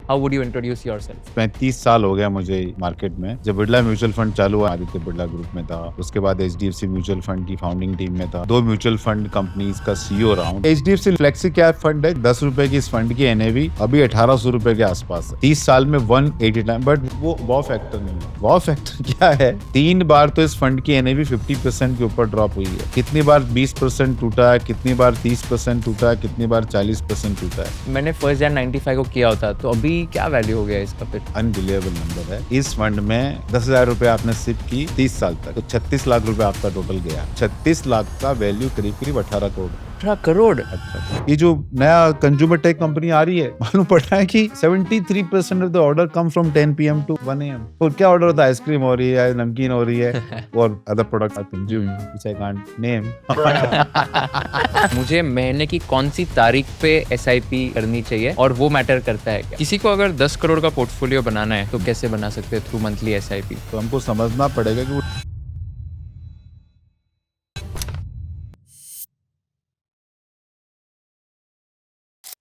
How would you introduce yourself? 35 साल हो गया मुझे मार्केट में। जब बिरला म्यूचुअल फंड चालू हुआ आदित्य बिरला ग्रुप में था, उसके बाद एचडीएफसी म्यूचुअल फंड की फाउंडिंग टीम में था, 2 म्यूचुअल फंड कंपनीज का सीईओ रहा हूं। एचडीएफसी फ्लेक्सी कैप फंड है, 10 रुपए की इस फंड की एनएवी अभी 1800 रुपए के आसपास है। 30 साल में 180 टाइम, बट वो वॉ फैक्टर नहीं है। वॉ फैक्टर क्या है? 3 बार तो इस फंड की एनएवी 50% के ऊपर ड्रॉप हुई है। कितनी बार 20% टूटा है, कितनी बार 30% टूटा है, कितनी बार 40% टूटा है। मैंने 1 Jan 95 को किया होता, तो अभी क्या वैल्यू हो गया इसका फिर? अनबिलीवेबल नंबर है। इस फंड में 10,000 रुपए आपने सिप की 30 साल तक, तो 36 लाख रुपए आपका टोटल गया। 36 लाख का वैल्यू करीब करीब 18 करोड़। 18 करोड़? ये जो नया कंज्यूमर टेक कंपनी आ रही है, मालूम पड़ रहा है कि 73% of the order come from 10 PM to 1 AM। और क्या ऑर्डर होता है? आइसक्रीम हो रही है, नमकीन हो रही है और other product are consumed which I can't name. मुझे महीने की कौन सी तारीख पे एसआईपी करनी चाहिए और वो मैटर करता है क्या? किसी को अगर 10 करोड़ का पोर्टफोलियो बनाना है तो कैसे बना सकते हैं थ्रू मंथली एसआईपी? तो हमको समझना पड़ेगा कि वो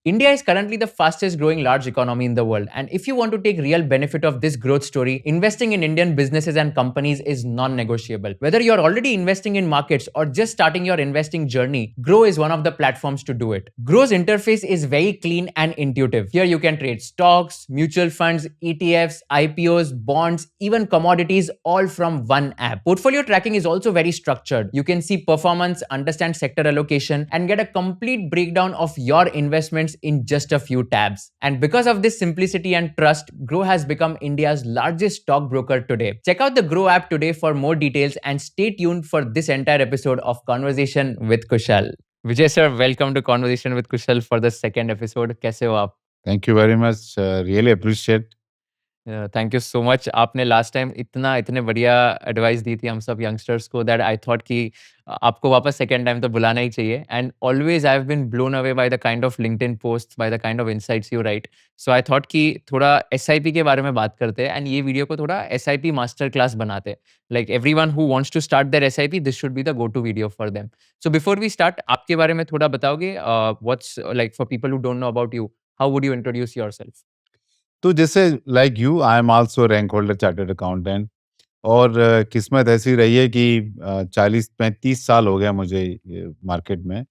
India is currently the fastest growing large economy in the world. And if you want to take real benefit of this growth story, investing in Indian businesses and companies is non-negotiable. Whether you're already investing in markets or just starting your investing journey, Grow is one of the platforms to do it. Grow's interface is very clean and intuitive. Here you can trade stocks, mutual funds, ETFs, IPOs, bonds, even commodities, all from one app. Portfolio tracking is also very structured. You can see performance, understand sector allocation, and get a complete breakdown of your investments in just a few tabs. And because of this simplicity and trust, Grow has become India's largest stockbroker today. Check out the Grow app today for more details and stay tuned for this entire episode of Conversation with Kushal. Vijay sir, welcome to Conversation with Kushal for the second episode. कैसे हो आप? Thank you very much, really appreciate. Thank you so much. आपने last time इतने बढ़िया advice दी थी हम सब youngsters को, दैट आई थॉट कि आपको वापस सेकेंड टाइम तो बुलाना ही चाहिए। And always I have been blown away by the kind of LinkedIn post, by the kind of insights you write. So I thought कि थोड़ा एसआईपी के बारे में बात करते हैं एंड ये वीडियो को थोड़ा एसआईपी मास्टर क्लास बनाते हैं। Like everyone who wants to start their SIP, this should be the go to video for them. So before we start, आपके बारे में थोड़ा बताओगे? What's like for people who don't know about you, how would you introduce yourself? तो जैसे like you, I am also rank holder chartered accountant. और किस्मत ऐसी रही है कि 40-35 साल हो गया मुझे मार्केट में।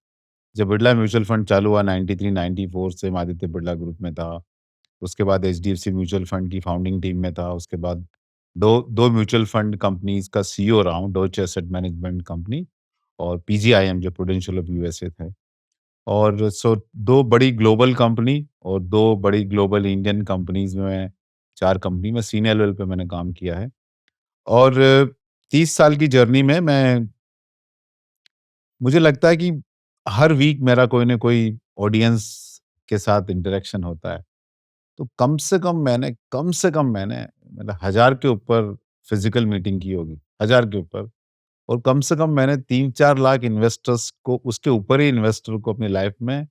जब बिरला म्यूचुअल फंड चालू हुआ 93-94 से, मैं आदित्य बिरला ग्रुप में था। उसके बाद एचडीएफसी म्यूचुअल फंड की फाउंडिंग टीम में था। उसके बाद दो म्यूचुअल फंड कंपनीज का सीईओ रहा हूँ, डॉइचे एसेट मैनेजमेंट कंपनी और पीजीआईएम जो प्रूडेंशियल ऑफ यूएसए थे। और सो 2 बड़ी ग्लोबल कंपनी और 2 बड़ी ग्लोबल इंडियन कंपनीज में, 4 कंपनी में सीनियर लेवल पे मैंने काम किया है। और 30 साल की जर्नी में मुझे लगता है कि हर वीक मेरा कोई ना कोई ऑडियंस के साथ इंटरेक्शन होता है। तो कम से कम मैंने मतलब 1000 के ऊपर फिजिकल मीटिंग की होगी, 1000 के ऊपर। और कम से कम मैंने 3-4 लाख इन्वेस्टर्स को, उसके ऊपर ही इन्वेस्टर को अपनी लाइफ में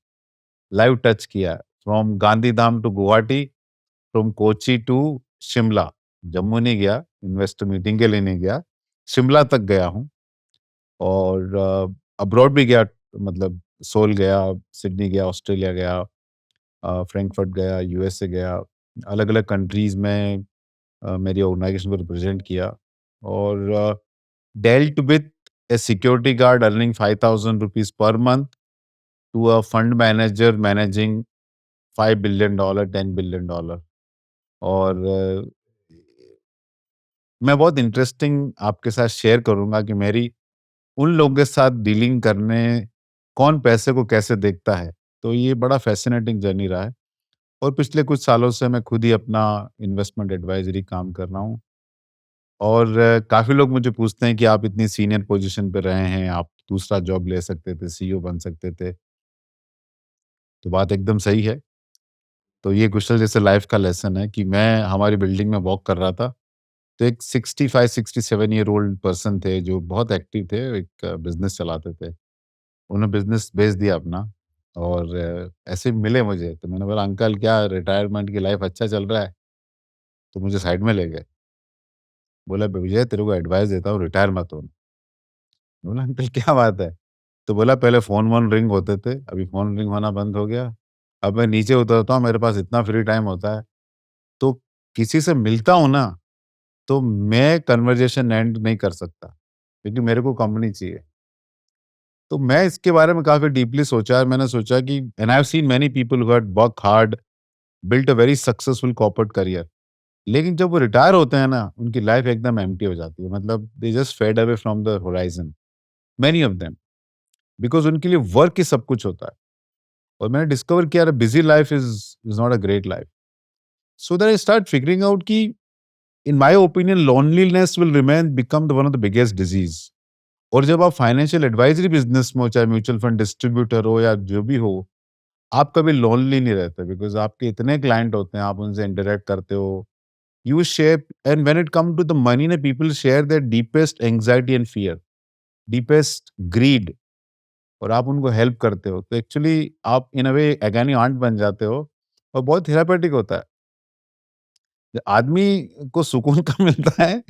लाइव टच किया है। From Gandhidham to Guwahati, from Kochi to Shimla. Jammu नहीं गया, इन्वेस्टर मीटिंग के लिए नहीं गया, शिमला तक गया हूँ। और अब्रॉड भी गया, मतलब सोल गया, सिडनी गया, ऑस्ट्रेलिया गया, फ्रैंकफर्ट गया, यूएसए गया। अलग अलग कंट्रीज में मेरी ऑर्गेनाइजेशन को रिप्रेजेंट किया। और dealt with a security guard earning 5,000 rupees per month to a fund manager managing $5 billion, $10 billion. और मैं बहुत इंटरेस्टिंग आपके साथ शेयर करूंगा कि मेरी उन लोगों के साथ डीलिंग करने, कौन पैसे को कैसे देखता है। तो ये बड़ा फैसिनेटिंग जर्नी रहा है। और पिछले कुछ सालों से मैं खुद ही अपना इन्वेस्टमेंट एडवाइजरी काम कर रहा हूँ। और काफ़ी लोग मुझे पूछते हैं कि आप इतनी सीनियर पोजीशन पे रहे हैं, आप दूसरा जॉब ले सकते थे, सीईओ बन सकते थे। तो बात एकदम सही है। तो ये कुशल जैसे लाइफ का लेसन है कि मैं हमारी बिल्डिंग में वॉक कर रहा था, तो एक 65-67 ईयर ओल्ड पर्सन थे जो बहुत एक्टिव थे, एक बिज़नेस चलाते थे। उन्होंने बिज़नेस बेच दिया अपना। और ऐसे ही मिले मुझे, तो मैंने बोला, "अंकल क्या रिटायरमेंट की लाइफ अच्छा चल रहा है?" तो मुझे साइड में ले गए। बोला, "विजय तेरे को एडवाइस देता हूँ, रिटायर मत होना।" बोला, "अंकल क्या बात है?" तो बोला, "पहले फ़ोन-वोन रिंग होते थे, अभी फ़ोन रिंग होना बंद हो गया। अब मैं नीचे उतरता हूँ, मेरे पास इतना फ्री टाइम होता है, तो किसी से मिलता हूँ ना, तो मैं कन्वर्सेशन एंड नहीं कर सकता, क्योंकि मेरे को कंपनी चाहिए। तो मैं इसके बारे में काफ़ी डीपली सोचा है। मैंने सोचा कि and I have seen many people who had work hard, built a very successful corporate career. लेकिन जब वो रिटायर होते हैं ना, उनकी लाइफ एकदम एम्प्टी हो जाती है। मतलब they just fade away from the horizon, many of them, because उनके लिए वर्क ही सब कुछ होता है। और मैंने डिस्कवर किया busy life is not a great life. So that I start figuring out कि in my opinion loneliness will remain become the one of the biggest disease. और जब आप फाइनेंशियल एडवाइजरी बिज़नेस में हो, चाहे म्यूचुअल फंड डिस्ट्रीब्यूटर हो या जो भी हो, आप कभी लोनली नहीं रहते, बिकॉज़ आपके इतने क्लाइंट होते हैं, आप उनसे इंटरैक्ट करते हो। You share, and when it comes to the money, na, people share their deepest anxiety and fear, deepest greed, और आप उनको हेल्प करते हो, तो एक्चुअली आप इन अ वे एगनी आंट बन जाते हो। और बहुत थेरापेटिक होता है। आदमी को सुकून कब मिलता है,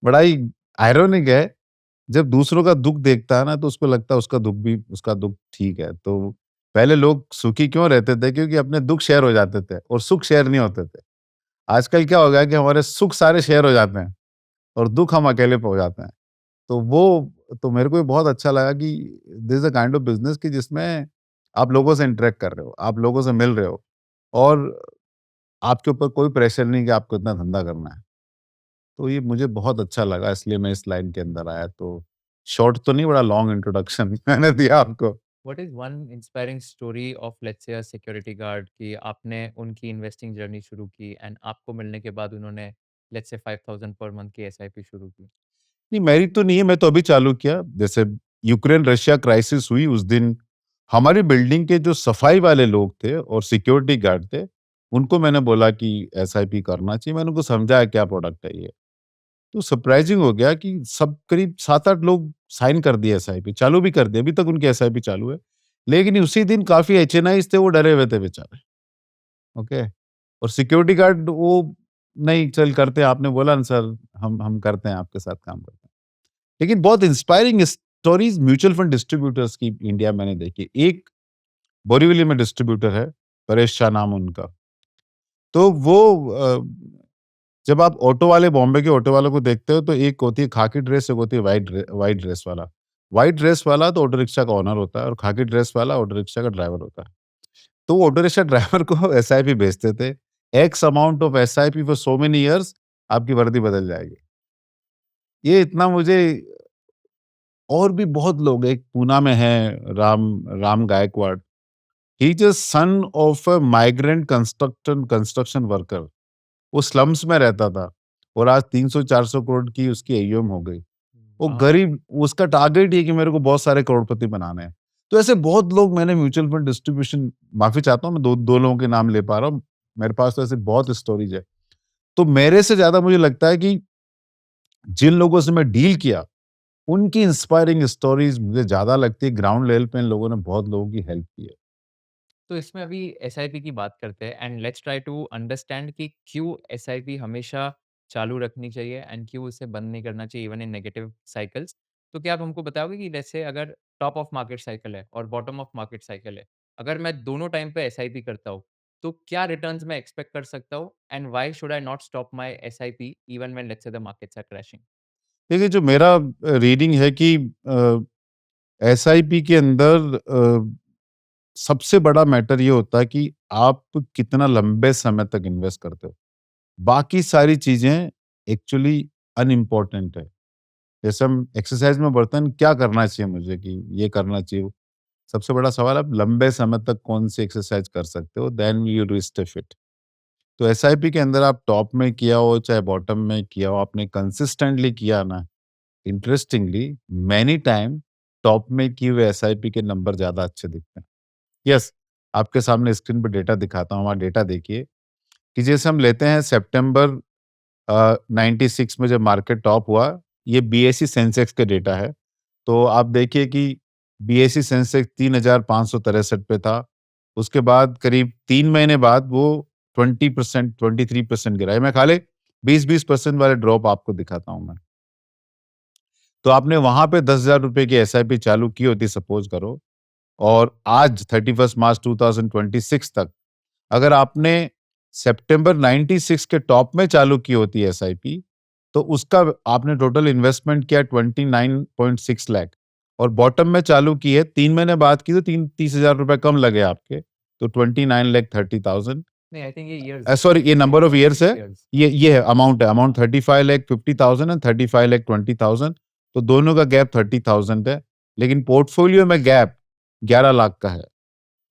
बड़ा ही आयरॉनिक है, जब दूसरों का दुख देखता है ना, तो उसको लगता है उसका दुख भी, उसका दुख ठीक है। तो पहले लोग सुखी क्यों रहते थे? क्योंकि अपने दुख शेयर हो जाते थे और सुख शेयर नहीं होते थे। आजकल क्या हो गया कि हमारे सुख सारे शेयर हो जाते हैं और दुःख हम अकेले पो जाते हैं। तो वो, तो मेरे को ये बहुत अच्छा लगा कि this is a kind of business कि जिसमें आप लोगों से इंटरैक्ट कर रहे हो, आप लोगों से मिल रहे हो, और आपके ऊपर कोई प्रेशर नहीं कि आपको इतना धंधा करना है। तो ये मुझे बहुत अच्छा लगा, इसलिए मैं इस लाइन के अंदर आया। तो शॉर्ट तो नहीं, बड़ा लॉन्ग इंट्रोडक्शन मैंने दिया आपको। What is one inspiring story of let's say a security guard कि आपने उनकी इन्वेस्टिंग जर्नी शुरू की एंड आपको मिलने के बाद उन्होंने लेट्स से 5000 पर मंथ की एसआईपी शुरू की? नहीं, मेरी तो नहीं है, मैं तो अभी चालू किया। जैसे यूक्रेन रशिया क्राइसिस हुई, उस दिन हमारी बिल्डिंग के जो सफाई वाले लोग थे और सिक्योरिटी गार्ड थे, उनको मैंने बोला कि एसआईपी करना चाहिए। मैंने उनको समझाया क्या प्रोडक्ट है ये। तो सरप्राइजिंग हो गया कि सब करीब 7-8 लोग साइन कर दिए, एसआईपी चालू भी कर दिए। अभी तक उनकी एसआईपी चालू है। लेकिन उसी दिन काफ़ी एचएनआईज़ थे, वो डरे हुए थे बेचारे, ओके? और सिक्योरिटी गार्ड वो, नहीं चल करते हैं, आपने बोला ना सर, हम करते हैं, आपके साथ काम करते हैं। लेकिन बहुत inspiring stories mutual fund distributors की इंडिया मैंने देखी। एक बोरीवली में डिस्ट्रीब्यूटर है, परेश शाह नाम उनका। तो वो जब आप ऑटो वाले, बॉम्बे के ऑटो वालों को देखते हो, तो एक होती है खाकी ड्रेस, एक होती है व्हाइट ड्रेस वाला। व्हाइट ड्रेस वाला तो ऑटो रिक्शा का ओनर होता है और खाकी ड्रेस वाला ऑटो रिक्शा का ड्राइवर होता है। तो वो ऑटो रिक्शा ड्राइवर को एसआईपी भेजते थे, x amount of SIP for so many years, आपकी वर्दी बदल जाएगी। ये इतना मुझे, और भी बहुत लोग, एक पूना में है Ram Ram Gaikwad, he is a son of a migrant construction worker. वो स्लम्स में रहता था और आज 300-400 करोड़ की उसकी एयूएम हो गई। वो वाओ! गरीब, उसका टारगेट ये कि मेरे को बहुत सारे करोड़पति बनाने हैं। तो ऐसे बहुत लोग मैंने म्यूचुअल फंड डिस्ट्रीब्यूशन, माफी चाहता हूँ मैं दो लोगों के नाम ले पा रहा हूँ, मेरे पास तो ऐसे बहुत स्टोरीज है। तो मेरे से ज्यादा मुझे लगता है कि जिन लोगों से मैं डील किया, उनकी इंस्पायरिंग स्टोरीज मुझे ज़्यादा लगती है। ग्राउंड लेवल पे इन लोगों ने बहुत लोगों की हेल्प की है। तो इसमें अभी एसआईपी की बात करते हैं and let's try to understand कि क्यों एसआईपी हमेशा चालू रखनी चाहिए एंड क्यों उसे बंद नहीं करना चाहिए इवन इन नेगेटिव साइकिल्स। तो क्या आप हमको बताओगे कि जैसे अगर टॉप ऑफ मार्केट साइकिल है और बॉटम ऑफ मार्केट साइकिल है, अगर मैं दोनों टाइम पे एसआईपी करता हूँ, तो क्या रिटर्न्स मैं एक्सपेक्ट कर सकता हूँ and why should I not stop my SIP even when let's say the markets are crashing? देखिए, जो मेरा रीडिंग है कि एसआईपी के अंदर सबसे बड़ा मैटर ये होता है कि आप कितना लंबे समय तक इन्वेस्ट करते हो। बाकी सारी चीज़ें एक्चुअली अनइम्पोर्टेंट है। जैसे हम एक्सरसाइज में बढ़ते हैं, क्या करना चाहिए मुझे कि ये करना चाहिए। सबसे बड़ा सवाल, आप लंबे समय तक कौन-सी एक्सरसाइज कर सकते हो, then you will stay fit. तो एसआईपी के अंदर आप टॉप में किया हो चाहे बॉटम में किया हो, आपने कंसिस्टेंटली किया ना, इंटरेस्टिंगली मैनी टाइम टॉप में किए हुए एसआईपी के नंबर ज़्यादा अच्छे दिखते हैं। यस, आपके सामने स्क्रीन पे डेटा दिखाता हूँ, हमारा डेटा देखिए कि जैसे हम लेते हैं सितंबर 96 में जब मार्केट टॉप हुआ, ये बीएसई सेंसेक्स का डेटा है। तो आप देखिए कि बीएसई सेंसेक्स 3563 पे था। उसके बाद करीब 3 महीने बाद वो 20%, 23% गिरा है। मैं खाली 20-20% वाले ड्रॉप आपको दिखाता हूँ मैं। तो आपने वहाँ पे ₹10,000 की एसआईपी चालू की होती सपोज़ करो, और आज 31 मार्च 2026 तक अगर आपने सितंबर 96 के टॉप में चालू की होती है एसआईपी, तो उसका आपने टोटल इन्वेस्टमेंट किया 29.6 लाख और बॉटम में चालू की है 3 महीने बाद की, तो 30,000 रुपए कम लगे आपके, तो 29,30,000। नहीं, आई थिंक ये ईयर्स सॉरी, ये नंबर ऑफ ईयर्स है, years. ये है अमाउंट 35,50,000 एंड 35,20,000, तो दोनों का गैप 30,000 है, लेकिन पोर्टफोलियो में गैप 11 लाख का है।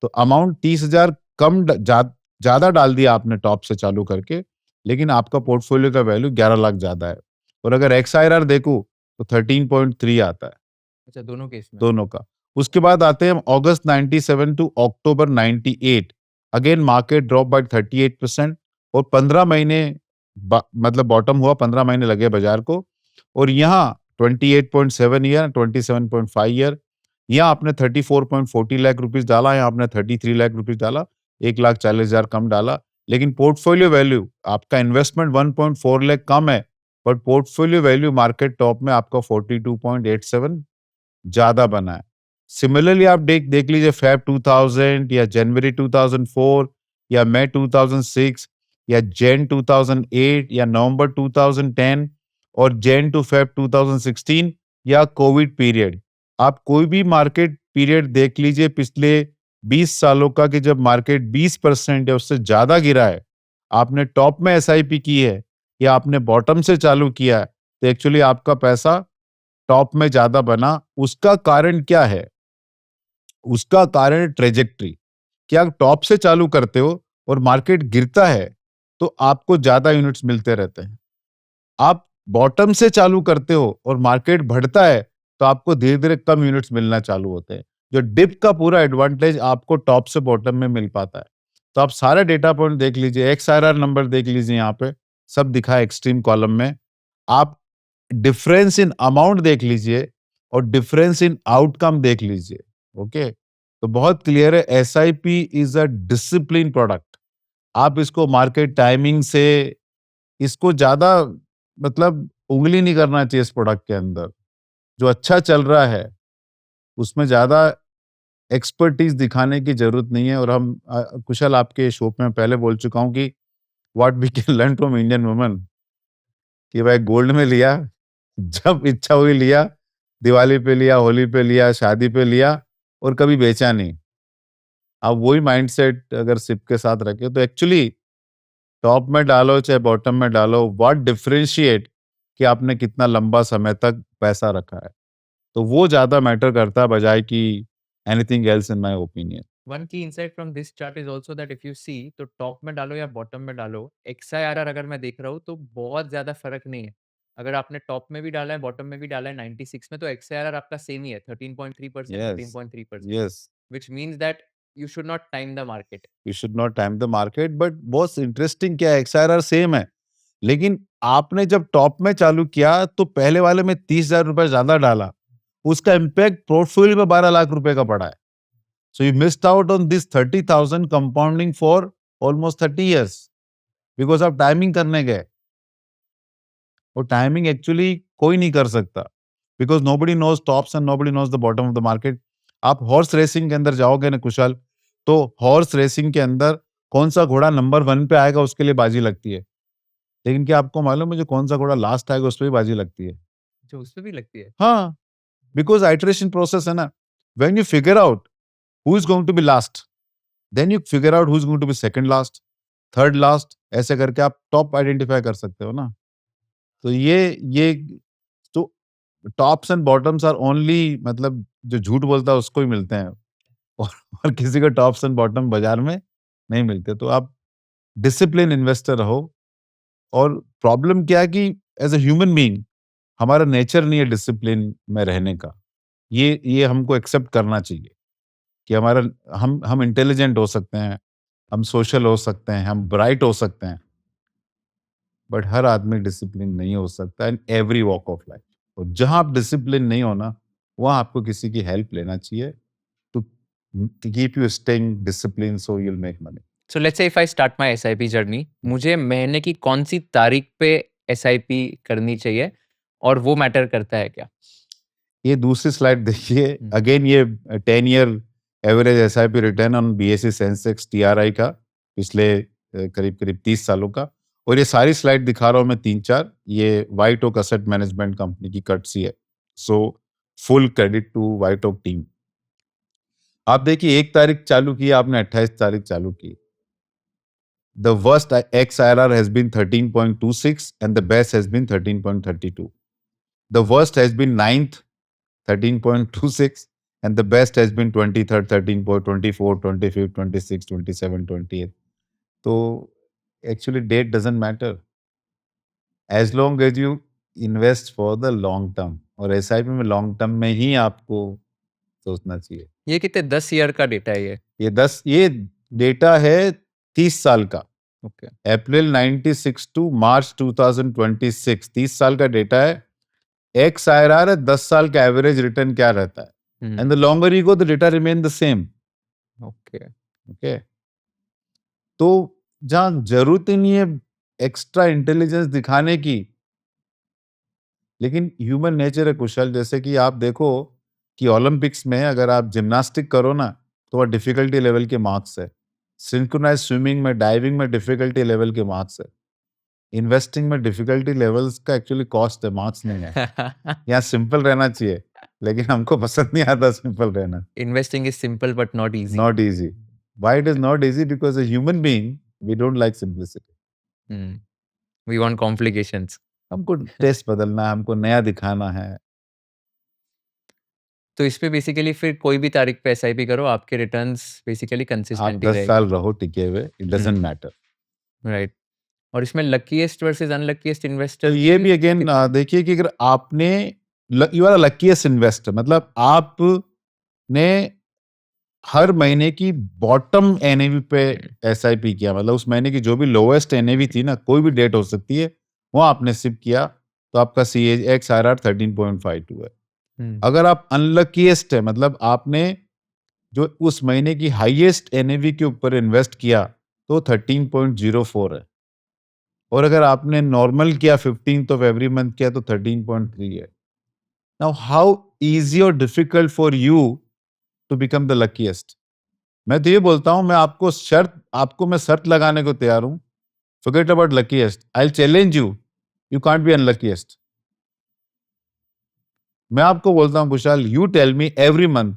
तो अमाउंट 30,000 कम ज्यादा डाल दिया आपने टॉप से चालू करके, लेकिन आपका पोर्टफोलियो का वैल्यू 11 लाख ज्यादा है। और अगर XIRR देखूं तो 13.3 आता है अच्छा, दोनों केस में। दोनों का। उसके बाद आते हैं हम August 97 to October 98, again market drop by 38% और 15 महीने मतलब बॉटम हुआ, 15 महीने लगे बाजार को, और यहाँ 28.7 ईयर, 27.5 ईयर, यहाँ आपने 34.40 लाख रुपीज डाला, यहाँ आपने 33 लाख रुपीज डाला, 1,40,000 कम डाला, लेकिन पोर्टफोलियो वैल्यू आपका इन्वेस्टमेंट 1.4 लाख कम है, but portfolio value market top में आपका 42.87 ज्यादा बना है। सिमिलरली आप देख लीजिए फेब 2000 या जनवरी 2004 या मई 2006 या जैन 2008 या नवंबर 2010 और जैन टू फेब 2016 या कोविड पीरियड। आप कोई भी मार्केट पीरियड देख लीजिए पिछले 20 सालों का कि जब मार्केट 20% या उससे ज्यादा गिरा है, आपने टॉप में एसआईपी की है या आपने बॉटम से चालू किया है, तो एक्चुअली आपका पैसा टॉप में ज्यादा बना। उसका कारण क्या है? उसका कारण है ट्रेजेक्ट्री, कि आप टॉप से चालू करते हो और मार्केट गिरता है तो आपको ज्यादा यूनिट्स मिलते रहते हैं। आप बॉटम से चालू करते हो और मार्केट बढ़ता है तो आपको धीरे धीरे कम यूनिट्स मिलना चालू होते हैं। जो डिप का पूरा एडवांटेज आपको टॉप से बॉटम में मिल पाता है। तो आप सारे डेटा पॉइंट देख लीजिए, XRR नंबर देख लीजिए, यहाँ पे सब दिखा है एक्सट्रीम कॉलम में। आप डिफरेंस इन अमाउंट देख लीजिए और डिफरेंस इन आउटकम देख लीजिए। ओके, तो बहुत क्लियर है, SIP is a discipline product. आप इसको मार्केट टाइमिंग से, इसको ज्यादा मतलब उंगली नहीं करना चाहिए इस प्रोडक्ट के अंदर। जो अच्छा चल रहा है उसमें ज्यादा एक्सपर्टीज दिखाने की जरूरत नहीं है। और हम कुशल आपके शो में पहले बोल चुका हूं कि what we can learn from Indian women, कि भाई गोल्ड में लिया, जब इच्छा हुई लिया, दिवाली पे लिया, होली पे लिया, शादी पे लिया, और कभी बेचा नहीं। आप वही माइंडसेट अगर सिप के साथ रखे तो एक्चुअली टॉप में डालो चाहे बॉटम में डालो, व्हाट डिफरेंशिएट कि आपने कितना लंबा समय तक पैसा रखा है, तो वो ज्यादा मैटर करता है बजाय कि anything else, in my opinion. One key insight from this chart is also that if you see तो टॉप में डालो या बॉटम में डालो, XIRR अगर मैं देख रहा हूँ तो बहुत ज़्यादा फर्क नहीं है। अगर आपने टॉप में भी डाला है, बॉटम में भी डाला है 96 में, तो XIRR आपका सेम ही है, 13.3%, yes, 13.3%, yes, which means that you should not time the market. You should not time the market, but बहुत इंटरेस्टिंग क्या है, XRR सेम है, लेकिन आपने जब टॉप में चालू किया तो पहले वाले में 30,000 रुपए ज्यादा डाला, उसका इम्पैक्ट पोर्टफोलियो में 12 लाख रुपए का पड़ा है। So you missed out on this 30,000 compounding for almost 30 years, because आप टाइमिंग करने गए। और टाइमिंग एक्चुअली कोई नहीं कर सकता, because nobody knows tops and nobody knows the bottom of the market. आप हॉर्स रेसिंग के अंदर जाओगे ना कुशाल, तो हॉर्स रेसिंग के अंदर कौन सा घोड़ा नंबर 1 पे आएगा उसके लिए बाजी लगती है, लेकिन क्या आपको मालूम है जो कौन सा घोड़ा लास्ट आएगा उस पर भी बाजी लगती है? जो उसपे भी लगती है। हाँ, बिकॉज आइटरेशन प्रोसेस है ना। When you figure out who is going to be last, then you figure out who is going to be second last, third last, ऐसे करके आप टॉप आइडेंटिफाई कर सकते हो ना। तो ये तो tops and bottoms are only, मतलब जो झूठ बोलता है उसको ही मिलते हैं, और, और किसी को टॉप्स एंड बॉटम बाजार में नहीं मिलते। तो आप डिसिप्लिन इन्वेस्टर रहो। और प्रॉब्लम क्या है कि एज अ ह्यूमन बीइंग हमारा नेचर नहीं है डिसिप्लिन में रहने का। ये हमको एक्सेप्ट करना चाहिए कि हमारा, हम इंटेलिजेंट हो सकते हैं, हम सोशल हो सकते हैं, हम ब्राइट हो सकते हैं, बट हर आदमी डिसिप्लिन नहीं हो सकता in every walk of life. और जहां आप डिसिप्लिन नहीं होना, वहां आपको किसी की हेल्प लेना चाहिए to keep you staying discipline so you will make money. So let's say if I start my SIP journey, मुझे महीने की कौन सी तारीख पे एसआईपी करनी चाहिए और वो मैटर करता है क्या? ये दूसरी स्लाइड देखिए, अगेन ये 10 year average SIP return on BSE Sensex TRI का पिछले करीब करीब 30 सालों का। और ये सारी स्लाइड दिखा रहा हूं मैं 3-4, ये White Oak asset management company की कटसी है। So full credit to White Oak team. आप देखिए 1 तारीख चालू की, आपने 28 तारीख चालू की। The worst XIRR has been 13.26 and the best has been 13.32. The worst has been 9th, 13.26, and the best has been 23rd, 13.24, 25th, 26th, 27th, 28th. So actually date doesn't matter as long as you invest for the long term. और SIP में long term में ही आपको सोचना चाहिए। ये कितने 10 year का data है ये डेटा है 30 साल का। ओके अप्रैल 96 टू मार्च 2026, 30 साल का डेटा है। एक्स आईआरआर है, 10 साल का एवरेज रिटर्न क्या रहता है। And the longer you go the data remain the same. Okay okay, तो जहां जरूरत ही नहीं है एक्स्ट्रा इंटेलिजेंस दिखाने की, लेकिन ह्यूमन नेचर है कुशल। जैसे कि आप देखो कि ओलंपिक्स में अगर आप जिम्नास्टिक करो ना तो वह डिफिकल्टी लेवल के मार्क्स है। सिंक्रोनाइज स्विमिंग में, डाइविंग में डिफिकल्टी लेवल के मार्क्स है। इन्वेस्टिंग में डिफिकल्टी लेवल्स का एक्चुअली कॉस्ट है, मार्क्स नहीं है। यहाँ सिंपल रहना चाहिए, लेकिन हमको पसंद नहीं आता सिंपल रहना। Investing is simple but not easy. Not easy. Why it is not easy? Because a human being we don't like simplicity. We want complications. हमको टेस्ट बदलना है, हमको नया दिखाना है। तो इस पे बेसिकली फिर कोई भी तारीख पे एसआईपी करो, आपके रिटर्न्स बेसिकली आप कंसिस्टेंट ही 10 रहेगी। साल रहो टिके हुए, इट डजंट मैटर। राइट। और इसमें लकीएस्ट वर्सेस अनलकीएस्ट तो इन्वेस्टर ये भी अगेन देखिए कि अगर आपने, यू आर लकीएस्ट इन्वेस्टर, मतलब आपने हर महीने की बॉटम एनएवी पे एसआईपी किया, मतलब उस महीने की जो भी लोएस्ट एनएवी थी ना, कोई भी डेट हो सकती है, वो आपने सिप किया, तो आपका एक्स आर आर 13.52 है। अगर आप अनलकीएस्ट है, मतलब आपने जो उस महीने की हाईएस्ट एनएवी के ऊपर इन्वेस्ट किया, तो 13.04 है। और अगर आपने नॉर्मल किया 15th ऑफ एवरी मंथ किया तो 13.3 है। नाउ हाउ इजी और difficult for you to become the luckiest? मैं तो ये बोलता हूं, आपको मैं शर्त लगाने को तैयार हूं। Forget about luckiest, I will challenge you, you can't be unluckiest. मैं आपको बोलता हूं Kushal, you tell me every month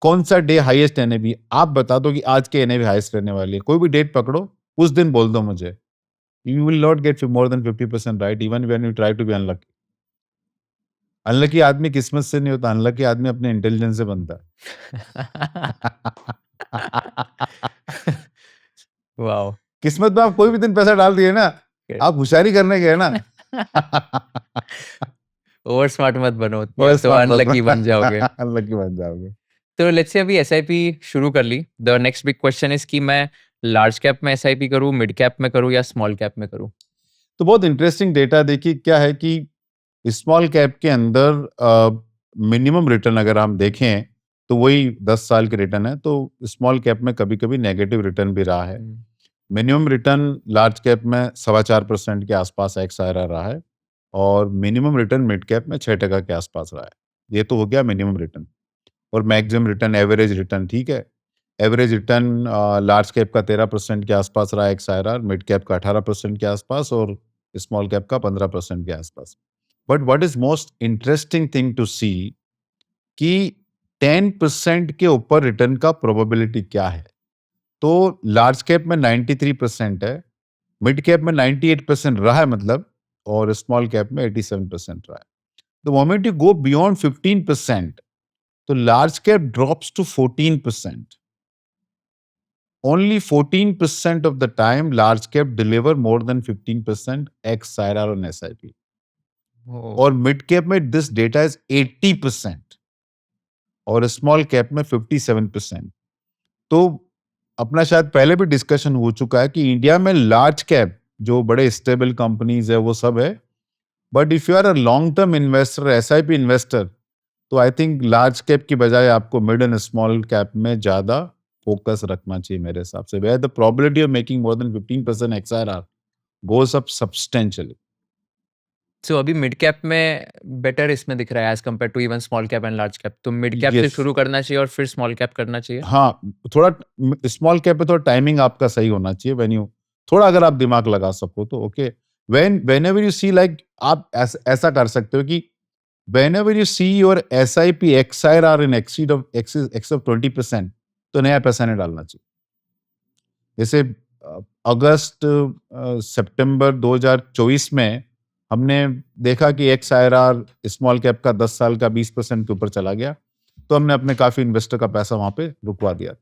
कौन सा डे हाईएस्ट एनएवी, आप बता दो कि आज के एनएवी हाईएस्ट रहने वाली है। कोई भी डेट पकड़ो, उस दिन बोल दो मुझे। You will not get more than 50% right even when you try to be unlucky. Unlucky आदमी किस्मत से नहीं होता, अनलकी आदमी अपने इंटेलिजेंस से बनता है। वाओ। किस्मत में आप कोई भी दिन पैसा डाल दिए ना, आप होशियारी करने गए ना, ओवर स्मार्ट मत बनो, वो या तो अनलकी बन जाओगे। अनलकी बन जाओगे। तो लेट्स से अभी एसआईपी शुरू कर ली। The next big question is कि मैं लार्ज कैप में एसआईपी करूं, मिड कैप में करूं या स्मॉल कैप में करूं? तो बहुत इंटरेस्टिंग डेटा देखिए क्या है कि स्मॉल कैप के अंदर मिनिमम रिटर्न अगर हम देखें तो वही 10 साल के रिटर्न है। तो स्मॉल कैप में कभी कभी नेगेटिव रिटर्न भी रहा है। मिनिमम रिटर्न लार्ज कैप में 4.25% के आसपास एक्स आईआरआर रहा है, और मिनिमम रिटर्न मिड कैप में 6% के आसपास रहा है। ये तो हो गया मिनिमम रिटर्न। और मैक्सिमम रिटर्न, एवरेज रिटर्न, ठीक है। एवरेज रिटर्न लार्ज कैप का 13% के आसपास रहा एक्स आईआरआर, मिड कैप का 18% के आसपास, और स्मॉल कैप का 15% के आसपास। But what is most interesting thing to see कि 10% के ऊपर रिटर्न का प्रोबेबिलिटी क्या है। तो लार्ज कैप में 93% है, मिड कैप में 98% रहा है मतलब, और स्मॉल कैप में 87% रहा है। The moment you go beyond 15%, तो large cap drops to 14%. Only 14% of the time large cap deliver more than 15% ex IRR on SIP. और मिड कैप में दिस डेटा इज 80% और स्मॉल कैप में 57%। तो अपना शायद पहले भी डिस्कशन हो चुका है कि इंडिया में लार्ज कैप जो बड़े स्टेबल कंपनीज है वो सब है, but if you are a long term investor, SIP investor, तो आई थिंक लार्ज कैप की बजाय आपको मिड एंड स्मॉल कैप में ज्यादा फोकस रखना चाहिए मेरे हिसाब से। Where the probability of making more than 15% XRR goes up substantially. So अभी मिड कैप में बेटर इसमें दिख रहा है as compared to even small cap and large cap, तो मिड कैप से यस, शुरू करना चाहिए और फिर स्मॉल कैप करना चाहिए। हाँ, थोड़ा स्मॉल कैप पे थोड़ा टाइमिंग आपका सही होना चाहिए व्हेन यू, थोड़ा अगर आप दिमाग लगा सको तो okay. Whenever you see like, आप ऐसा कर सकते हो कि whenever you see your SIP XIR in exceed of x of 20%, तो नया पैसा नहीं डालना चाहिए। जैसे अगस्त सितंबर 2024 में हमने देखा कि एक्सआईआर स्मॉल कैप का 10 साल का 20% के ऊपर चला गया, तो हमने अपने काफी इन्वेस्टर का पैसा वहां पे रुकवा दिया।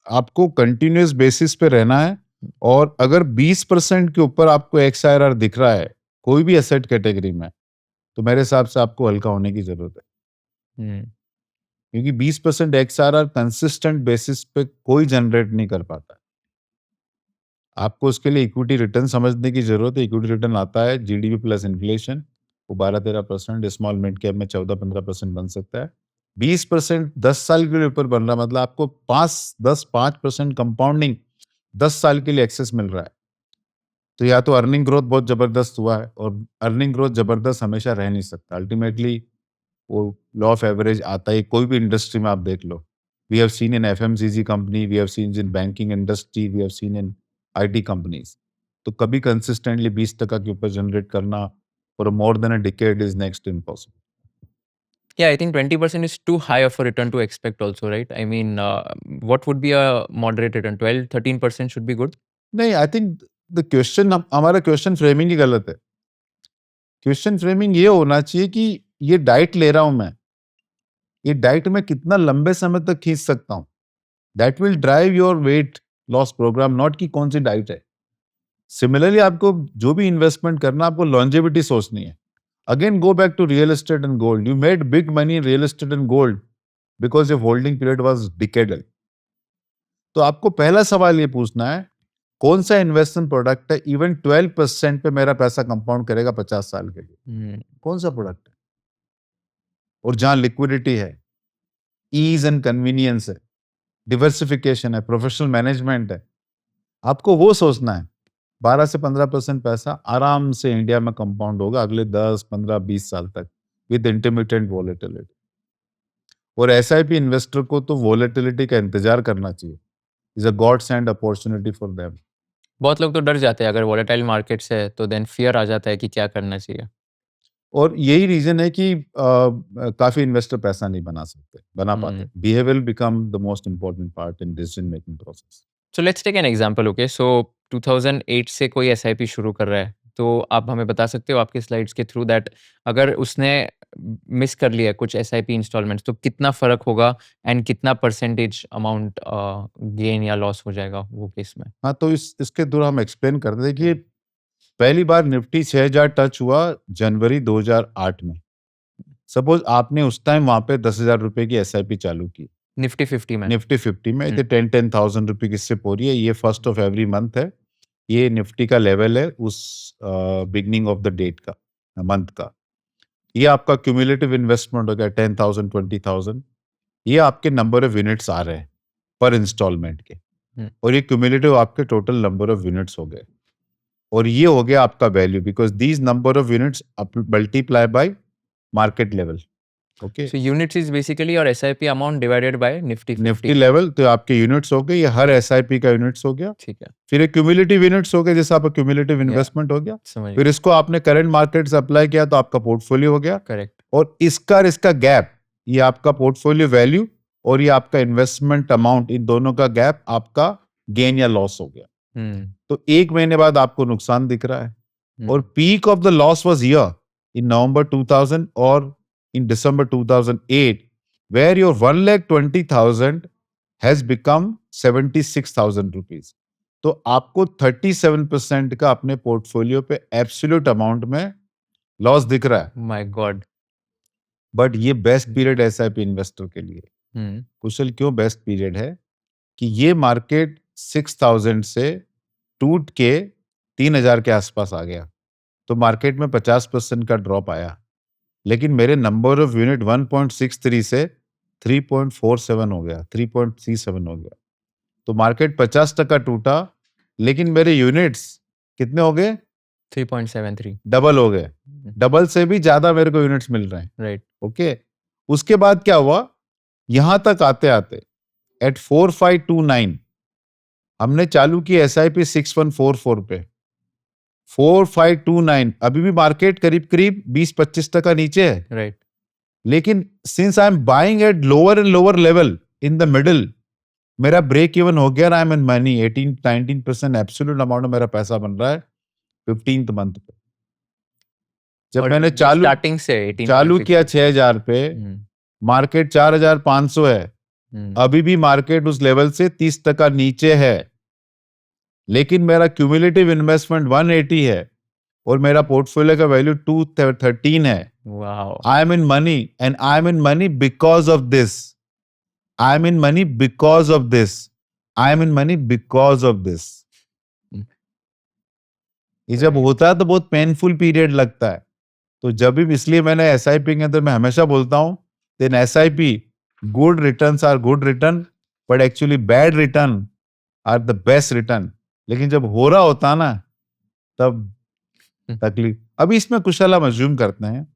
आपको कंटिन्यूअस बेसिस पे रहना है, और अगर 20% के ऊपर आपको एक्सआईआर दिख रहा है कोई भी एसेट कैटेगरी में, तो मेरे हिसाब से आपको हल्का होने की जरूरत है, क्योंकि 20% एक्सआईआर कंसिस्टेंट बेसिस पे कोई जनरेट नहीं कर पाता। आपको उसके लिए इक्विटी रिटर्न समझने की जरूरत है। इक्विटी रिटर्न आता है जीडीपी प्लस इन्फ्लेशन, वो 12-13%, स्मॉल मिड कैप में 14-15% बन सकता है। 20% 10 साल के लिए ऊपर बन रहा, मतलब आपको 5% कंपाउंडिंग 10 साल के लिए एक्सेस मिल रहा है। तो या तो अर्निंग ग्रोथ बहुत जबरदस्त हुआ है, और अर्निंग ग्रोथ जबरदस्त हमेशा रह नहीं सकता। अल्टीमेटली वो लॉ ऑफ एवरेज आता है, कोई भी इंडस्ट्री में आप देख लो। We have seen in FMCG company, we have seen in banking industry, we have seen in IT companies. तो कभी कंसिस्टेंटली 20% के ऊपर जनरेट करना for more than a decade is next impossible. Yeah, I think 20% is too high of a return to expect also, right? I mean, what would be a moderate return? 12-13% should be good. नहीं, I think the question, हमारा question framing ही गलत है। Question framing ये होना चाहिए कि ये diet ले रहा हूं मैं, ये डाइट में कितना लंबे समय तक खींच सकता हूं। That will drive your weight loss program, not कि कौन सी डाइट है। सिमिलरली आपको जो भी इन्वेस्टमेंट करना, आपको लॉन्जेविटी सोचनी है। Again go back to real estate and gold. You made big money in real estate and gold because your holding period was decadal. तो आपको पहला सवाल ये पूछना है, कौन सा इन्वेस्टमेंट प्रोडक्ट है इवन 12% पे मेरा पैसा कंपाउंड करेगा 50 साल के लिए? कौन सा प्रोडक्ट है? और जहां लिक्विडिटी है, ईज एंड कन्वीनियंस है, डिवर्सिफिकेशन है, प्रोफेशनल मैनेजमेंट है, आपको वो सोचना है। 12 से 15% पैसा आराम से इंडिया में कंपाउंड होगा अगले 10, 15, 20 साल तक विद इंटरमिटेंट वॉलेटिलिटी। और एसआईपी इन्वेस्टर को तो वॉलेटिलिटी का इंतजार करना चाहिए। Is a God send opportunity for them. बहुत लोग तो डर जाते हैं अगर वॉलेटाइल मार्केट्स है, तो देन फियर आ जाता है कि क्या करना चाहिए। और यही रीजन है कि काफी इन्वेस्टर पैसा नहीं बना पाते। Behaviour become the most important part in decision making process. So let's take an example, okay? So 2008 से कोई एसआईपी शुरू कर रहा है, तो आप हमें बता सकते हो आपके स्लाइड्स के थ्रू दैट अगर उसने मिस कर लिया कुछ एसआईपी इंस्टॉलमेंट्स, तो कितना फ़र्क होगा एंड कितना परसेंटेज अमाउंट गेन या लॉस हो जाएगा वो केस में? हाँ, तो इसके थ्रू हम एक्सप्लेन करते हैं। देखिए, पहली बार निफ्टी 6000 टच हुआ जनवरी 2008 में। सपोज आपने उस टाइम वहां पे 10,000 रुपए की एसआईपी चालू की निफ्टी 50 में? निफ्टी 50 में। ये 10,000 रुपए की सिप हो रही है। ये फर्स्ट ऑफ एवरी मंथ है। ये निफ्टी का लेवल है उस बिगनिंग ऑफ द डेट का, मंथ का। ये आपका क्यूमुलेटिव इन्वेस्टमेंट हो गया 10,000, 20,000। ये आपके नंबर ऑफ यूनिट्स आ रहे हैं पर इंस्टॉलमेंट के, और ये क्यूमुलेटिव आपके टोटल नंबर ऑफ यूनिट्स हो गए, और ये हो गया आपका value because these number of units multiply by market level. Okay, so units is basically your SIP amount divided by Nifty 50। Nifty level तो आपके यूनिट्स हो गए, ये हर एसआईपी का यूनिट्स हो गया। ठीक है, फिर एक क्यूमुलेटिव यूनिट्स हो गए, जैसे आपका क्यूमुलेटिव इन्वेस्टमेंट हो गया। समझ फिर इसको आपने करंट मार्केट से अप्लाई किया तो आपका पोर्टफोलियो हो गया। करेक्ट। और इसका गैप, ये आपका पोर्टफोलियो वैल्यू और ये आपका इन्वेस्टमेंट अमाउंट, इन दोनों का गैप आपका गेन या लॉस हो गया। तो एक महीने बाद आपको नुकसान दिख रहा है। और peak of the loss was here in November 2000 और in December 2008, where your 1,20,000 has become 76,000 rupees. तो आपको 37% का अपने पोर्टफोलियो पे एब्सोल्यूट अमाउंट में लॉस दिख रहा है। My God. बट ये बेस्ट पीरियड एसआईपी इन्वेस्टर के लिए। कुशल, क्यों बेस्ट पीरियड है? कि ये मार्केट 6,000 से टूट के 3,000 के आसपास आ गया, तो मार्केट में 50% का ड्रॉप आया, लेकिन मेरे नंबर ऑफ यूनिट 1.63 से 3.47 हो गया, 3.37 हो गया। तो मार्केट 50% टूटा, लेकिन मेरे यूनिट्स कितने हो गए? 3.73. डबल हो गए, डबल से भी ज्यादा मेरे को यूनिट्स मिल रहे हैं। राइट. ओके, उसके बाद क्या हुआ, यहां तक आते आते एट 4529 हमने चालू की SIP 6144 पे, 4529, अभी भी मार्केट करीब करीब 20-25% नीचे है। राइट. लेकिन since I am buying at lower and lower level in the middle, मेरा ब्रेक इवन हो गया, I am in money 18-19% absolute amount में मेरा पैसा बन रहा है 15th मंथ पे। जब मैंने स्टार्टिंग से 18 चालू किया 6000 पे, मार्केट 4500 है, अभी भी मार्केट उस लेवल से 30% नीचे है, लेकिन मेरा क्यूमुलेटिव इन्वेस्टमेंट 180 है और मेरा पोर्टफोलियो का वैल्यू 213 है। Wow. I am in money and I am in money because of this, I am in money because of this, I am in money because of this. ये जब होता है तो बहुत पेनफुल पीरियड लगता है। तो जब भी, इसलिए मैंने SIP के अंदर मैं हमेशा बोलता हूं, then SIP good returns are good return, but actually bad return are the best return. लेकिन जब हो रहा होता है ना, तब तकलीफ। अभी इसमें कुशल हम अज्यूम करते हैं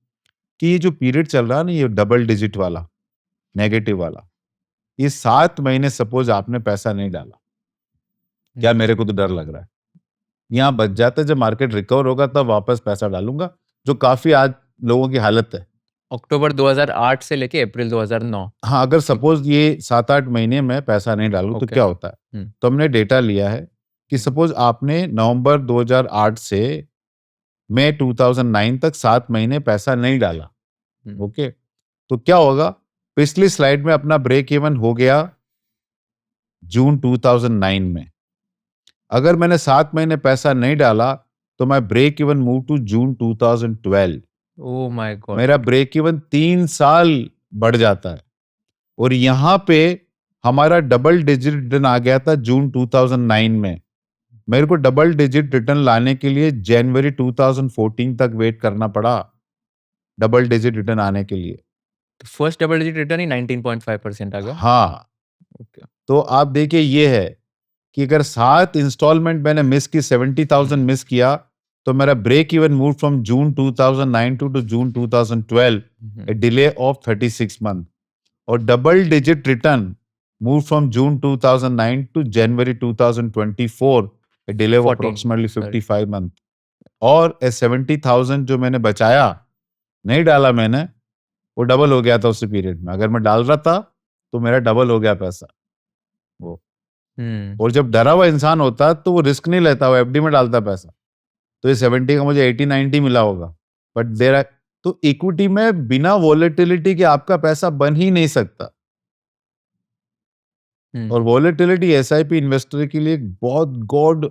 कि ये जो पीरियड चल रहा है ना, ये डबल डिजिट वाला, नेगेटिव वाला, ये 7 महीने सपोज आपने पैसा नहीं डाला, क्या मेरे को तो डर लग रहा है यहाँ बच जाता है, जब मार्केट रिकवर होगा तब वापस पैसा डालूंगा, जो काफी आज लोगों की हालत है। अक्टूबर 2008 से लेके अप्रैल 2009। हाँ, अगर सपोज ये 7-8 महीने में पैसा नहीं डालूं तो क्या होता है। तो हमने डेटा लिया है कि सपोज आपने नवंबर 2008 से मई 2009 तक 7 महीने पैसा नहीं डाला, ओके, तो क्या होगा, पिछली स्लाइड में अपना ब्रेक इवन हो गया जून 2009 में। अगर मैंने 7 महीने पैसा नहीं डाला तो मैं break even move to June 2012। Oh my god, मेरा ब्रेक इवन 3 साल बढ़ जाता है। और यहां पे हमारा डबल डिजिट रिटर्न आ गया था जून 2009 में। मेरे को डबल डिजिट रिटर्न लाने के लिए जनवरी 2014 तक वेट करना पड़ा, डबल डिजिट रिटर्न आने के लिए। फर्स्ट डबल डिजिट रिटर्न ही 19.5% आ गया। हाँ, ओके। तो आप देखिए, ये है कि अगर 7 इंस्टॉलमेंट मैंने मिस की, 70,000 मिस किया, तो मेरा break even move from June 2009 to June 2012, a delay of 36 month. और double digit return move from June 2009 to January 2024, a delay of 14, approximately 55 month. और 70,000 जो मैंने बचाया, नहीं डाला मैंने, वो डबल हो गया था उस पीरियड में। अगर मैं डाल रहा था तो मेरा डबल हो गया पैसा वो। और जब डरा हुआ इंसान होता है तो वो रिस्क नहीं लेता, वो FD में डालता पैसा। तो ये 70 का मुझे 80-90 मिला होगा, बट देर आर, तो इक्विटी में बिना वॉलेटिलिटी के आपका पैसा बन ही नहीं सकता। और वॉलेटिलिटी SIP इन्वेस्टर के लिए एक बहुत गॉड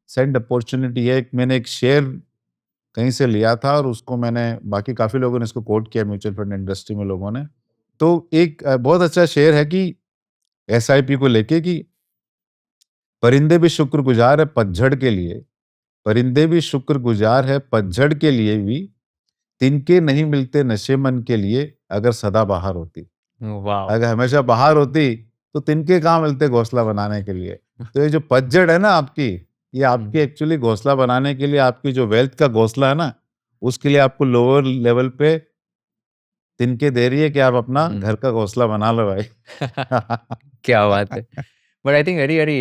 सेंड अपॉर्चुनिटी है। मैंने एक शेयर कहीं से लिया था और उसको मैंने, बाकी काफी लोगों ने इसको कोट किया म्यूचुअल फंड इंडस्ट्री में लोगों ने। तो एक बहुत अच्छा शेयर है कि SIP को लेके कि परिंदे भी शुक्रगुजार है पतझड़ के लिए, परिंदे भी शुक्रगुजार है पतझड़ के लिए भी, तिनके नहीं मिलते नशे मन के लिए, अगर सदा बाहर होती। अगर हमेशा बाहर होती तो तिनके कहाँ मिलते घोंसला बनाने के लिए। तो ये जो पतझड़ है ना आपकी, ये आपकी एक्चुअली घोंसला बनाने के लिए, आपकी जो वेल्थ का घोंसला है ना, उसके लिए आपको लोअर लेवल पे तिनके दे रही है कि आप अपना घर का घोंसला बना लो भाई। क्या बात है। But I think very very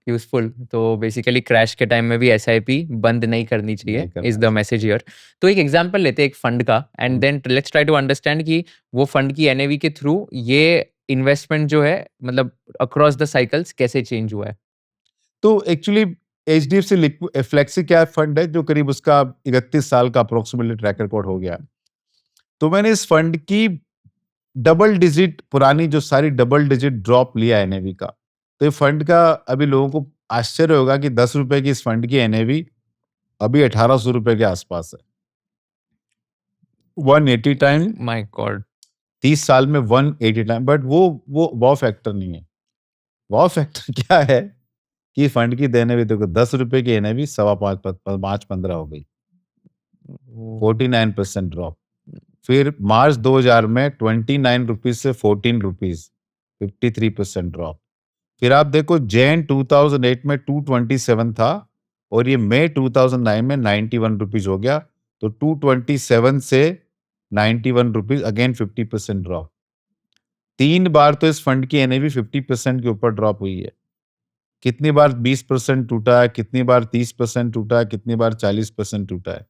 useful. तो बेसिकली क्रैश के टाइम में भी SIP बंद नहीं करनी चाहिए, इज द मैसेज हियर। तो एक एग्जांपल लेते हैं एक फंड का, and then let's try to understand कि वो फंड की NAV के थ्रू ये इन्वेस्टमेंट जो है, मतलब अक्रॉस द साइकिल्स कैसे चेंज हुआ है। तो actually HDFC flexi cap fund है, जो करीब उसका 31 साल का अप्रोक्सीमेटली ट्रैक रिकॉर्ड हो गया। तो मैंने इस फंड की डबल डिजिट, पुरानी जो सारी डबल डिजिट ड्रॉप लिया NAV का। तो ये फंड का अभी लोगों को आश्चर्य होगा कि 10 रुपए की इस फंड की NAV अभी 1800 रुपए के आसपास है। 180 टाइम, माय गॉड, 30 साल में 180 टाइम। बट वो वॉव फैक्टर नहीं है। वॉव फैक्टर क्या है कि फंड की NAV देखो, 10 रुपए की NAV 5.15 हो गई, 49% ड्रॉप। फिर मार्च 2000 में 29 रुपीज से 14 रुपीज, 53% ड्रॉप। फिर आप देखो जैन 2008 में 227 था, और ये मई 2009 में 91 रुपीज हो गया, तो 227 से 91 रुपीज, अगेन 50% ड्रॉप। 3 बार तो इस फंड की एनएवी 50% के ऊपर ड्रॉप हुई है। कितनी बार 20% टूटा है, कितनी बार 30% टूटा है, कितनी बार 40% टूटा है।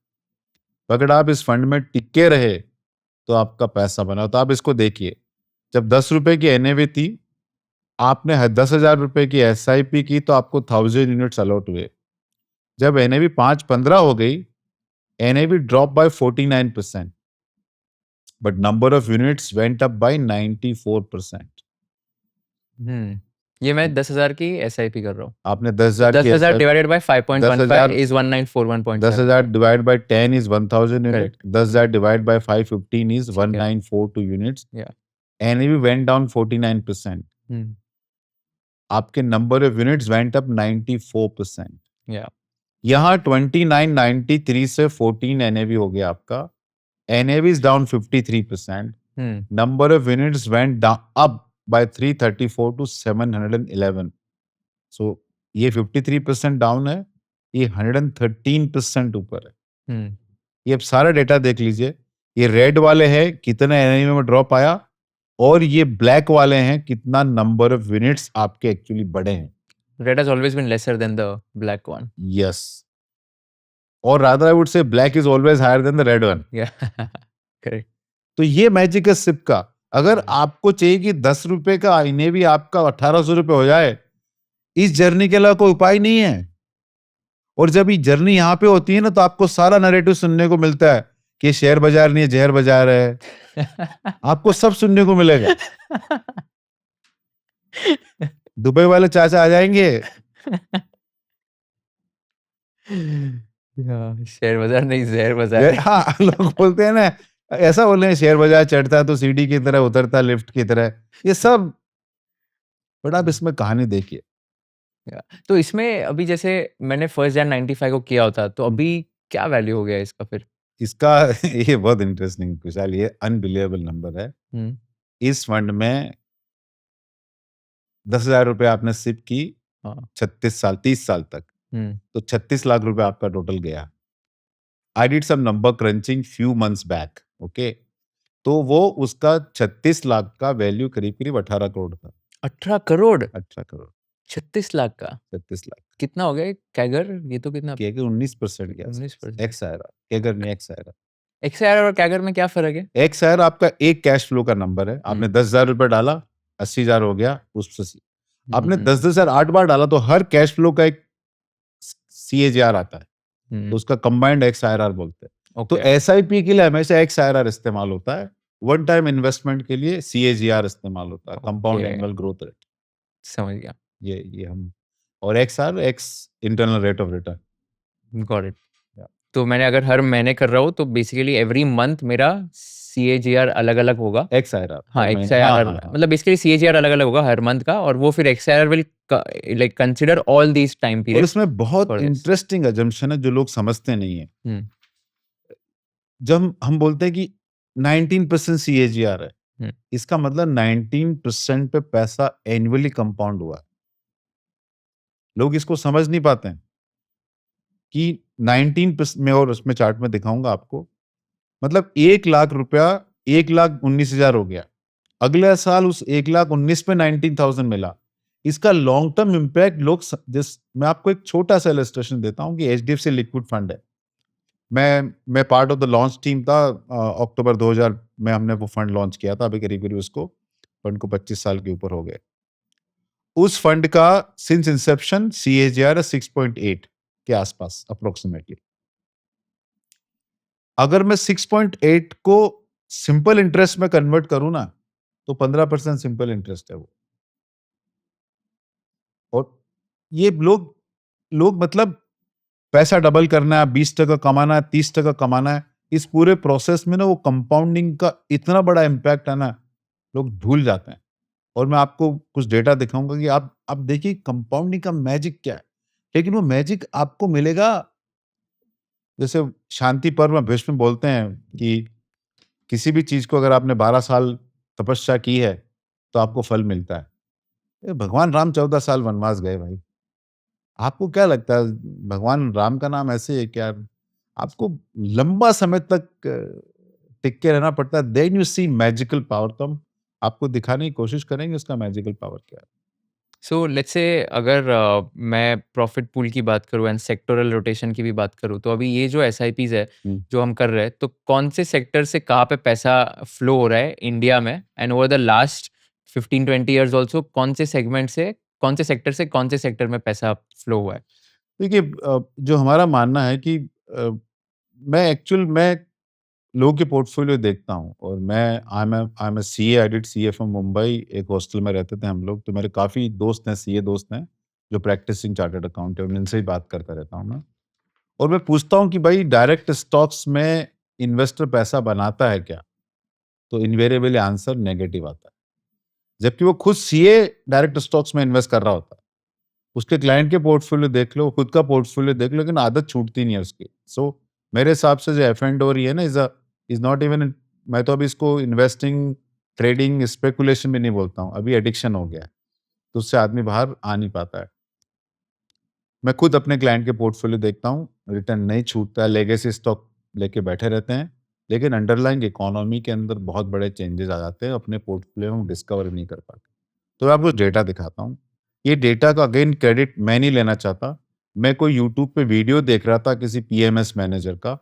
तो अगर आप इस फंड में टिके रहे तो आपका पैसा बना। तो आप इसको देखिए, जब 10 रुपए की एनएवी थी, आपने 10,000 रुपए की एसआईपी की तो आपको 1000 यूनिट्स अलॉट हुए। जब एनएवी 515 हो गई, NAV drop by 49%, but number of units went up by 94%। ये मैं 10,000 की एसआईपी कर रहा हूँ। आपने 10,000 की 10,000 divided by 5.15 10,000 is 1941.7। 10,000 divide by 10 is 1000 unit. Correct. 10,000 divide by 515 is ठीक है। 1942 units. Yeah. NAV went down 49%। हम्म, आपके number of units went up 94%। yeah. यहाँ 2993 से 14 एनएवी हो गया आपका। NAV is down 53%। Hmm, number of units went down up by 334 to 711। So ये 53% down है, ये 113% ऊपर है। हम्म, ये आप सारा डेटा देख लीजिए। ये रेड वाले हैं कितना एनएवी में ड्रॉप आया, और ये ब्लैक वाले हैं कितना नंबर ऑफ यूनिट्स आपके एक्चुअली बढ़े हैं। Red has always been lesser than the black one. Yes, और rather I would say black is always higher than the red one. Yeah. Correct. तो ये मैजिक है सिप का। अगर आपको चाहिए कि 10 रुपए का एनएवी आपका 1800 रुपए हो जाए, इस जर्नी के अलावा कोई उपाय नहीं है। और जब ये जर्नी यहाँ पे होती है ना, तो आपको सारा नैरेटिव सुनने को मिलता है कि ये शेयर बाजार नहीं है, जहर बाजार है। आपको सब सुनने को मिलेगा। दुबई वाले चाचा आ जाएंगे। शेयर बाजार नहीं, जहर बाजार है। हाँ, लोग बोलते हैं ना, ऐसा बोल रहे हैं शेयर बाजार चढ़ता है तो सीढ़ी की तरह, उतरता लिफ्ट की तरह, ये सब। बट आप इसमें कहानी देखिए। तो इसमें अभी जैसे मैंने 1 Jan 95 को किया होता, तो अभी क्या वैल्यू हो गया इसका फिर? इसका ये बहुत इंटरेस्टिंग विशाल, ये अनबिलीवेबल नंबर है। हम्म, इस फंड में 10,000 रुपए आपने सिप की, हाँ, 36 साल 30 साल तक, हम्म, तो 36 लाख रुपए आपका टोटल गया। I did some number crunching few months back, okay. तो वो उसका 36 लाख का वैल्यू करीब करीब 18 करोड़ था। 18 करोड़ 18 करोड़ 36 लाख का 36 लाख कितना हो गया कैगर? ये तो कितना? केगर 19% के आसपास। 19%। एक्स आयरा, केगर नहीं, एक्स आयरा। एक्सआईआर और कैगर में क्या फर्क है? एक्स आयरा आपका एक कैश फ्लो का नंबर है। आपने 10,000 रुपए डाला, 80,000 हो गया, उससे आपने 10,000 8 बार डाला, तो हर कैश फ्लो का एक सीएजीआर आता है, तो उसका कंबाइंड एक्स आईआरआर बोलते हैं। तो एसआईपी के लिए हमेशा एक्स आईआरआर इस्तेमाल होता है, वन टाइम इन्वेस्टमेंट के लिए सीएजीआर इस्तेमाल होता है, कंपाउंड एनुअल ग्रोथ रेट। समझ गया। ये हम, और XR X internal rate of return. Got it. तो मैंने अगर हर महीने कर रहा हूँ तो बेसिकली एवरी मंथ मेरा सीएजीआर अलग अलग होगा। एक्स आईआरआर, हाँ, एक्सआईआर मतलब बेसिकली सीएजीआर अलग अलग होगा हर मंथ का, और वो फिर XIR will like consider all these time और पीरियड। इसमें बहुत इंटरेस्टिंग अजम्पशन है जो लोग समझते नहीं है। जब हम बोलते हैं कि 19% सीएजीआर है, इसका मतलब 19% पे पैसा एनुअली कंपाउंड हुआ है। लोग इसको समझ नहीं पाते हैं कि 19% में, और उसमें चार्ट में दिखाऊंगा आपको, मतलब 1 लाख रुपया 1,19,000 हो गया। अगले साल उस 1,19,000 पे 19,000 मिला। इसका लॉन्ग टर्म इंपैक्ट लोग मैं आपको एक छोटा सा इलस्ट्रेशन देता हूं कि एचडीएफसी लिक्विड फंड है। मैं part of the launch team था। अक्टूबर 2000 में हमने वो फंड लॉन्च किया था। अभी करीब करीब उसको फंड को 25 साल के ऊपर हो गए। उस फंड का सिंस इंसेप्शन सीएजीआर है 6.8 के आसपास अप्रोक्सीमेटली। अगर मैं 6.8 को सिंपल इंटरेस्ट में कन्वर्ट करूं ना, तो 15% सिंपल इंटरेस्ट है वो। और ये लोग मतलब पैसा डबल करना है, 20% कमाना है, 30% कमाना है, इस पूरे प्रोसेस में ना वो कंपाउंडिंग का इतना बड़ा इंपैक्ट है ना, लोग भूल जाते हैं। और मैं आपको कुछ डेटा दिखाऊंगा कि आप देखिए कंपाउंडिंग का मैजिक क्या है। लेकिन वो मैजिक आपको मिलेगा, जैसे शांति पर्व में भीष्म बोलते हैं कि किसी भी चीज को अगर आपने 12 साल तपस्या की है तो आपको फल मिलता है। भगवान राम 14 साल वनवास गए भाई, आपको क्या लगता है भगवान राम का नाम ऐसे है क्या? आपको लंबा समय तक टिक के रहना पड़ता है, then you see magical power. तो हम आपको दिखाने की कोशिश करेंगे उसका मैजिकल पावर क्या है। सो लेट्स से अगर मैं प्रॉफिट पूल की बात करूँ एंड सेक्टोरल रोटेशन की भी बात करूँ, तो अभी ये जो एसआईपीज़ है, हम्म। जो हम कर रहे हैं, तो कौन से सेक्टर से कहाँ पे पैसा फ्लो हो रहा है इंडिया में, and over the last 15-20 years also कौन से सेगमेंट से, कौन से सेक्टर से कौन से सेक्टर में पैसा फ्लो हुआ है? देखिए जो हमारा मानना है कि मैं लोगों के पोर्टफोलियो देखता हूँ और मैं I am CA, I did CA from Mumbai. एक हॉस्टल में रहते थे हम लोग, तो मेरे काफ़ी दोस्त हैं, सीए दोस्त हैं, जो प्रैक्टिसिंग चार्टर्ड अकाउंटेंट हैं, उनसे ही बात करता रहता हूँ मैं। और मैं पूछता हूँ कि भाई डायरेक्ट स्टॉक्स में इन्वेस्टर पैसा बनाता है क्या? तो इन्वेरिएबली आंसर नेगेटिव आता है। जबकि वो खुद सीए डायरेक्ट स्टॉक्स में इन्वेस्ट कर रहा होता है। उसके क्लाइंट के पोर्टफोलियो देख लो, खुद का पोर्टफोलियो देख लो, लेकिन आदत छूटती नहीं है उसकी। सो मेरे हिसाब से जो एफ एंड ओ रही है ना, इज नॉट इवन, मैं तो अभी इसको इन्वेस्टिंग, ट्रेडिंग, स्पेकुलेशन भी नहीं बोलता हूँ, अभी एडिक्शन हो गया है, तो उससे आदमी बाहर आ नहीं पाता है। मैं खुद अपने क्लाइंट के पोर्टफोलियो देखता हूँ, रिटर्न नहीं छूटता है, लेगेसी स्टॉक लेके बैठे रहते हैं, लेकिन अंडरलाइंग इकोनॉमी के अंदर बहुत बड़े चेंजेस आ जाते हैं, अपने पोर्टफोलियो में डिस्कवर नहीं कर पाते। तो मैं आपको डेटा दिखाता हूँ। ये डेटा का अगेन क्रेडिट मैं नहीं लेना चाहता। मैं कोई यूट्यूब पे वीडियो देख रहा था किसी पीएमएस मैनेजर का।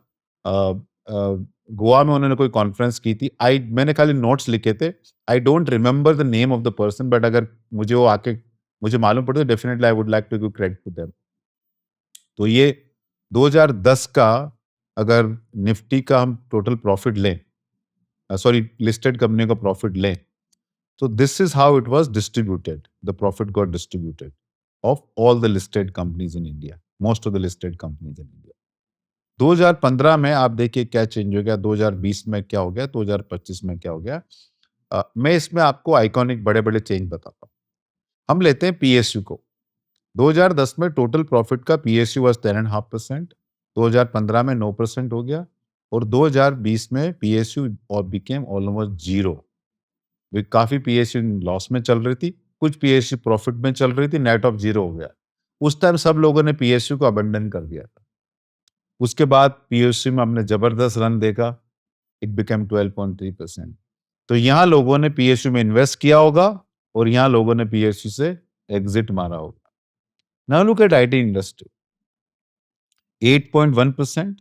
गोवा में उन्होंने कोई कॉन्फ्रेंस की थी। मैंने खाली नोट्स लिखे थे। I don't remember the name of the person, but अगर मुझे वो आके मुझे मालूम पड़ता, definitely I would like to give credit to them. तो ये 2010 का अगर निफ्टी का हम टोटल प्रॉफिट लें, सॉरी लिस्टेड कंपनी का प्रॉफिट लें, so this is how it was distributed. The profit got distributed of all the listed companies in India, most of the listed companies in India. 2015 में आप देखिए क्या change हो गया, 2020 में क्या हो गया, 2025 में क्या हो गया। मैं इसमें आपको आइकॉनिक बड़े बड़े चेंज बताता हूँ। हम लेते हैं पीएसयू को। 2010 में टोटल प्रॉफिट का पीएसयू वाज 10.5%, 2015 में 9% हो गया, और 2020 में पीएसयू और बिकेम ऑलमोस्ट जीरो। वे काफ़ी पीएसयू लॉस में चल रही थी, कुछ पीएसयू प्रॉफिट में चल रही थी, नेट ऑफ जीरो हो गया। उस टाइम सब लोगों ने पीएसयू को अबंडन कर दिया था। उसके बाद पीएसयू में हमने जबरदस्त रन देखा, इट बिकेम 12.3%। तो यहाँ लोगों ने पीएसयू में इन्वेस्ट किया होगा और यहाँ लोगों ने पीएसयू से एग्जिट मारा होगा। Now look at IT industry, 8.1%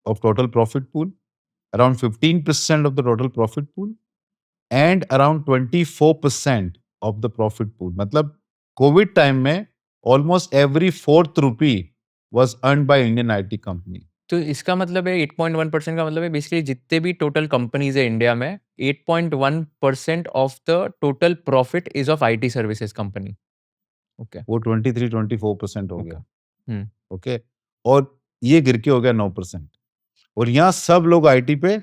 of total profit pool, around 15% of the total profit pool, and around 24% of the profit pool. मतलब कोविड टाइम में almost every fourth rupee was earn by Indian IT company. तो इसका मतलब है 8.1% का मतलब है basically जितने भी टोटल कंपनीज है इंडिया में, 8.1% of the total profit is of IT services company. Okay. वो 23-24% हो ओके। गया। ओके, और ये गिर के हो गया 9%। और यहाँ सब लोग आईटी पे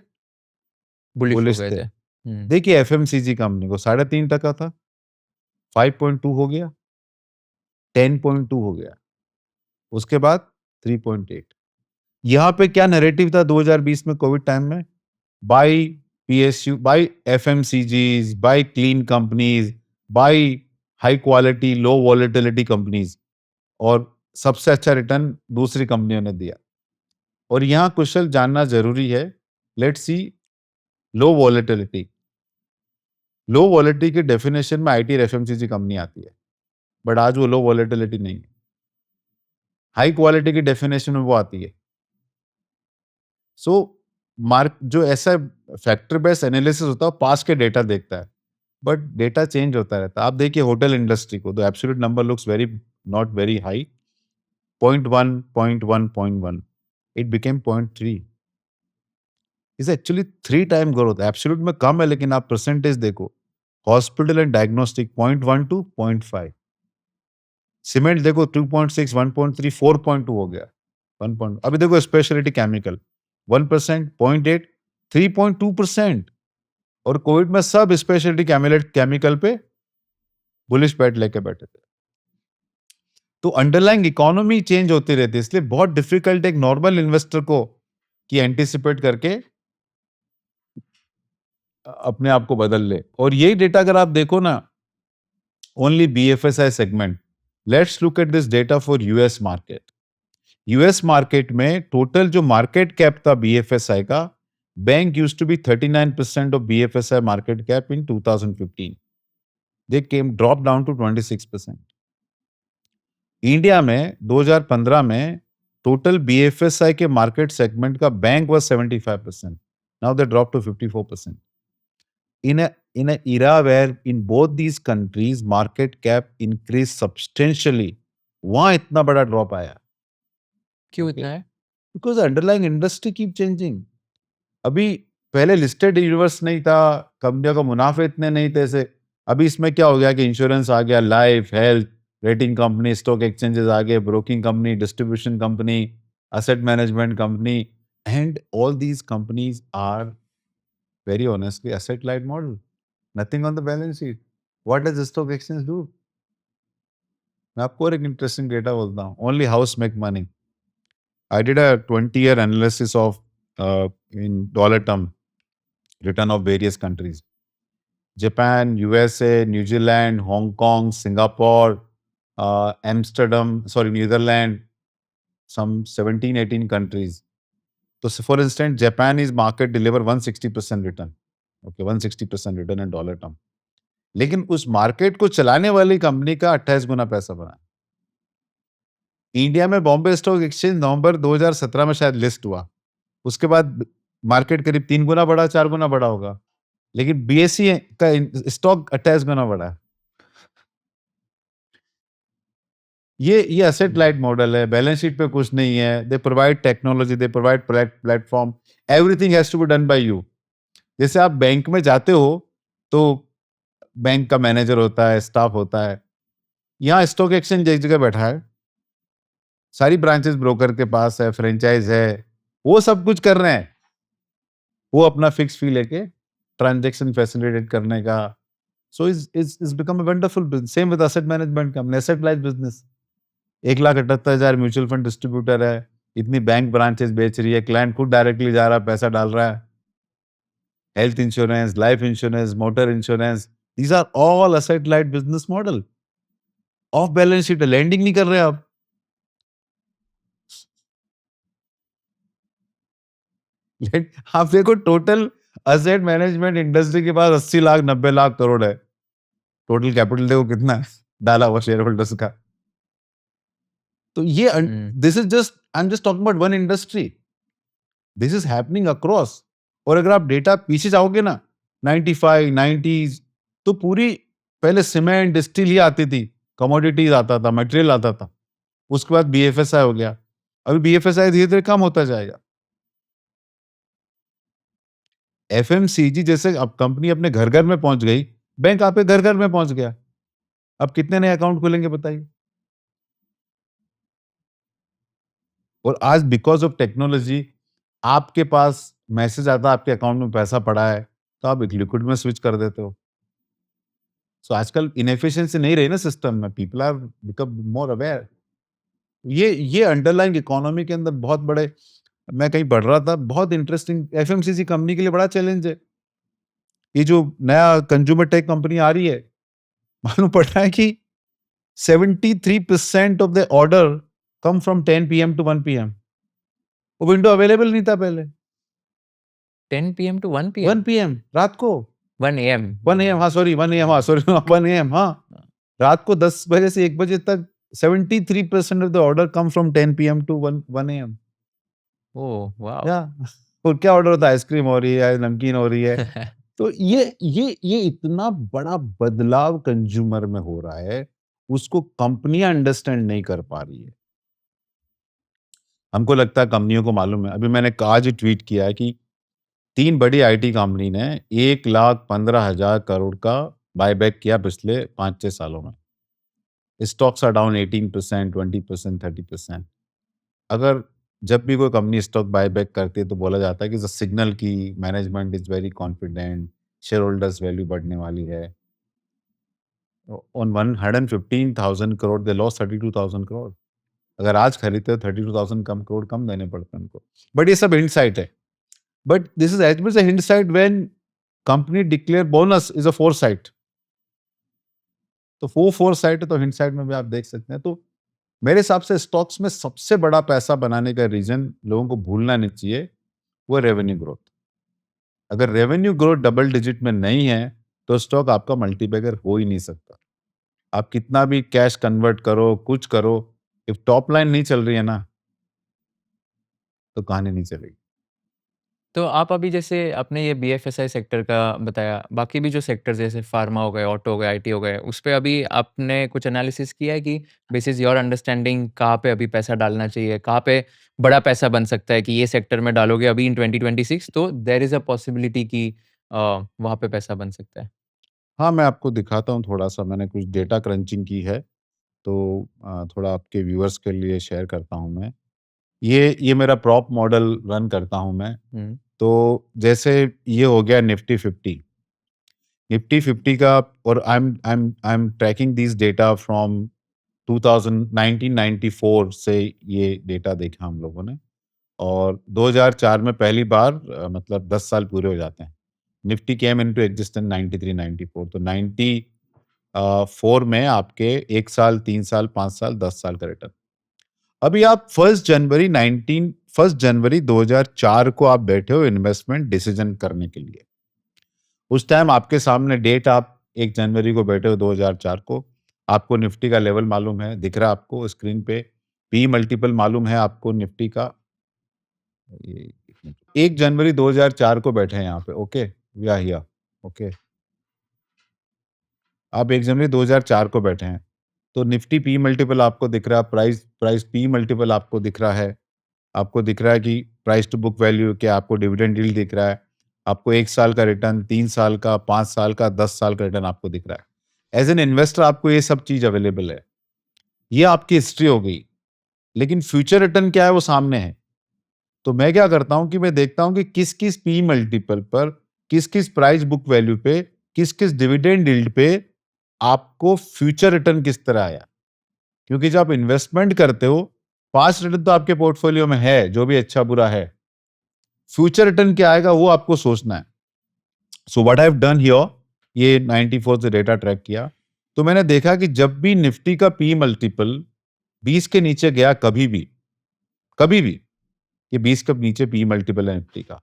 बुलिश हो बुलिश गए थे। थे। देखिए एफएमसीजी कंपनी को 3.5% था, 5.2 हो गया, 10.2 हो गया, उसके बाद 3.8। यहाँ पे क्या नैरेटिव था 2020 में कोविड टाइम में? Buy PSU, buy FMCGs, buy clean companies, buy high quality low volatility companies, और सबसे अच्छा रिटर्न दूसरी कंपनियों ने दिया। और यहाँ कुशल जानना जरूरी है, let's see low volatility. Low volatility के डेफिनेशन में आईटी और एफएमसीजी कंपनी आती है, बट आज वो लो वॉलेटिलिटी नहीं है। हाई क्वालिटी की डेफिनेशन में वो आती है। सो मार्क जो ऐसा फैक्टर बेस्ड एनालिसिस होता है, पास के डेटा देखता है, बट डेटा चेंज होता रहता है। आप देखिए होटल इंडस्ट्री को, the absolute number looks very not very high, 0.1, 0.1, 0.1, it became 0.3। Is actually 3 time growth. Absolute में कम है, लेकिन आप परसेंटेज देखो, hospital and diagnostic 0.1 to 0.5, cement देखो 2.6, 1.3, 4.2 हो गया, 1 पॉइंट। अभी देखो स्पेशलिटी केमिकल 1%, 0.8, 3.2%। और कोविड में सब स्पेशलिटी केमिकल पे बुलिश बैट लेके बैठे थे। तो अंडरलाइंग इकोनॉमी चेंज होती रहती है, इसलिए बहुत डिफिकल्ट एक नॉर्मल इन्वेस्टर को कि एंटिसिपेट करके अपने आप को बदल ले। और यही डेटा अगर आप देखो ना, only BFSI segment let's look at this data for US market. US market में टोटल जो मार्केट कैप था बीएफएसआई का, bank used to be 39% of BFSI market cap in 2015. They came drop down to 26%. India में 2015 में total BFSI के market segment का bank was 75%. Now they drop to 54%. In a era where in both these countries market cap increased substantially, वहां इतना बड़ा drop आया. क्यों Okay. इतना है? Because the underlying industry keep changing. अभी पहले लिस्टेड यूनिवर्स नहीं था, कंपनियों का मुनाफे इतने नहीं थे ऐसे. अभी इसमें क्या हो गया कि इंश्योरेंस आ गया, life, health, rating company, stock exchanges आ गए, broking company, distribution company, asset management company, and all these companies are very honestly asset light model. Nothing on the balance sheet. What does the stock exchange do? मैं आपको और एक interesting data बोलता हूँ. Only house make money. I did a 20-year analysis of in dollar term return of various countries. Japan, USA, New Zealand, Hong Kong, Singapore, Netherlands, some 17, 18 countries. So for instance, Japanese market deliver 160% return. Okay, 160% return in dollar term. लेकिन उस market को चलाने वाली company का 28 गुना पैसा बना. India में Bombay stock exchange नवंबर 2017 में शायद लिस्ट हुआ. उसके बाद मार्केट करीब 3 गुना बढ़ा, 4 गुना बढ़ा होगा. लेकिन बीएसई का स्टॉक 28 गुना बढ़ा है. ये एसेट लाइट मॉडल है. बैलेंस शीट पे कुछ नहीं है. They provide technology, they provide platform. Everything has to be done by you. जैसे आप बैंक में जाते हो तो बैंक का मैनेजर होता है, स्टाफ होता है. यहाँ स्टॉक एक्सचेंज एक जगह बैठा है, सारी ब्रांचेस ब्रोकर के पास है, फ्रेंचाइज है, वो सब कुछ कर रहे हैं. वो अपना फिक्स फी लेके ट्रांजेक्शन फैसिलिटेट करने का. So is become a wonderful business. Same with asset management company, asset light business. 1,78,000 mutual fund distributor है, इतनी बैंक ब्रांचेस बेच रही है, क्लाइंट खुद डायरेक्टली जा रहा है, पैसा डाल रहा है. Health insurance, life insurance, motor insurance, these are all asset light business model. Off balance sheet lending नहीं कर रहे आप. आप देखो टोटल एसेट मैनेजमेंट इंडस्ट्री के पास 80 लाख 90 लाख करोड़ है. टोटल कैपिटल देखो कितना है डाला हुआ शेयर होल्डर्स का. तो ये this is just, I am just talking about one industry. This is happening across. और अगर आप डेटा पीछे जाओगे ना, 95 90s, तो पूरी पहले सीमेंट स्टील ही आती थी, कमोडिटीज आता था, मटेरियल आता था. उसके बाद बीएफएसआई हो गया. अभी बीएफएसआई धीरे धीरे कम होता जाएगा. एफएमसीजी जैसे अब कंपनी अपने घर घर में पहुंच गई, बैंक आपके घर घर में पहुंच गया. अब कितने नए अकाउंट खुलेंगे बताइए. और आज बिकॉज ऑफ टेक्नोलॉजी आपके पास मैसेज आता है आपके अकाउंट में पैसा पड़ा है, तो आप एक लिक्विड में स्विच कर देते हो. सो आजकल इनएफिशिएंसी नहीं रही ना सिस्टम में. People are become more aware. ये अंडरलाइंग इकोनॉमी के अंदर बहुत बड़े, मैं कहीं पढ़ रहा था, बहुत इंटरेस्टिंग. एफएमसीजी कंपनी के लिए बड़ा चैलेंज है. ये जो नया कंज्यूमर टेक कंपनी आ रही है, मालूम पड़ रहा है कि 73% of the order come from 10 PM to 1 PM. वो विंडो अवेलेबल नहीं था पहले. 10 PM to 1 PM? 1 PM रात को. 1 AM. 1 AM, हाँ सॉरी 1 AM, हाँ सॉरी 1 AM, हाँ. रात को 10 बजे से 1 बजे तक 73% of the order come from 10 PM to 1 AM. Oh wow. या और क्या ऑर्डर होता है, आइसक्रीम हो रही है, नमकीन हो रही है. तो ये इतना बड़ा बदलाव कंज्यूमर में हो रहा है, उसको कंपनियां अंडरस्टैंड नहीं कर पा रही है. हमको लगता है कंपनियों को मालूम है. अभी मैंने आज ही ट्वीट किया है कि 3 बड़ी आईटी कंपनी ने 1,15,000 करोड़ का बायबैक किया पिछले 5-6 सालों में. Stocks are down 18%, 20%, 30%. अगर जब भी कोई कंपनी स्टॉक बायबैक करती है तो बोला जाता है कि सिग्नल की management is very confident, share holders value बढ़ने वाली है. On 115,000 crore they loss 32,000 crore. अगर आज खरीदते हो 32,000 कम करोड़ कम देने पड़ते हैं उनको. बट ये सब हिंडसाइट है. But this is as much a hindsight when company declare bonus is a foresight. तो वो फोर साइड है, तो हिंड साइड में भी आप देख सकते हैं। तो मेरे हिसाब से स्टॉक्स में सबसे बड़ा पैसा बनाने का रीजन लोगों को भूलना नहीं चाहिए, वो रेवेन्यू ग्रोथ। अगर रेवेन्यू ग्रोथ डबल डिजिट में नहीं है तो स्टॉक आपका मल्टीबैगर हो ही नहीं सकता। आप कितना भी कैश कन्वर्ट करो, कुछ करो, इफ टॉप लाइन नहीं चल रही है ना, तो कहानी नहीं चलेगी। तो आप अभी जैसे आपने ये बीएफएसआई सेक्टर का बताया, बाकी भी जो सेक्टर्स जैसे फार्मा हो गए, ऑटो हो गए, आईटी हो गए, उस पे अभी आपने कुछ एनालिसिस किया है कि बेसिस योर अंडरस्टैंडिंग कहाँ पे अभी पैसा डालना चाहिए? कहाँ पे बड़ा पैसा बन सकता है कि ये सेक्टर में डालोगे अभी इन 2026 तो देयर इज़ अ पॉसिबिलिटी कि वहाँ पे पैसा बन सकता है? हाँ, मैं आपको दिखाता हूँ थोड़ा-सा, मैंने कुछ डेटा क्रंचिंग की है, तो थोड़ा आपके व्यूअर्स के लिए शेयर करता हूँ मैं। ये मेरा प्रॉप मॉडल रन करता हूँ मैं। हुँ, तो जैसे ये हो गया निफ्टी 50, निफ्टी 50 का, और I am tracking this data from 1994 से ये डेटा देखा हम लोगों ने, और 2004 में पहली बार मतलब 10 साल पूरे हो जाते हैं। निफ्टी केम इनटू एक्जिस्टेंस 93-94, तो 4 में आपके 1 साल, 3 साल, 5 साल, 10 साल का रिटर्न। अभी आप 1 जनवरी 2004 को आप बैठे हो इन्वेस्टमेंट डिसीजन करने के लिए। उस टाइम आपके सामने डेट, आप 1 जनवरी को बैठे हो 2004 को, आपको निफ्टी का लेवल मालूम है, दिख रहा है आपको स्क्रीन पे, पी मल्टीपल मालूम है आपको निफ्टी का। ये 1 जनवरी 2004 को बैठे हैं यहाँ पे, okay? We are here, okay? आप 1 जनवरी 2004 को बैठे हैं, तो निफ्टी पी मल्टीपल आपको दिख रहा है, प्राइस प्राइस पी मल्टीपल आपको दिख रहा है। आपको दिख रहा है कि प्राइस टू बुक वैल्यू क्या, आपको डिविडेंड यील्ड दिख रहा है, आपको 1 साल का रिटर्न, 3 साल का, 5 साल का, 10 साल का रिटर्न आपको दिख रहा है। एज़ एन इन्वेस्टर आपको ये सब चीज़ अवेलेबल है। ये आपकी हिस्ट्री हो गई, लेकिन फ्यूचर रिटर्न क्या है वो सामने है। तो मैं क्या करता हूँ कि मैं देखता हूँ कि किस-किस पी मल्टीपल पर, किस-किस प्राइस बुक वैल्यू पे, किस-किस डिविडेंड यील्ड पे आपको फ्यूचर रिटर्न किस तरह आया। क्योंकि जब आप इन्वेस्टमेंट करते हो, पास्ट रिटर्न तो आपके पोर्टफोलियो में है, जो भी अच्छा बुरा है। फ्यूचर रिटर्न क्या आएगा वो आपको सोचना है। So what I have done here, ये 94 से डेटा ट्रैक किया, तो मैंने देखा कि जब भी निफ्टी का पी मल्टीपल 20 के नीचे गया, कभी भी, ये 20 के नीचे पी मल्टीपल है निफ्टी का,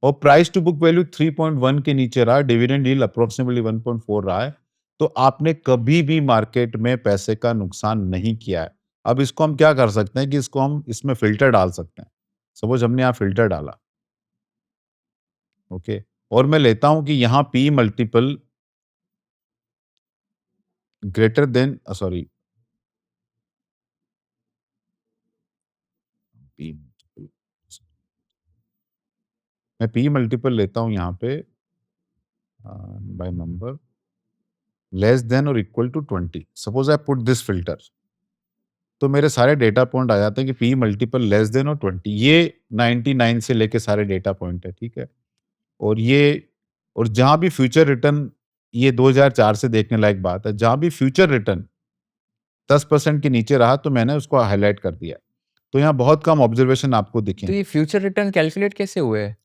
और प्राइस टू बुक वैल्यू 3.1 के नीचे रहा, डिविडेंड यील्ड अप्रोक्सीमेटली 1.4 रहा है, तो आपने कभी भी मार्केट में पैसे का नुकसान नहीं किया है। अब इसको हम क्या कर सकते हैं कि इसको हम इसमें फ़िल्टर डाल सकते हैं। सपोज़ हमने यहाँ फ़िल्टर डाला, ओके? और मैं लेता हूँ कि यहाँ P multiple greater than sorry, P multiple, मैं पी मल्टीपल लेता हूँ यहाँ पे बाय नंबर लेस देन और equal to 20। Suppose I put this filter, तो मेरे सारे डेटा पॉइंट आ जाते हैं कि पी मल्टीपल लेस देन और 20। ये 99 से लेके सारे डेटा पॉइंट है, ठीक है? और ये, और जहाँ भी फ्यूचर रिटर्न, ये 2004 से देखने लायक बात है, जहाँ भी फ्यूचर रिटर्न 10% के नीचे रहा तो मैंने उसको हाइलाइट कर दिया। तो यहाँ बहुत कम ऑब्जर्वेशन आपको दिखे। तो ये फ्यूचर रिटर्न कैलकुलेट कैसे हुए हैं?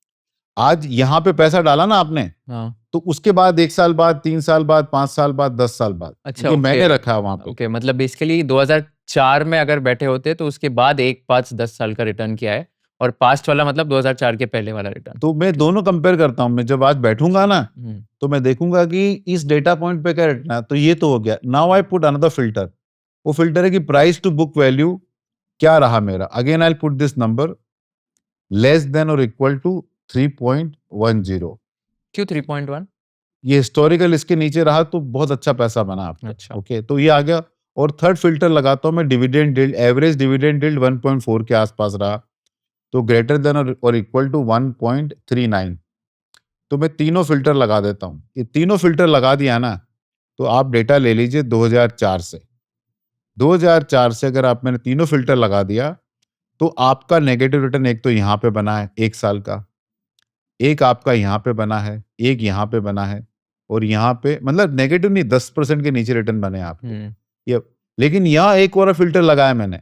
आज यहाँ पे पैसा डाला ना आपने, हाँ, तो उसके बाद 1 साल बाद, 3 साल बाद, 5 साल बाद, 10 साल बाद, अच्छा क्योंकि ओके, मैंने रखा है वहाँ पे। ओके मतलब बेसिकली 2004 में अगर बैठे होते तो उसके बाद 1, 5, 10 साल का रिटर्न किया है और पास्ट वाला मतलब 2004 के पहले वाला रिटर्न। तो मैं दोनों कंपेयर करता हूँ। मैं जब आज बैठूँगा ना, हुँ, तो मैं देखूँगा कि इस डेटा पॉइंट पे क्या रिटर्न आया, तो ये तो हो गया। Now I put another filter. वो फ़िल्टर है कि प्राइस टू बुक वैल्यू क्या रहा मेरा। Again I will put this number less than और इक्वल टू 3.10। क्यों 3.1? ये हिस्टोरिकल इसके नीचे रहा तो बहुत अच्छा पैसा बना आपको, अच्छा, ओके? तो ये आ गया। और थर्ड फ़िल्टर लगाता हूँ मैं dividend yield, average dividend yield 1.4 के आस-पास रहा, तो ग्रेटर देन और इक्वल टू 1.39। तो मैं तीनों फ़िल्टर लगा देता हूँ। ये तीनों फ़िल्टर लगा दिया ना, तो आप डेटा ले लीजिए 2004 से। 2004 से अगर आप मैंने तीनों फ़िल्टर लगा दिया, तो आपका नेगेटिव रिटर्न एक तो यहाँ पे बना है 1 साल का, एक आपका यहाँ पे बना है, एक यहाँ पे बना है, और यहाँ पे मतलब नेगेटिव नहीं, 10% के नीचे रिटर्न बने आपके। हुँ, ये, लेकिन यहाँ एक और फ़िल्टर लगाया मैंने।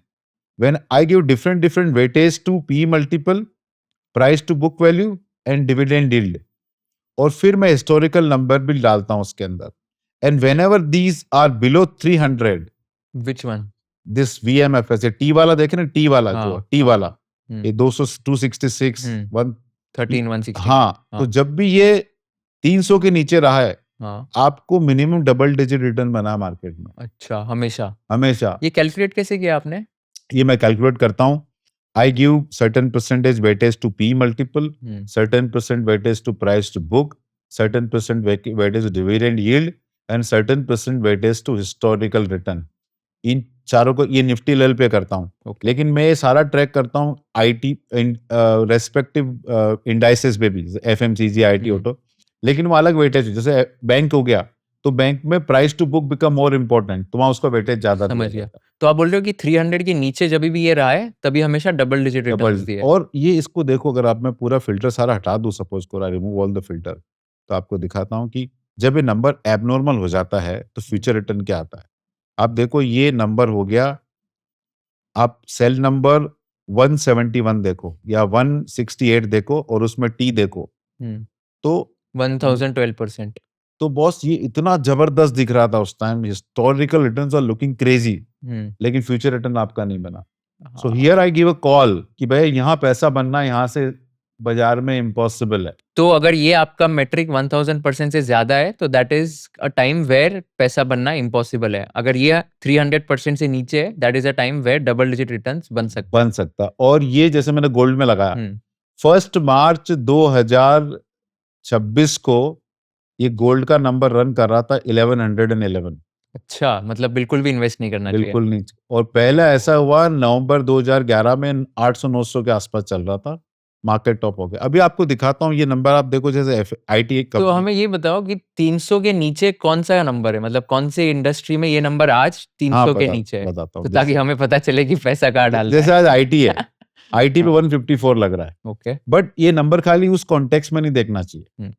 When I give different different weightage to P multiple, price to book value and dividend yield, और फिर मैं हिस्टोरिकल नंबर भी डालता हूँ उसके अंदर। And whenever these are below 300, Which one? this VMFS, ये टी वाला देखे ना, टी वाला जो हाँ, टी वाला, हम्म, ये 200, 266, हम्म, 1, 13, 160। हाँ, तो जब भी ये 300 के नीचे रहा है, हाँ, आपको मिनिमम डबल डिजिट रिटर्न बना मार्केट में, अच्छा, हमेशा। हमेशा। ये कैलकुलेट कैसे किया आपने? ये मैं कैलकुलेट करता हूँ. I give certain percentage weightage to P multiple, certain percent weightage to price to book, certain percent weightage to dividend yield, and certain percent weightage to historical return. इन चारों को ये निफ्टी लेवल पे करता हूँ. Okay. लेकिन मैं ये सारा ट्रैक करता हूँ IT रेस्पेक्टिव इंडाइसेस पे भी, FMCG, IT, ऑटो. लेकिन वो अलग वेटेज, जैसे बैंक हो गया, तो बैंक में price to book become more important, तो वहाँ उसका वेटेज ज्यादा दिया समझ गया। जाता है. तो आप बोल रहे हो कि 300 के नीचे जब भी ये रहा है तभी हमेशा डबल डिजिट रिटर्न्स डबल. दिए। और ये इसको देखो, अगर आप, मैं पूरा फिल्टर सारा हटा दूं, सपोज को रिमूव ऑल द फिल्टर, तो आपको दिखाता हूं कि जब ये नंबर एबनॉर्मल हो जाता है तो फ्यूचर रिटर्न क्या आता है. आप देखो, ये नंबर हो गया, आप सेल नंबर 171 देखो या 168 देखो और उसमें टी देखो, तो 1012%। तो बॉस ये इतना जबरदस्त दिख रहा था उस time, historical returns are looking crazy, लेकिन फ्यूचर रिटर्न आपका नहीं बना. So here I give a call कि भाई यहाँ पैसा बनना यहाँ से बाजार में इम्पॉसिबल है. तो अगर ये आपका मेट्रिक 1000% से ज्यादा है तो that is a time where पैसा बनना इम्पॉसिबल है। अगर ये 300% से नीचे है that is a time where double digit returns बन सकता. और ये जैसे मैंने गोल्ड में लगाया, 1 मार्च 2026 को ये गोल्ड का नंबर रन कर रहा था 1111. अच्छा, मतलब बिल्कुल भी इन्वेस्ट नहीं करना चाहिए। बिल्कुल नहीं. और पहला ऐसा हुआ नवंबर 2011 में 800-900 के आसपास चल रहा था, मार्केट टॉप हो गया. अभी आपको दिखाता हूँ ये नंबर, आप देखो जैसे IT तो हमें ये बताओ कि 300 के नीचे कौन सा नंबर है, मतलब कौन से इंडस्ट्री में ये नंबर आज 300 के नीचे है, बताता तो हूँ. ताकि हमें पता चले कि पैसा कहाँ डालना जैसे है। आज IT है, IT पे 154 लग रहा है. ओके, बट ये नंबर खाली उस कॉन्टेक्स्ट में नहीं देखना चाहिए.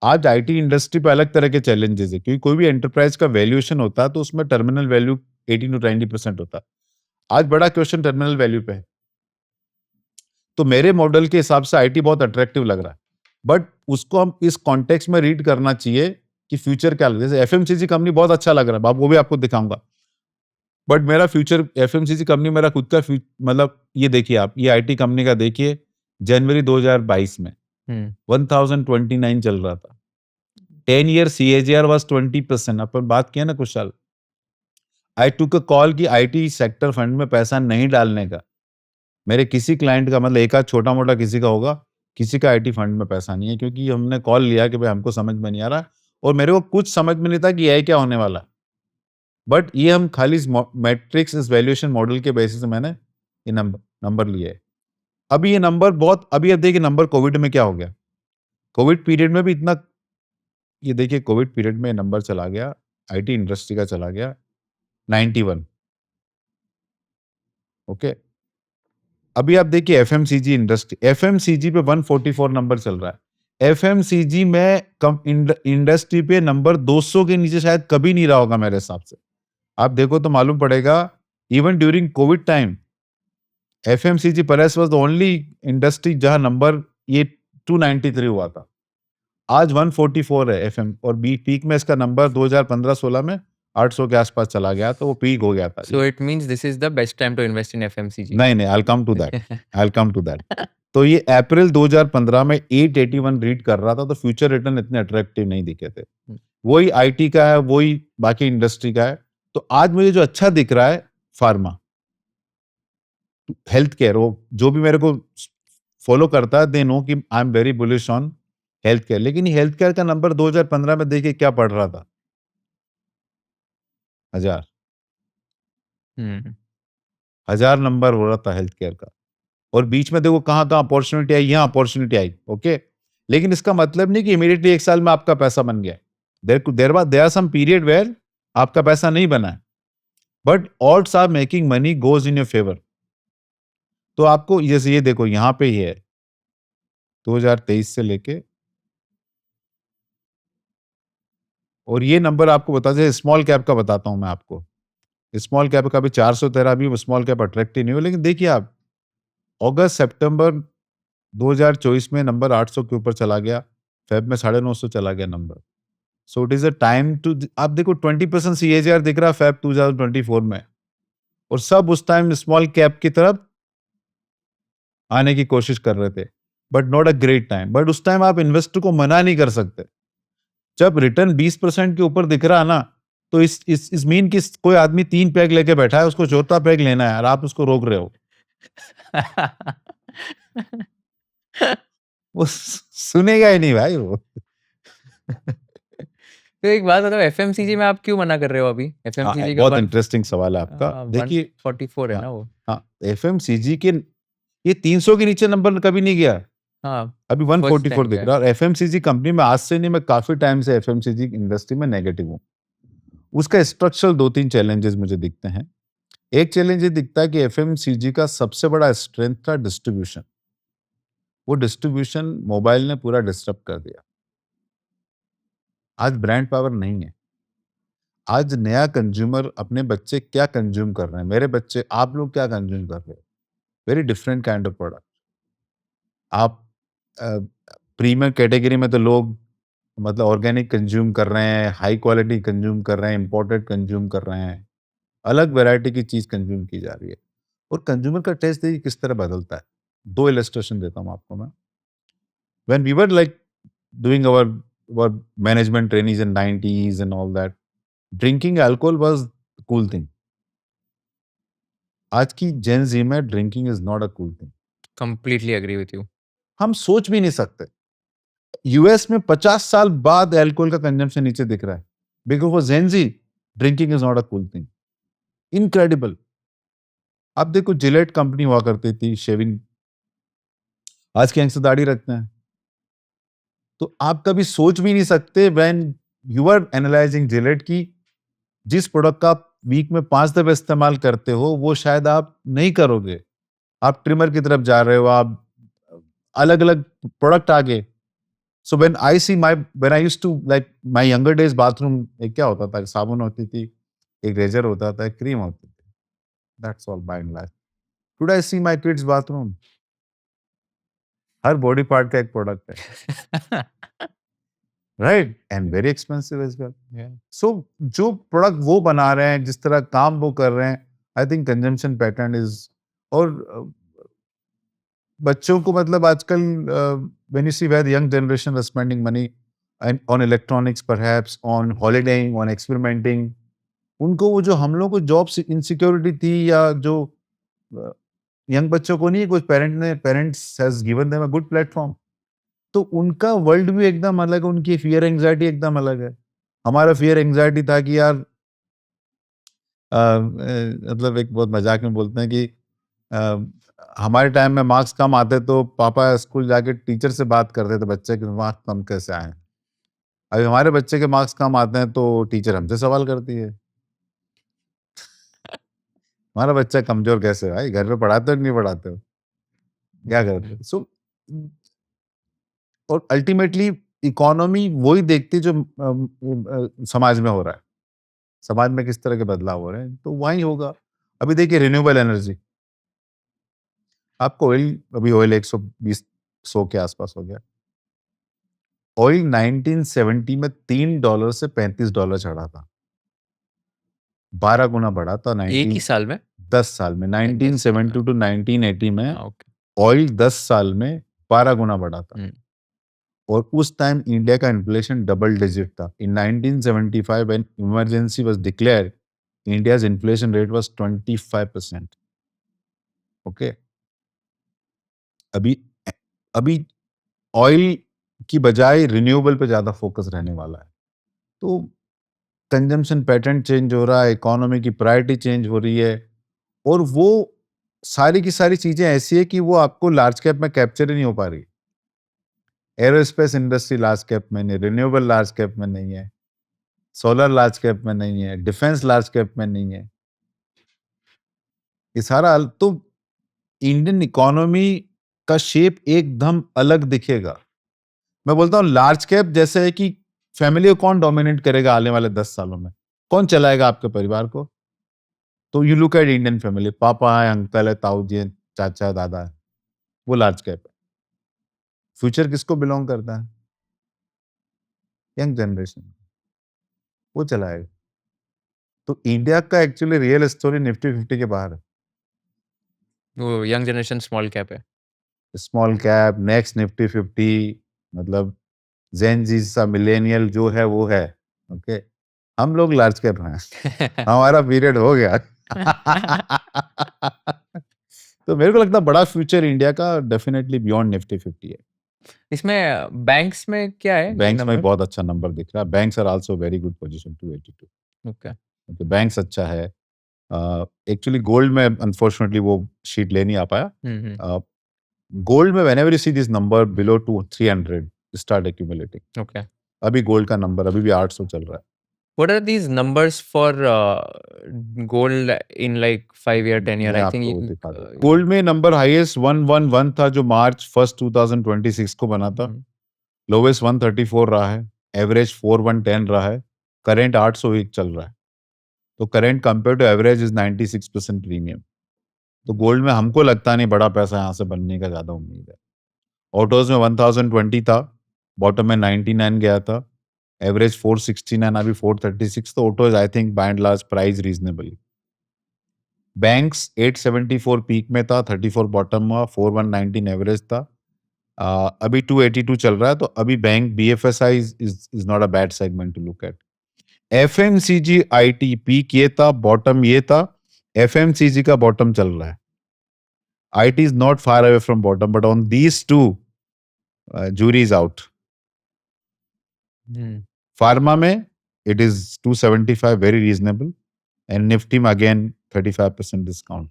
आज IT इंडस्ट्री पे अलग तरह के चैलेंजेस है, क्योंकि कोई भी एंटरप्राइज का वैल्यूएशन होता है तो उसमें टर्मिनल वैल्यू 18 to 90% होता है. आज बड़ा क्वेश्चन टर्मिनल वैल्यू पे है. तो मेरे मॉडल के हिसाब से IT बहुत अट्रैक्टिव लग रहा है, बट उसको हम इस कॉन्टेक्स्ट में रीड करना चाहिए कि फ्यूचर क्या लग रहा है. जैसे FMCG कंपनी बहुत अच्छा लग रहा है, वो भी आपको दिखाऊंगा. बट मेरा फ्यूचर FMCG कंपनी, मेरा खुद का मतलब ये देखिए आप, ये IT कंपनी का देखिए, जनवरी 2022 में 1029 चल रहा था. 10 ईयर CAGR वाज 20%. अपन बात किया ना कुछ साल. आई टुक अ कॉल कि IT सेक्टर फंड में पैसा नहीं डालने का. मेरे किसी क्लाइंट का, मतलब एक आध छोटा मोटा किसी का होगा, किसी का IT फंड में पैसा नहीं है, क्योंकि हमने कॉल लिया कि भाई हमको समझ में नहीं आ रहा, और मेरे को कुछ समझ में नहीं था कि यह क्या होने वाला. बट ये हम खाली मैट्रिक्स, इस वैल्यूएशन मॉडल के बेसिस से मैंने ये नंबर लिए है. अभी ये नंबर बहुत, अभी अब देखिए नंबर कोविड में क्या हो गया. कोविड पीरियड में भी इतना, ये देखिए कोविड पीरियड में नंबर चला गया, IT इंडस्ट्री का चला गया 91. ओके. अभी आप देखिए FMCG इंडस्ट्री, FMCG पे 144 नंबर चल रहा है. FMCG में कम इंडस्ट्री पे नंबर 200 के नीचे शायद कभी नहीं रहा होगा मेरे हिसाब से. आप देखो तो मालूम पड़ेगा. Even during Covid time FMCG perhaps was the only industry जहां नंबर ये 293 हुआ था. आज 144 है FM, और पीक में इसका नंबर 2015-16 में 800 के आसपास चला गया, तो वो पीक हो गया था. So it means this is the best time to invest in FMCG. नहीं, I'll come to that. तो ये अप्रैल 2015 में 881 रीड कर रहा था, तो फ्यूचर रिटर्न इतने अट्रैक्टिव नहीं दिखे थे. वही IT का है, वही बाकी इंडस्ट्री का है. तो आज मुझे जो अच्छा दिख रहा है, फार्मा, हेल्थ केयर, वो जो भी मेरे को फॉलो करता है, दे नो कि I am very bullish on health care. लेकिन हेल्थ केयर का नंबर 2015 में देखिए क्या पड़ रहा था, 1000 नंबर हो रहा था हेल्थ केयर का. और बीच में देखो कहाँ कहाँ अपॉर्चुनिटी आई, यहाँ अपॉर्चुनिटी आई. ओके. लेकिन इसका मतलब नहीं कि इमीडिएटली एक साल में आपका पैसा बन गया. There are some period where आपका पैसा नहीं बना है, but odds are making money goes in your favour. तो आपको जैसे ये देखो यहाँ पे ही है 2023 से लेके, और ये नंबर आपको बता दें, स्मॉल कैप का बताता हूं मैं आपको. स्मॉल कैप का भी 413, भी स्मॉल कैप अट्रैक्टिव नहीं हो. लेकिन देखिए आप, अगस्त सितंबर 2024 में नंबर 800 के ऊपर चला गया, फेब में 950 चला गया number. So it is a time to, आप देखो 20% CAGR दिख रहा है फैब 2024 में, और सब उस टाइम स्मॉल कैप की तरफ आने की कोशिश कर रहे थे, but not a great time. But उस टाइम आप इन्वेस्टर को मना नहीं कर सकते। जब रिटर्न 20% के ऊपर दिख रहा है ना, तो इस मीन कि कोई आदमी 3 पैग लेके बैठा है, उसको चौथा पैग लेना है और आप उसको रोक रहे हो। वो सुनेगा ही नहीं भाई वो। तो एक बात बताओ, एफएमसीजी में आप क्यों मना कर रहे हो अभी? हाँ, एफएमसीजी का बहुत इंटरेस्टिंग सवाल है आपका। देखिए, 144 है हाँ, ना वो? हाँ, एफएमसीजी के ये 300 के नीचे नंबर कभी नहीं गया। हाँ, अभी फर्स्ट 144 टाइम दिख गया रहा है। है, और एफएमसीजी कंपनी में आज से नहीं, मैं काफी टाइम से एफएमसीजी इंडस्ट्री में नेगेटिव हूँ। उसका स्ट्रक्चरल 2-3 चैलेंजेस मुझे दिखते हैं। एक चैलेंज ये दिखता है कि एफएमसीजी का सबसे बड़ा स्ट्रेंथ था डिस्ट्रीब्यूशन। वो डिस्ट्रीब्यूशन मोबाइल ने पूरा डिस्टर्ब कर दिया। आज ब्रांड पावर नहीं है। आज नया कंज्यूमर अपने बच्चे क्या कंज्यूम कर रहे हैं, मेरे बच्चे, आप लोग क्या कंज्यूम कर रहे हो, very different kind of product. आप प्रीमियम कैटेगरी में तो लोग मतलब ऑर्गेनिक कंज्यूम कर रहे हैं, हाई क्वालिटी कंज्यूम कर रहे हैं, इंपोर्टेड कंज्यूम कर रहे हैं, अलग वैरायटी की चीज कंज्यूम की जा रही है। और कंज्यूमर का टेस्ट देखिए किस तरह बदलता है। 2 इलस्ट्रेशन देता हूँ आपको मैं। When we were like doing our management trainings in 90s and all that, drinking alcohol was cool thing. आज की जेन ज़ी में drinking is not a cool thing. Completely agree with you. हम सोच भी नहीं सकते। यूएस में 50 साल बाद अल्कोहल का कंजम्पशन नीचे दिख रहा है, because for Gen Z drinking is not a cool thing. Incredible. आप देखो, जिलेट कंपनी हुआ करती थी शेविंग, आज के यंगस्टर दाढ़ी रखते हैं। तो आप कभी सोच भी नहीं सकते when you are analysing Gillette की जिस प्रोडक्ट का आप वीक में 5 दफे इस्तेमाल करते हो, वो शायद आप नहीं करोगे। आप ट्रिमर की तरफ जा रहे हो, आप अलग-अलग प्रोडक्ट आ गए। So when I used to like my younger days bathroom, एक क्या होता था, साबुन होती थी, एक रेज़र होता था, एक क्रीम होती थी। That's all by and large. Today I see my kids bathroom, हर बॉडी पार्ट का एक प्रोडक्ट है, right? And very expensive as well. Yeah. So जो प्रोडक्ट वो बना रहे हैं, जिस तरह काम वो कर रहे हैं, I think consumption pattern is, और बच्चों को मतलब आजकल when you see where young generation are spending money on electronics, perhaps on holidaying, on experimenting, उनको वो जो हम लोग को जॉब इनसिक्योरिटी थी, या जो यंग बच्चों को नहीं, कुछ parents has given them a good platform, तो उनका वर्ल्ड व्यू एकदम अलग है, उनकी फियर एंग्जाइटी एकदम अलग है। हमारा फियर एंग्जाइटी था कि यार मतलब एक बहुत मजाक में बोलते हैं कि अ, हमारे टाइम में मार्क्स कम आते तो पापा स्कूल जाके टीचर से बात करते थे बच्चे के मार्क्स कम कैसे आए। अभी हमारे बच्चे के मार्क्स कम आते हैं तो टीचर हमसे सवाल करती है, हमारा बच्चा कमजोर कैसे है? भाई घर पे पढ़ाते हो कि नहीं पढ़ाते हो, क्या करते हो? सो और अल्टीमेटली इकोनॉमी वही देखती है जो समाज में हो रहा है, समाज में किस तरह के बदलाव हो रहे हैं, तो वही होगा। अभी देखिए रिन्यूएबल एनर्जी, आपको ऑयल, अभी ऑयल 120 100 के आसपास हो गया। ऑयल 1970 में $3 से $35 चढ़ा था, 12 गुना बढ़ा था। एक ही 19 साल में? 10 साल में, 1970 टू 1980 में ओके। ऑयल 10 साल में 12 गुना बढ़ा था। हम्म। और उस टाइम इंडिया का इन्फ्लेशन डबल डिजिट था। इन 1975 when emergency was declared, India's inflation rate was 25%। Okay, अभी अभी ऑयल की बजाय रिन्यूएबल पे ज्यादा फोकस रहने वाला है। तो कंजम्पशन पैटर्न चेंज हो रहा है, इकोनॉमी की प्रायोरिटी चेंज हो रही है, और वो सारी की सारी चीजें ऐसी है कि वो आपको लार्ज कैप में कैप्चर ही नहीं हो पा रही। एरोस्पेस इंडस्ट्री लार्ज कैप में नहीं, रिन्यूएबल लार्ज कैप में नहीं है, सोलर लार्ज कैप में नहीं है, डिफेंस लार्ज कैप में नहीं है। ये सारा तो इंडियन इकोनॉमी का शेप एकदम अलग दिखेगा। मैं बोलता हूँ लार्ज कैप जैसे है कि फैमिली को कौन डोमिनेट करेगा आने वाले 10 सालों में, कौन चलाएगा आपके परिवार को? तो you look at Indian family, पापा है, अंकल है, ताऊ जी है, चाचा दादा है, वो लार्ज कैप है। फ्यूचर किसको बिलोंग करता है? Young generation. वो चलाएगा। तो इंडिया का एक्चुअली रियल स्टोरी निफ्टी 50 के बाहर है। वो यंग जनरेशन स्मॉल कैप है। स्मॉल कैप, नेक्स्ट निफ्टी 50, मतलब जेन जी सा मिलेनियल जो है वो है। ओके, हम लोग लार्ज कैप हैं। हमारा पीरियड हो गया। तो मेरे को लगता है बड़ा फ्यूचर इंडिया का डेफिनेटली बियॉन्ड निफ्टी 50 है। इसमें बैंक्स में क्या है बैंक्स में नंबर? बहुत अच्छा नंबर दिख रहा है। Banks are also very good position 282। Okay. Okay, banks अच्छा है। एक्चुअली गोल्ड में अनफॉर्चुनेटली वो शीट ले नहीं आ पाया। गोल्ड में whenever you see this number below 300 start accumulating. Okay. अभी गोल्ड का नंबर अभी भी 800 चल रहा है। What are these numbers for gold in like 5 year, 10 year? मैं I think आपको दिखा दूं। गोल्ड में नंबर हाईएस्ट 111 था जो मार्च 1 2026 को बना था। लोवेस्ट 134 रहा है। एवरेज 4110 रहा है। करेंट 801 चल रहा है। तो current compare to average is 96% premium. तो गोल्ड में हमको लगता नहीं बड़ा पैसा यहाँ से बनने का ज्यादा उम्मीद है। ऑटोज में 1020 था, बॉटम में 99 गया था, एवरेज 469, अभी 436। तो autos I think by and large price reasonably. Banks 874 peak में था, 34 बॉटम हुआ, 4119 एवरेज था। अभी 282 चल रहा है। तो अभी bank BFSI is not a bad segment to look at. FMCG IT peak ये था, बॉटम ये था। FMCG का बॉटम चल रहा है। IT is not far away from bottom, but on these two, jury is out. Pharma में it is 275, very reasonable, and Nifty में again 35% discount.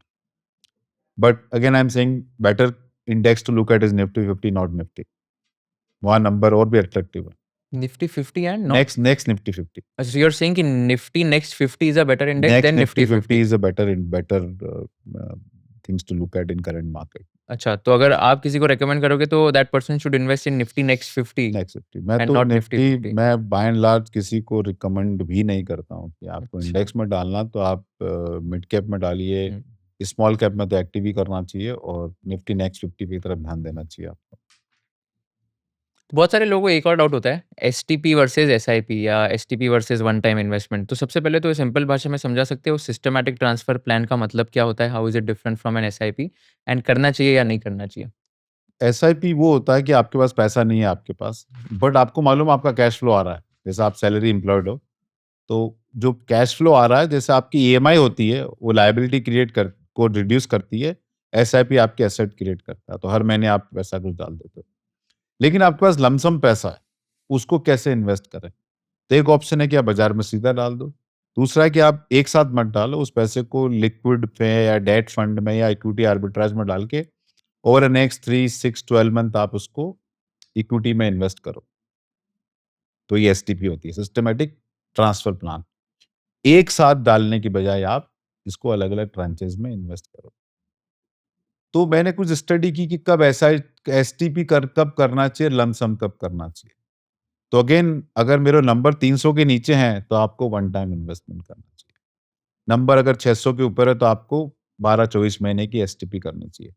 But again, I'm saying better index to look at is Nifty 50, not Nifty. वहाँ number और भी attractive है। Nifty 50 and not. Next Nifty 50. So you're saying in Nifty next 50 is a better index Next than Nifty Nifty 50? is a better things to look at in current market. अच्छा, तो अगर आप किसी को recommend करोगे तो that person should invest in Nifty next 50 next 50। मैं and तो not Nifty निफ्टी 50. मैं बाय एंड लार्ज किसी को रिकमेंड भी नहीं करता हूँ कि आपको अच्छा। इंडेक्स में डालना तो आप मिड कैप में डालिए, हम्म। स्मॉल कैप में तो एक्टिव ही करना चाहिए, और निफ्टी नेक्स्ट 50 की तरफ ध्यान देना चाहिए आपको। बहुत सारे लोगों को एक और डाउट होता है, एसटीपी वर्सेस एसआईपी या STP versus one time investment. तो सबसे पहले तो सिंपल भाषा में समझा सकते हो सिस्टमैटिक ट्रांसफर प्लान का मतलब क्या होता है, how is it different from an SIP, and करना चाहिए या नहीं करना चाहिए? SIP वो होता है कि आपके पास पैसा नहीं है आपके पास, बट आपको मालूम है आपका कैश फ्लो आ रहा है। जैसे आप सैलरी एम्प्लॉयड हो, तो जो कैश फ्लो आ रहा है, जैसे आपकी EMI होती है वो लाइबिलिटी क्रिएट कर को रिड्यूस करती है, SIP आपके एसेट क्रिएट करता है। तो हर महीने आप पैसा कुछ डाल देते हो। लेकिन आपके पास लमसम पैसा है, उसको कैसे इन्वेस्ट करें? तो एक ऑप्शन है कि आप बाजार में सीधा डाल दो। दूसरा है कि आप एक साथ मत डालो, उस पैसे को लिक्विड पे या डेट फंड में या इक्विटी आर्बिट्राज में डाल के ओवर नेक्स्ट 3, 6, 12 मंथ आप उसको इक्विटी में इन्वेस्ट करो। तो ये STP होती है, सिस्टमेटिक ट्रांसफर प्लान। एक साथ डालने की बजाय आप इसको अलग अलग ट्रांचेज में इन्वेस्ट करो। तो मैंने कुछ स्टडी की कि कब ऐसा STP कब करना चाहिए, लमसम कब करना चाहिए। तो अगेन, अगर मेरा नंबर 300 के नीचे है तो आपको वन टाइम इन्वेस्टमेंट करना चाहिए। नंबर अगर 600 के ऊपर है तो आपको 12-24 महीने की STP करनी चाहिए।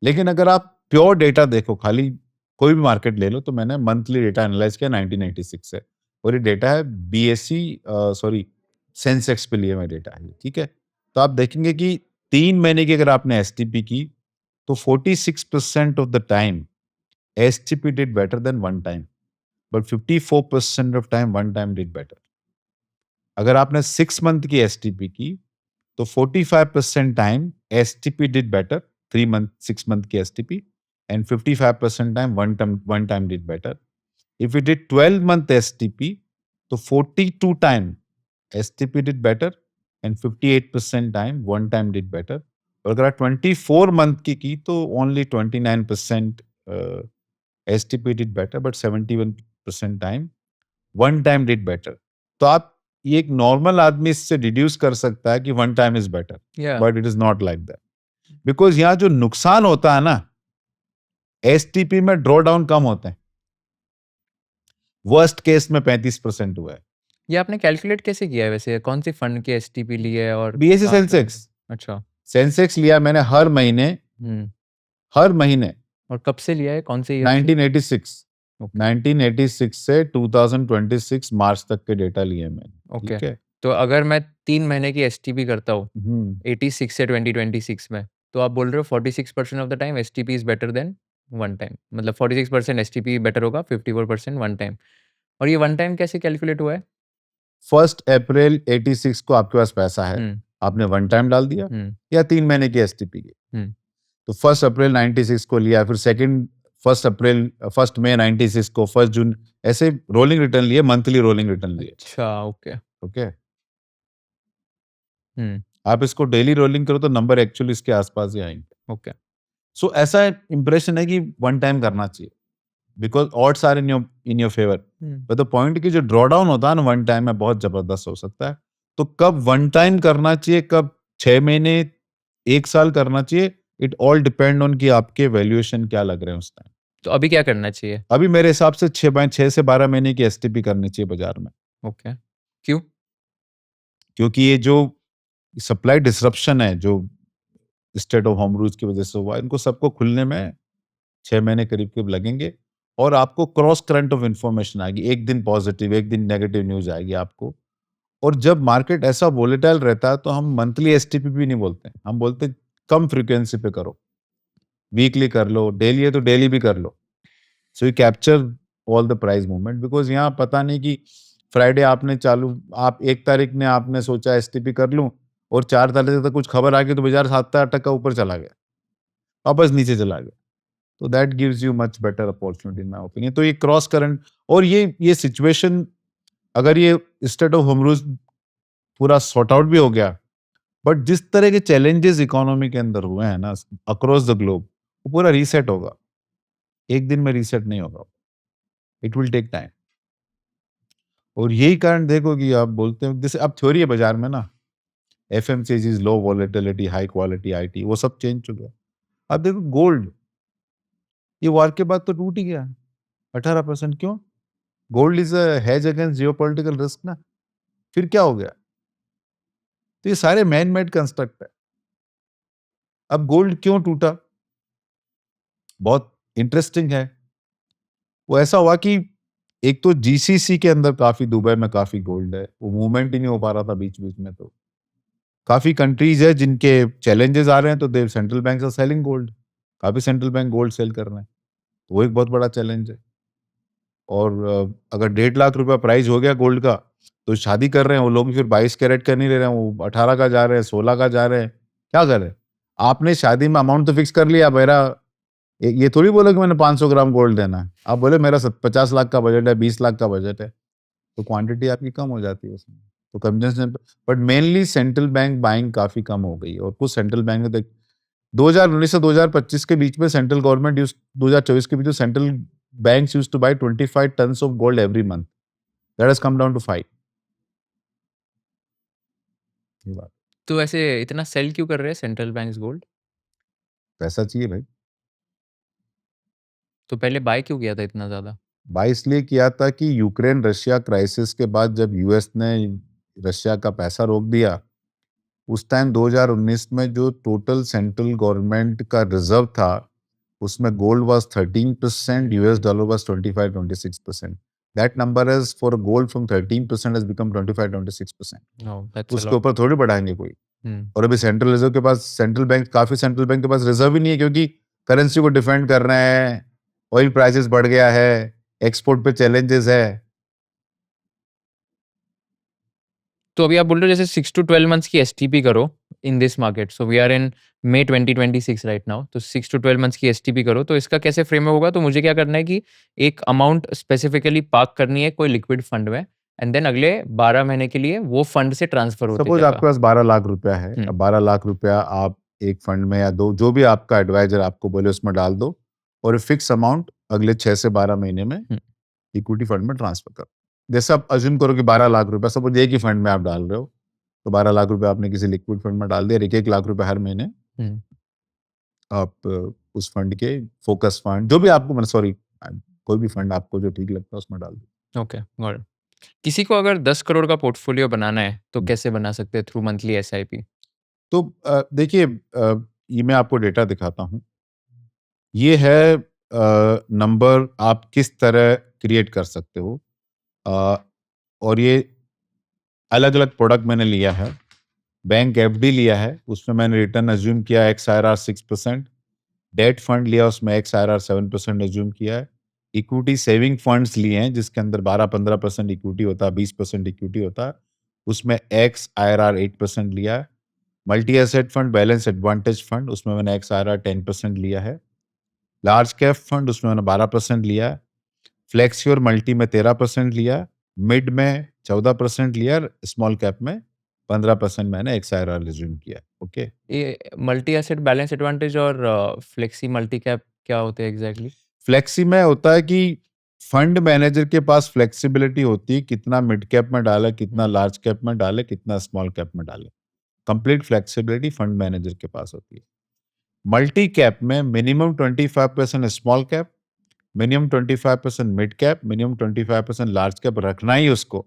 लेकिन अगर आप प्योर डेटा देखो, खाली कोई भी मार्केट ले लो, तो मैंने मंथली डेटा एनालाइज किया 1986 से, और ये डेटा है सेंसेक्स पे लिए हुए डेटा है, ठीक है। तो आप देखेंगे कि 3 महीने की अगर आपने STP की तो 46% of the time STP did better than one time, but 54% of time one time did better. अगर आपने 6 मंथ की STP की तो 45% time STP did better, 6 month की STP, and 55% time one time did better. If we did 12 month STP, तो 42 time STP did better and 58% time one time did better. और अगर आप 24 month की तो only 29% STP did better, but 71% time one time did better. तो आप ये एक नॉर्मल आदमी इससे डिड्यूस कर सकता है कि one time is better, but it is not like that. Because यहाँ जो नुकसान होता है ना, STP में ड्रॉ डाउन कम होते हैं। वर्स्ट केस में 35% हुआ है। ये आपने कैलकुलेट कैसे किया है वैसे, कौन सी फंड की एसटीपी ली है? और BSE सेंसेक्स। अच्छा, सेंसेक्स लिया मैंने हर महीने। हम्म। हर महीने और कब से लिया है, कौन से ईयर से? 1986। ओके 1986 से 2026 मार्च तक के डेटा लिए मैंने, ओके ठीक है? तो अगर मैं 3 महीने की एसटीपी करता हूँ हुँ। 86 से 2026 में, तो आप बोल रहे हो 46% of the time STP is better than one time, मतलब 46% एसटीपी बेटर होगा, 54% वन टाइम। और ये वन टाइम कैसे कैलकुलेट हुआ है? 1 अप्रैल 86 को आपके पास पैसा है, हम्म आपने वन टाइम डाल दिया हम्म या 3 महीने की एसटीपी की। हम्म तो 1 अप्रैल 96 को लिया, फिर सेकंड 1 मई 96 को, 1 जून, ऐसे रोलिंग रिटर्न लिए, मंथली रोलिंग रिटर्न लिए, अच्छा ओके ओके? हम्म आप इसको डेली रोलिंग करो तो नंबर एक्चुअली इसके आसपास ही आएँगे। ओके सो ऐसा इंप्रेशन है कि वन टाइम करना चाहिए, because odds are in your favour. Hmm but the point कि जो ड्रॉडाउन होता है ना वन टाइम में, बहुत जबरदस्त हो सकता है। तो कब वन टाइम करना चाहिए, कब 6 महीने, 1 साल करना चाहिए, इट ऑल डिपेंड ऑन कि आपके वैल्यूएशन क्या लग रहे हैं उस टाइम। तो अभी क्या करना चाहिए? अभी मेरे हिसाब से 6 से 12 महीने की एसटीपी करनी चाहिए बाजार में, ओके क्यों? क्योंकि ये जो सप्लाई डिसरप्शन है, जो स्टेट ऑफ होर्मुज़ की वजह से हुआ, इनको सबको खुलने में 6 महीने करीब-करीब लगेंगे और आपको क्रॉस करंट ऑफ इन्फॉर्मेशन आएगी। एक दिन पॉज़िटिव, एक दिन नेगेटिव न्यूज़ आएगी आपको। और जब मार्केट ऐसा वोलेटाइल रहता है, तो हम मंथली एसटीपी भी नहीं बोलते हैं। हम बोलते हैं कम फ्रीक्वेंसी पे करो, वीकली कर लो, डेली है तो डेली भी कर लो। So you capture all the price movement, because यहाँ पता नहीं कि फ्राइडे आपने चालू, आप 1 तारीख ने आपने सोचा एसटीपी कर लूँ और 4 तारीख तक कुछ खबर आ गई तो बाज़ार 7-8% ऊपर चला गया, वापस नीचे चला गया। तो that gives you much better opportunity in my opinion. तो ये क्रॉस करंट और ये सिचुएशन, अगर ये स्टेट ऑफ होर्मुज़ पूरा सॉर्ट आउट भी हो गया, बट जिस तरह के चैलेंजेस इकोनॉमी के अंदर हुए हैं ना अक्रॉस द ग्लोब, वो पूरा रीसेट होगा। एक दिन में रीसेट नहीं होगा, इट विल टेक टाइम। और यही कारण देखो कि आप बोलते हो, जैसे अब थ्योरी है बाजार में ना, FMCGs, low volatility, high quality IT, वो सब चेंज हो गया। अब देखो गोल्ड, ये वार के बाद तो टूट ही गया 18%। क्यों? Gold is a hedge against geopolitical risk ना। फिर क्या हो गया? तो ये सारे मैन मेड कंस्ट्रक्ट है। अब गोल्ड क्यों टूटा? बहुत इंटरेस्टिंग है। वो ऐसा हुआ कि एक तो जीसीसी के अंदर काफी, दुबई में काफी गोल्ड है, वो मूवमेंट ही नहीं हो पा रहा था बीच बीच में। तो काफी कंट्रीज है जिनके चैलेंजेस आ रहे हैं, तो the central bank are selling gold, काफी सेंट्रल बैंक गोल्ड सेल कर रहे हैं, तो वो एक बहुत बड़ा चैलेंज है। और अगर 1.5 लाख रुपया प्राइस हो गया गोल्ड का, तो शादी कर रहे हैं वो लोग, फिर 22 कैरेट का नहीं ले रहे हैं, वो 18 का जा रहे हैं, 16 का जा रहे हैं। क्या कर रहे हैं? आपने शादी में अमाउंट तो फिक्स कर लिया, मेरा ये थोड़ी बोला कि मैंने 500 ग्राम गोल्ड देना है। आप बोले मेरा 50 लाख का बजट है, 20 लाख का बजट है, तो क्वांटिटी आपकी कम हो जाती है उसमें। तो consumption, but mainly central bank buying काफी कम हो गई। और कुछ सेंट्रल बैंक ने 2019 से 2025 के बीच में सेंट्रल गवर्नमेंट यूज 2024 के बीच में central banks used to buy 25 tons of gold every month, that has come down to 5। ये बात, तो ऐसे इतना सेल क्यों कर रहे हैं सेंट्रल बैंक्स गोल्ड? पैसा चाहिए भाई। तो पहले बाय क्यों किया था इतना ज्यादा? बाय इसलिए किया था कि यूक्रेन रशिया क्राइसिस के बाद जब यूएस ने रशिया का पैसा रोक दिया, उस टाइम 2019 में जो टोटल सेंट्रल गवर्नमेंट का रिजर्व था, उसमें gold was 13%, US dollar was 25-26%। That number is for gold from 13% has become 25-26%। No तो दैट्स अ उसके लॉट। ऊपर थोड़ी बढ़ाएंगे कोई। हम्म और अभी सेंट्रल रिजर्व के पास, सेंट्रल बैंक, काफी सेंट्रल बैंक के पास रिजर्व ही नहीं है, क्योंकि करेंसी को डिफेंड कर रहे हैं, ऑयल प्राइसेस बढ़ गया है, एक्सपोर्ट पे चैलेंजेस है। तो अभी आप बोल रहे हो जैसे 6 to 12 मंथ्स की एसटीपी करो in this market, so we are in May 2026 right now, तो 6 to 12 मंथ्स की एसटीपी करो, तो इसका कैसे फ्रेमवर्क होगा? तो मुझे क्या करना है कि एक अमाउंट स्पेसिफिकली पार्क करनी है कोई लिक्विड फंड में, एंड देन अगले 12 महीने के लिए वो फंड से ट्रांसफर होते सपोज आपके जाएगा। पास 12 लाख रुपया है, हम्म अब 12 लाख रुपया आप एक फंड में या दो, जो भी आपका एडवाइजर आपको बोले उसमें डाल दो, और फिक्स अमाउंट अगले 6 से 12 महीने में हम्म इक्विटी फंड में ट्रांसफर करो। जैसे आप अज्यूम करो कि 12 लाख रुपया सपोज एक ही फंड में आप डाल रहे हो, तो 12 लाख रुपया आपने किसी लिक्विड फंड में डाल दिया, 1-1 लाख रुपया हर महीने हम्म आप उस फंड के, फोकस फंड, जो भी आपको, मतलब सॉरी, कोई भी फंड आपको जो ठीक लगता है उसमें डाल दो। Okay got it. किसी को अगर 10 करोड़ का पोर्टफोलियो बनाना है तो हम्म। कैसे बना सकते हैं थ्रू मंथली एसआईपी? तो देखिए, ये मैं आपको डेटा दिखाता हूँ। ये है नंबर आप किस तरह क्रिएट कर सकते हो। और ये अलग अलग प्रोडक्ट मैंने लिया है। बैंक एफडी लिया है, उसमें मैंने रिटर्न अज्यूम किया X I R 6%। Debt fund लिया, उसमें एक्स आई आर 7% अज्यूम किया है। इक्विटी सेविंग फंड्स लिए हैं जिसके अंदर 12-15% इक्विटी होता है, 20% इक्विटी होता है, उसमें एक्स आई आर 8% लिया है। Multi asset fund, balance advantage fund, उसमें मैंने एक्स आई आर 10% लिया है। लार्ज कैप फंड, उसमें मैंने 12% लिया है। फ्लेक्सी और मल्टी में 13% लिया, मिड में 14% लिया, स्मॉल कैप में 15% मैंने एक्सआईआर रिज्यूम किया। ओके, ये मल्टी एसेट बैलेंस एडवांटेज और फ्लेक्सी मल्टी कैप क्या होते हैं एग्जैक्टली? फ्लेक्सी में होता है कि फंड मैनेजर के पास फ्लेक्सिबिलिटी होती है कितना मिड कैप में डाले, कितना लार्ज कैप में डाले, कितना स्मॉल कैप में डाले। कंप्लीट फ्लेक्सिबिलिटी फंड मैनेजर के पास होती है। मल्टी कैप में minimum 25% small cap, minimum 25% mid cap, minimum 25% large cap रखना ही उसको।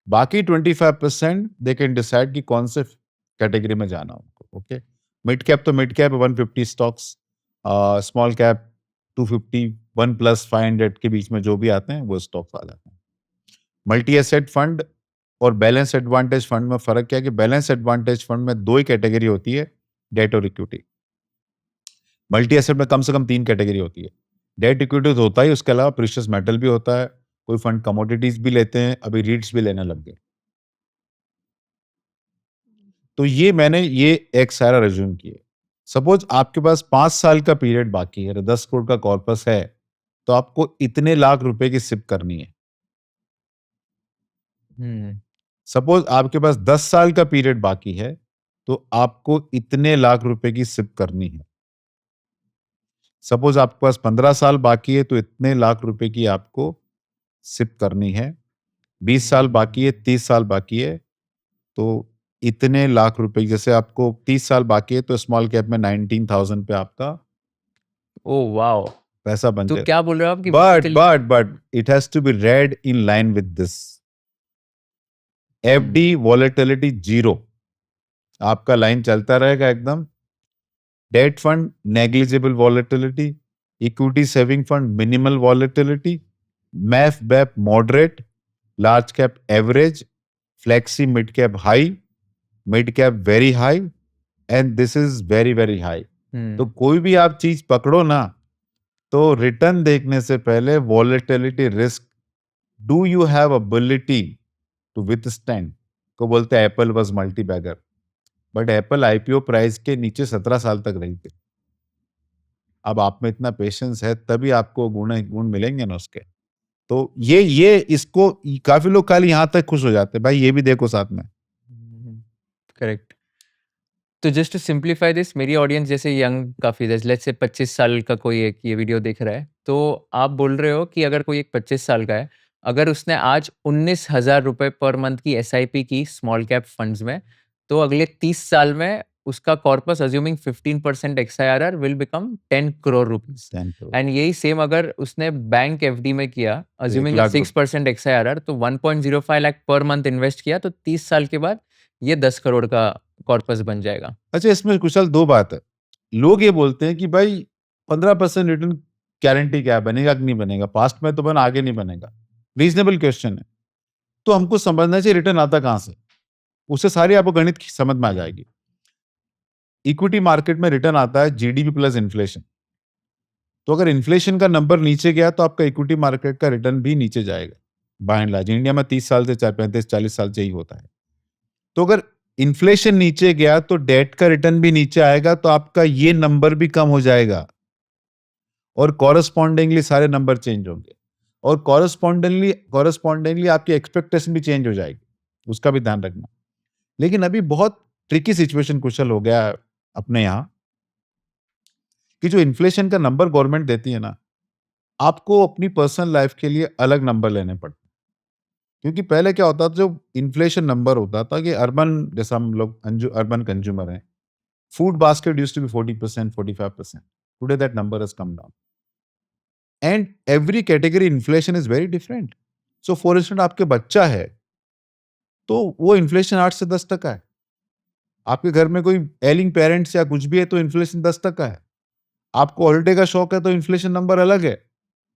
बाकी 25% दे कैन डिसाइड कि कौन से कैटेगरी में जाना उनको। ओके, मिड कैप तो mid cap 150 stocks, small cap 250, 1+500 के बीच में जो भी आते हैं वो स्टॉक्स आ जाते हैं। मल्टी एसेट फंड और बैलेंस एडवांटेज फंड में फर्क क्या है कि बैलेंस एडवांटेज फंड में दो ही कैटेगरी होती है, डेट और इक्विटी। मल्टी एसेट में कम से कम 3 कैटेगरी होती है। डेट इक्विटी तो होता ही, उसके अलावा प्रीशियस मेटल भी होता है, कोई फंड कमोडिटीज भी लेते हैं, अभी रीट्स भी लेने लग गए। तो ये मैंने ये एक सारा रिज्यूम किए। सपोज आपके पास 5 साल का पीरियड बाकी है, 10 करोड़ का कॉर्पस है, तो आपको इतने लाख रुपए की सिप करनी है। सपोज आपके पास 10 साल का पीरियड बाकी है, तो आपको इतने लाख रुपए की सिप करनी है। सपोज आपके पास 15 साल बाकी है, तो इतने लाख रुपए की आपको सिप करनी है। 20 साल बाकी है, 30 साल बाकी है, तो इतने लाख रुपए। जैसे आपको 30 साल बाकी है, तो स्मॉल कैप में 19,000 पे आपका ओह वाओ! पैसा बन तो जाए। क्या बोल रहे हो आप कि but till but but it has to be read in line with this. FD volatility zero, आपका लाइन चलता रहेगा एकदम। Debt fund negligible volatility, equity saving fund minimal volatility, मैफ बैप moderate, large cap average, flexi mid cap high, mid cap very high, and this is very very high. तो कोई भी आप चीज पकड़ो ना, तो रिटर्न देखने से पहले volatility risk, do you have ability to withstand, को बोलते हैं Apple was multibagger, but Apple IPO price के नीचे 17 साल तक रही थी। अब आप में इतना पेशेंस है तभी आपको गुण मिलेंगे ना उसके। तो ये इसको काफी लोग खाली यहां तक खुश हो जाते हैं, भाई ये भी देखो साथ में। करेक्ट। तो जस्ट टू सिंप्लीफाई दिस, मेरी ऑडियंस जैसे यंग काफ़ी है, लेट्स से 25 साल का कोई एक ये वीडियो देख रहा है, तो आप बोल रहे हो कि अगर कोई एक 25 साल का है, अगर उसने आज 19,000 रुपए पर मंथ की एसआईपी की स्मॉल कैप फंड्स में, तो अगले 30 साल में उसका corpus assuming 15% XIRR will become 10 crore rupees. 10 crore, and यही सेम अगर उसने बैंक एफडी में किया तो 1 अज्यूमिंग लाख 6% एक्सआईआरआर, तो 1.05 लाख पर मंथ इन्वेस्ट किया, तो 30 साल के बाद ये 10 करोड़ का कॉर्पस बन जाएगा। अच्छा, इसमें कुशल दो बात है। लोग ये बोलते हैं कि भाई 15% रिटर्न गारंटी क्या है, बनेगा कि नहीं बनेगा, पास्ट में तो बना, आगे नहीं बनेगा। रीजनेबल क्वेश्चन है। तो हमको समझना चाहिए रिटर्न आता कहां से, उससे सारी आपको गणित की समझ में आ जाएगी। इक्विटी मार्केट में रिटर्न आता है जीडीपी प्लस इन्फ्लेशन। तो अगर इन्फ्लेशन का नंबर नीचे गया तो आपका इक्विटी मार्केट का रिटर्न भी नीचे जाएगा। बाय एंड लार्ज इंडिया में 30 साल से 35-40 साल से ही होता है। तो अगर इन्फ्लेशन नीचे गया तो डेट का रिटर्न भी नीचे आएगा, तो आपका ये नंबर भी कम हो जाएगा और कॉरस्पॉन्डिंगली सारे नंबर चेंज होंगे और कॉरस्पॉन्डिंगली आपकी एक्सपेक्टेशन भी चेंज हो जाएगी, उसका भी ध्यान रखना। लेकिन अभी बहुत ट्रिकी सिचुएशन कुशल हो गया है अपने यहां कि जो इन्फ्लेशन का नंबर गवर्नमेंट देती है ना, आपको अपनी पर्सनल लाइफ के लिए अलग नंबर लेने पड़ते हैं। क्योंकि पहले क्या होता था, जो इन्फ्लेशन नंबर होता था कि अर्बन, जैसा हम लोग अर्बन कंज्यूमर हैं, food basket used to be 40%, 45%. Today that number has come down. And every category inflation is very different. So for instance, आपके बच्चा है, तो वो इन्फ्लेशन 8 से 10% है। आपके घर में कोई एलिंग पेरेंट्स या कुछ भी है, तो इन्फ्लेशन 10% है। आपको हॉलिडे का शौक है तो इन्फ्लेशन नंबर अलग है।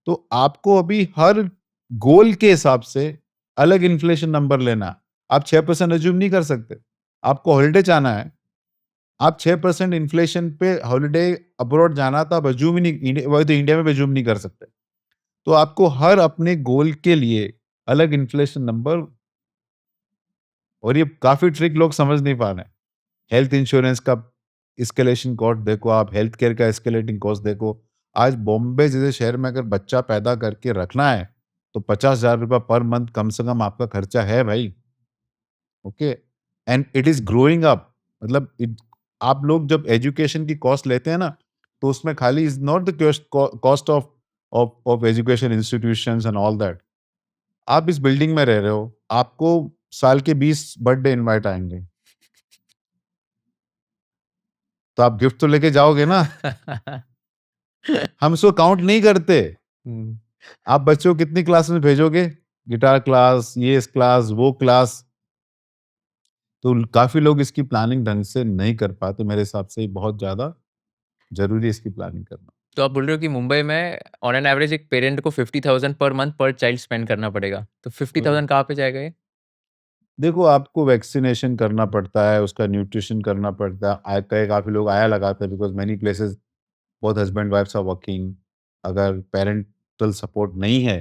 तो आपको अभी हर गोल के हिसाब से अलग इन्फ्लेशन नंबर लेना है। आप 6% अज्यूम नहीं कर सकते। आपको हॉलिडे जाना है, आप 6% इन्फ्लेशन पे हॉलिडे अब्रॉड जाना तो आप अज्यूम ही नहीं, वही तो इंडिया में भी अज्यूम नहीं कर सकते। तो आपको हर अपने गोल के लिए अलग इन्फ्लेशन नंबर, और ये काफ़ी ट्रिक लोग समझ नहीं पा रहे हैं। हेल्थ इंश्योरेंस का एस्केलेशन कॉस्ट देखो, आप हेल्थ केयर का एस्केलेटिंग कॉस्ट देखो। आज बॉम्बे जैसे शहर में अगर बच्चा पैदा करके रखना है, तो 50,000 रुपए पर मंथ कम से कम आपका खर्चा है भाई, okay? And it is growing up, मतलब आप लोग जब एजुकेशन की कॉस्ट लेते हैं ना, तो उसमें खाली is not the cost of education institutions and all that. आप इस बिल्डिंग में रह रहे हो, आपको साल के 20 बर्थडे इनवाइट आएँगे, तो आप गिफ्ट तो लेके जाओगे ना। हम इसको काउंट नहीं करते। हम्म, आप बच्चों को कितनी क्लास में भेजोगे? गिटार क्लास, ये इस क्लास, वो क्लास। तो काफ़ी लोग इसकी प्लानिंग ढंग से नहीं कर पाते। मेरे हिसाब से ये बहुत ज़्यादा ज़रूरी है इसकी प्लानिंग करना। तो आप बोल रहे हो कि मुंबई में ऑन एन एवरेज एक पेरेंट को 50,000 पर मंथ पर चाइल्ड स्पेंड करना पड़ेगा। तो 50,000 कहाँ पे जाएगा ये? देखो, आपको वैक्सीनेशन करना पड़ता है, उसका न्यूट्रिशन करना पड़ता है। काफ़ी लोग आया लगाते हैं because many places both husband wifes are working. अगर पैरेंटल सपोर्ट नहीं है,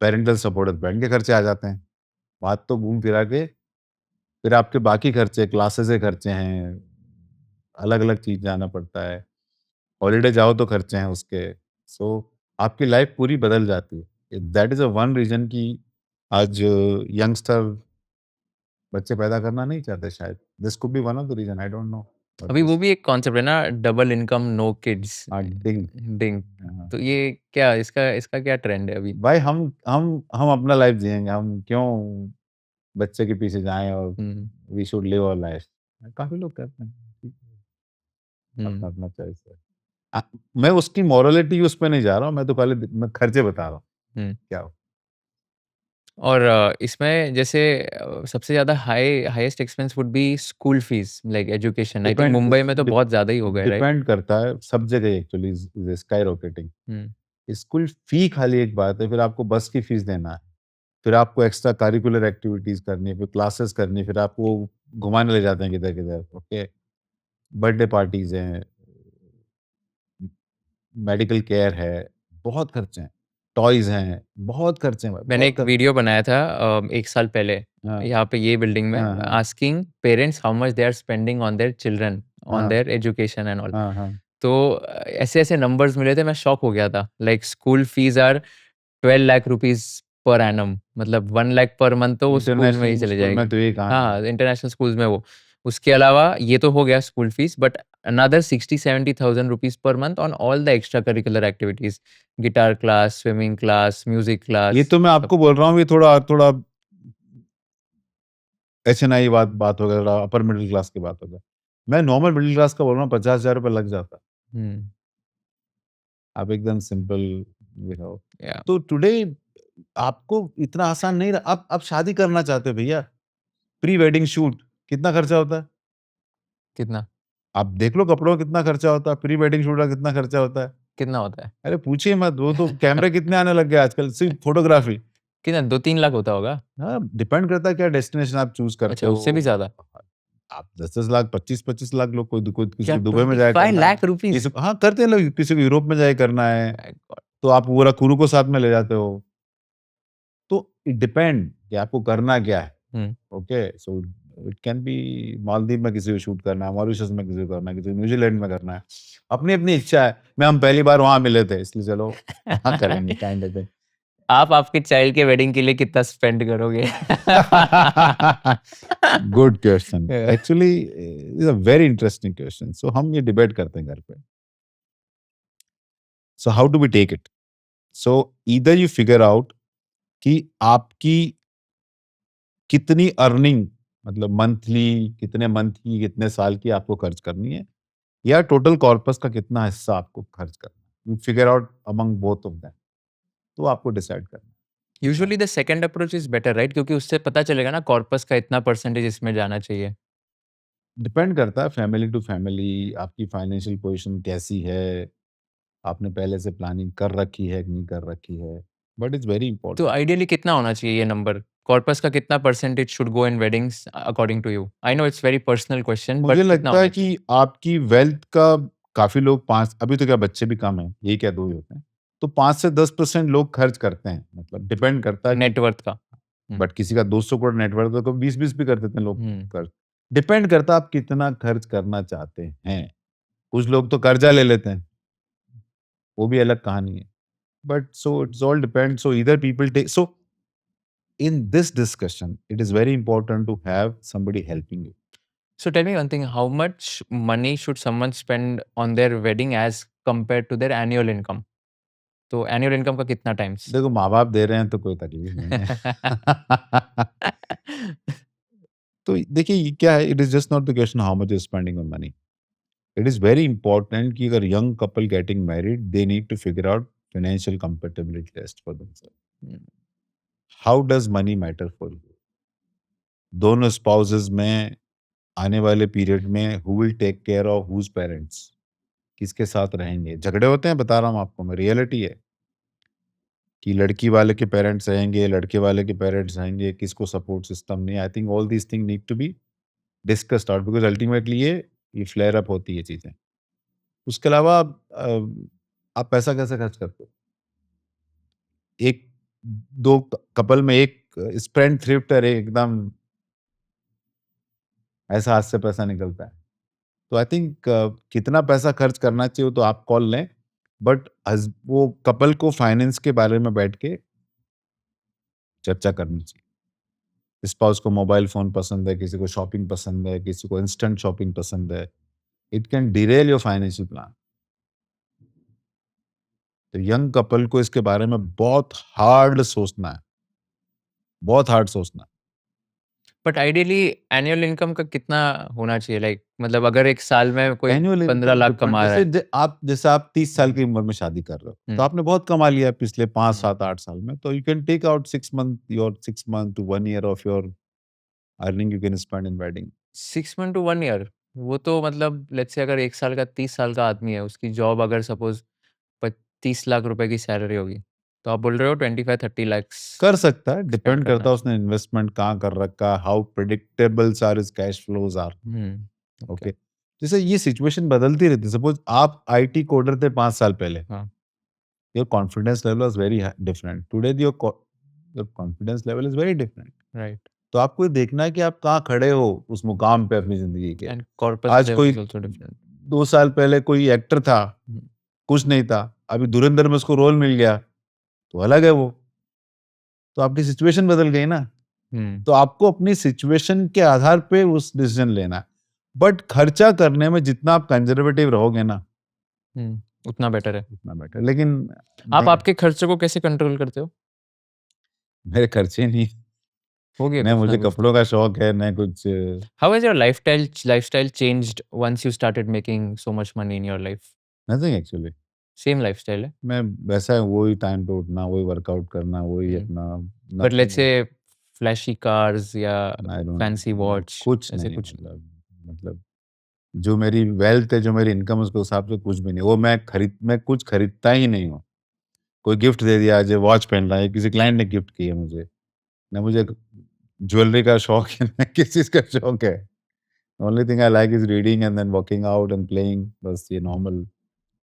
पैरेंटल सपोर्ट हस्बैंड के खर्चे आ जाते हैं। बात तो घूम फिरा के फिर आपके बाकी खर्चे, क्लासेस के खर्चे हैं, अलग-अलग चीज़ जाना पड़ता है। हॉलिडे जाओ तो खर्चे हैं उसके। सो आपकी लाइफ़ पूरी बदल जाती है। दैट इज़ वन रीज़न कि आज यंगस्टर बच्चे पैदा करना नहीं चाहते शायद। This could be one of the reason, I don't know what अभी वो दिस। भी एक कॉन्सेप्ट है ना, डबल इनकम नो किड्स डिंग। डिंग। हाँ। तो ये क्या इसका इसका क्या ट्रेंड है अभी? भाई हम अपना लाइफ़ जिएँगे, हम क्यों बच्चे के पीछे जाएँ, और hmm, we should live our life. काफ़ी लोग करते हैं, ठीक है, हुँ, अपना-अपना चॉइस है। अ, मैं उसकी मोरालिटी उस पे नहीं जा रहा हूँ, मैं तो खाली मैं खर्चे बता रहा हूँ, हुँ। क्या हो। और इसमें जैसे सबसे ज़्यादा highest expense would be school fees like education. I think depend Mumbai में तो बहुत ज़्यादा ही हो गए, राइट? डिपेंड करता है, सब जगह actually is sky rocketing. Hmm, school fee खाली एक बात है, फिर आपको बस की फीस देना है, फिर आपको एक्स्ट्रा करिकुलर एक्टिविटीज़ करनी है, फिर क्लासेस करनी है, फिर आपको घुमाने ले जाते हैं किधर-किधर, ओके। बर्थडे पार्टीज़ हैं, मेडिकल केयर है, बहुत खर्चे हैं, टॉयज़ हैं, बहुत खर्चे हैं भाई, मैंने बहुत एक खर्च। वीडियो बनाया था 1 साल पहले, हाँ, यहाँ पे ये बिल्डिंग में हाँ, हाँ, asking parents how much they are spending on their children, on हाँ, देयर एजुकेशन एंड ऑल। हाँ, हाँ। तो ऐसे-ऐसे नंबर्स मिले थे, मैं शॉक हो गया था। Like school fees are 12 lakh rupees per annum, मतलब 1 लाख पर मंथ तो वो स्कूल में ही इंटरनेशनल चले स्कूल में जाएगी। तो ये कहानी है। हाँ, इंटरनेशनल स्कूल्स में वो। उसके अलावा ये तो हो गया school fees, but another 60-70,000 rupees per month on all the extra curricular activities, guitar class, swimming class, music ये क्लास, तो मैं सब। आपको बोल रहा हूँ, ये थोड़ा थोड़ा एचएनआई बात बात हो गया, थोड़ा अपर मिडिल क्लास की बात हो गया। मैं नॉर्मल मिडिल क्लास का बोल रहा हूँ, 50,000 रुपए लग जाता है। हुँ, आप एकदम सिंपल ये रहो। या तो टुडे आपको इतना आसान नहीं रहा। आप शादी करना चाहते हो भैया, प्री वेडिंग शूट कितना खर्चा होता है? कितना? आप देख लो कपड़ों का कितना खर्चा होता है, प्री वेडिंग शूट का कितना खर्चा होता है। कितना होता है? अरे पूछिए मत, वो तो कैमरे कितने आने लग गए आजकल, सिर्फ फोटोग्राफी। कितना 2-3 लाख होता होगा? हाँ, डिपेंड करता है क्या डेस्टिनेशन आप चूज़ करते अच्छा, उससे भी हो। ज़्यादा? आप 10-10 लाख, 25-25 लाख लोग, कोई किसी क्या को दुबई में जाया 25 करना है, लाख रुपीज़? किसी को, हाँ, करते हैं लोग, किसी को यूरोप में जाया करना है, माय गॉड! तो आप पूरा क्रू को साथ में ले जाते हो। तो इट डिपेंड कि आपको करना क्या है, hmm, okay? So it can be Maldives में किसी को शूट करना है, मॉरिशस में किसी को करना है, किसी को न्यूज़ीलैंड में करना है। अपनी-अपनी इच्छा है। मैं हम पहली बार वहाँ मिले थे, इसलिए चलो वहाँ करेंगे काइंड ऑफ थिंग। आप आपके चाइल्ड के वेडिंग के लिए कितना स्पेंड करोगे? Good question. Actually is a very interesting question. So हम ये डिबेट करते हैं घर पे। So how do we take it? So either you figure out कि आपकी कितनी अर्निंग, मतलब मंथली, कितने मंथ की, कितने साल की आपको खर्च करनी है, या टोटल कॉर्पस का कितना हिस्सा आपको खर्च करना है। You figure out among both of them, तो आपको डिसाइड करना है। Usually the second approach is better, right? क्योंकि उससे पता चलेगा ना कॉर्पस का इतना परसेंटेज इसमें जाना चाहिए। डिपेंड करता है फैमिली टू फैमिली, आपकी फाइनेंशियल पोजीशन कैसी है, आपने पहले से प्लानिंग कर रखी है कि नहीं कर रखी है, बट इट्स वेरी तो इंपॉर्टेंट। आइडियली कितना होना चाहिए ये नंबर? कॉर्पस का कितना percentage should go in weddings according to you? I know it's very personal question मुझे बट कितना लगता होना है चाहिए? कि आपकी वेल्थ का काफ़ी लोग 5, अभी तो क्या बच्चे भी कम हैं, यही क्या 2 ही होते हैं। तो 5 से 10% लोग खर्च करते हैं, मतलब डिपेंड करता है कि, नेटवर्थ का? हुँ, बट किसी का 200 करोड़ नेटवर्क है तो 20-20 भी कर देते हैं लोग हुँ। खर्च। डिपेंड करता है आप कितना खर्च करना चाहते हैं। कुछ लोग तो कर्जा ले लेते हैं, वो भी अलग कहानी है। But so it's all depends, so either people take, so in this discussion, it is very important to have somebody helping you. So tell me one thing, how much money should someone spend on their wedding as compared to their annual income? तो annual income का कितना times? देखो माँ-बाप दे रहे हैं तो कोई तकलीफ नहीं है। तो देखिए ये क्या है, it is just not the question how much you spending on money. It is very important कि अगर young couple getting married, they need to figure out financial compatibility test for themselves. Hmm, how does money matter for you? दोनों spouses में आने वाले period में who will take care of whose parents? किसके साथ रहेंगे? झगड़े होते हैं, बता रहा हूँ आपको मैं, रियलिटी है। कि लड़की वाले के पेरेंट्स रहेंगे, लड़के वाले के पेरेंट्स रहेंगे, किसको सपोर्ट सिस्टम नहीं। I think all these thing need to be discussed out, because ultimately ये फ्लेयर अप होती है चीज़ें। उसके अलावा आप पैसा कैसे खर्च करते हो? एक 2 कपल में एक स्पेंड थ्रिफ्टर है एकदम, ऐसा हाथ से पैसा निकलता है। तो आई थिंक कितना पैसा खर्च करना चाहिए वो तो आप कॉल लें, बट वो कपल को फाइनेंस के बारे में बैठ के चर्चा करनी चाहिए। स्पाउस को मोबाइल फ़ोन पसंद है, किसी को शॉपिंग पसंद है, किसी को इंस्टेंट शॉपिंग पसंद है। It can Daryl your financial plan. तो यंग कपल को इसके बारे में बहुत हार्ड सोचना है, बहुत हार्ड सोचना है। बट आइडियली एनुअल इनकम का कितना होना चाहिए? लाइक मतलब अगर 1 साल में कोई एनुअल 15 इनकम लाख डिपेंड, कमा रहा है। जैसे आप 30 साल हुँ, की उम्र में शादी कर रहे हो, तो हुँ, आपने बहुत कमा लिया है पिछले 5, हुँ। 7, 8 साल में, तो you can take out 6 month to 1 year of your earning you can spend in wedding. 6 month to 1 year? वो तो मतलब लेट्स से अगर 1 साल का 30 साल का आदमी है, उसकी जॉब अगर सपोज़ 25 लाख रुपए की सैलरी होगी, तो आप बोल रहे हो 25-30 लैक्स कर सकता है, स्पेंड डिपेंड करना करता है चाहिए। उसने इन्वेस्टमेंट कहाँ कर रखा है, how predictable are his cash flows are. Hmm, okay, okay. जैसे ये सिचुएशन बदलती रहती है। सपोज़ आप आईटी कोडर थे 5 साल पहले, हाँ। Your confidence level was very different. Today your confidence level is very different. Right तो आपको ये देखना है कि आप कहाँ खड़े हो उस मुकाम पे अपनी ज़िंदगी के। एंड कॉर्पस आज लेवल कोई इज़ आल्सो डिफरेंट। 2 साल पहले कोई एक्टर था, हुँ, कुछ नहीं था, अभी धुरंधर में उसको रोल मिल गया, तो अलग है वो। तो आपकी सिचुएशन बदल गई ना। हुँ, तो आपको अपनी सिचुएशन के आधार पे उस डिसीजन लेना है। बट खर्चा करने में जितना आप कंज़र्वेटिव रहोगे ना, हुँ, उतना बेटर है। उतना बेटर। लेकिन आप मैं आपके खर्चों को कैसे कंट्रोल करते हो? मेरे खर्चे नहीं, हो गया न कुछ ना मुझे कुछ तो। कपड़ों का शौक है, न कुछ how has your lifestyle changed once you started making so much money in your life? Nothing actually. Same lifestyle है? मैं वैसा है, वही टाइम पे उठना, वही वर्कआउट करना, वही हुँ, अपना, बट लेट्स नथिंग, से फ्लैशी कार्स या आई डोंट, फैंसी वॉच कुछ ऐसे नहीं, कुछ? मतलब जो मेरी वेल्थ है, जो मेरी इनकम है, उसके हिसाब से कुछ भी नहीं। वो मैं कुछ खरीदता ही नहीं हूँ। कोई गिफ्ट दे दिया, आज ये वॉच पहन रहा है, किसी क्लाइंट ने गिफ्ट की है मुझे। ना मुझे ज्वेलरी का शौक है, ना किस चीज़ का शौक है। Only thing I like is reading and then working out and playing, बस ये normal.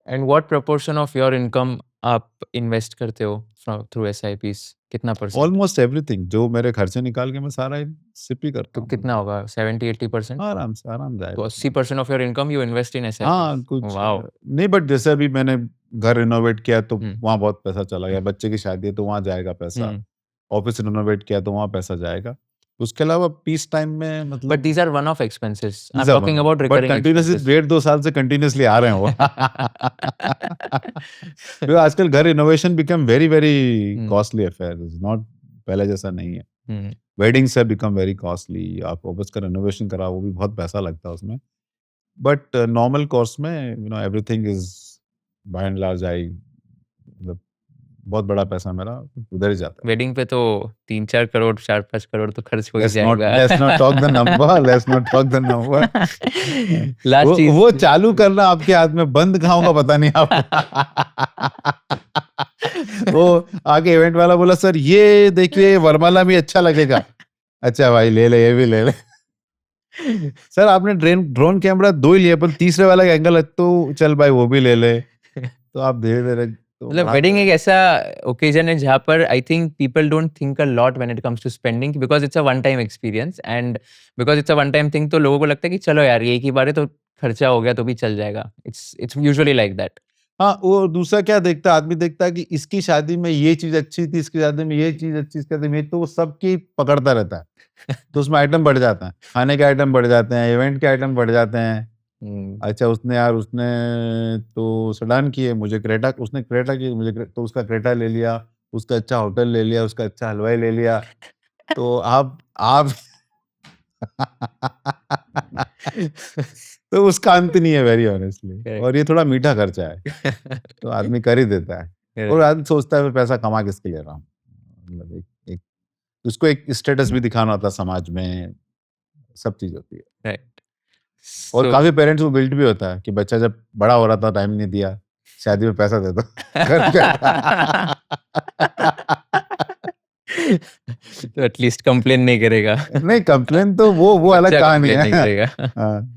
And what proportion of your income आप इन्वेस्ट करते हो थ्रू एसआईपीज़? कितना परसेंट? ऑलमोस्ट एवरीथिंग जो मेरे खर्चे निकाल के मैं सारा सिप ही करता तो हूँ, कितना मतलब होगा 70-80%? आराम तो जाएगा अपना। 80% of your income you invest in SIPs? हाँ, कुछ वॉव! नहीं, बट जैसे अभी मैंने घर रिनोवेट किया तो हुँ, वहाँ बहुत पैसा चला गया, बच्चे की शादी है तो वहाँ जाएगा पैसा, हुँ। ऑफ़िस रिनोवेट किया तो वहाँ पैसा जाएगा। उसके अलावा पीस टाइम में बट मतलब these are one off expenses. I am pizza talking बना, about but recurring continuously expenses. डेढ़ 2 साल से कंटीन्यूअसली आ रहे हैं वो। क्योंकि आजकल घर renovation become very, very hmm, costly affair, is not, पहले जैसा नहीं है। Hmm. Weddings have become very costly, आप ऑफिस का रिनोवेशन कराओ, वो भी बहुत पैसा लगता है उसमें। बट नॉर्मल कोर्स में everything is by and large, I मतलब बहुत बड़ा पैसा मेरा उधर ही जाता है। वेडिंग पे तो 3-4 करोड़ 4-5 करोड़ तो खर्च हो ही Let's जाएगा। not talk the number. Let's not talk the number. Last चीज वो चालू करना आपके हाथ में, बंद कहाँ होगा पता नहीं आपको। वो आगे इवेंट वाला बोला सर ये देखिए वरमाला भी अच्छा लगेगा। अच्छा भाई ले ले, ये भी ले ले। सर आपने ड्रोन कैमरा 2 ही लिए, पर तीसरे वाला एंगल तो चल भाई वो भी ले ले। तो आप धीरे धीरे तो मतलब वेडिंग एक ऐसा ओकेजन है जहाँ पर I think people don't think a lot when it comes to spending, because it's a one time experience, and because it's a one time thing तो लोगों को लगता है कि चलो यार ये एक ही बार है तो खर्चा हो गया तो भी चल जाएगा। It's usually like that. हाँ, वो दूसरा क्या देखता है, आदमी देखता है कि इसकी शादी में ये चीज अच्छी थी, इसकी शादी में ये चीज अच्छी, इसकी शादी में, तो वो सबकी पकड़ता रहता है। तो उसमें आइटम बढ़ जाता है, खाने के आइटम बढ़ जाते हैं, इवेंट के आइटम बढ़ जाते हैं। अच्छा उसने तो सेडान की है, मुझे क्रेटा, उसने क्रेटा की, तो उसका क्रेटा ले लिया, उसका अच्छा होटल ले लिया, उसका अच्छा हलवाई ले लिया। तो आप तो उसका अंत नहीं है वेरी ऑनेस्टली, और ये थोड़ा मीठा खर्चा है, तो आदमी कर ही देता है। और आदमी सोचता है मैं पैसा कमा किसके ले रहा हूँ, मतलब एक उसको एक स्टेटस भी दिखाना होता है समाज में, सब चीज होती है। राइट। और काफी पेरेंट्स को गिल्ट भी होता है कि बच्चा जब बड़ा हो रहा था टाइम नहीं दिया, शादी में पैसा दे दो। तो एटलीस्ट कंप्लेन नहीं करेगा। नहीं, कंप्लेन तो वो अलग बच्चा कहानी complain है। नहीं करेगा। हाँ।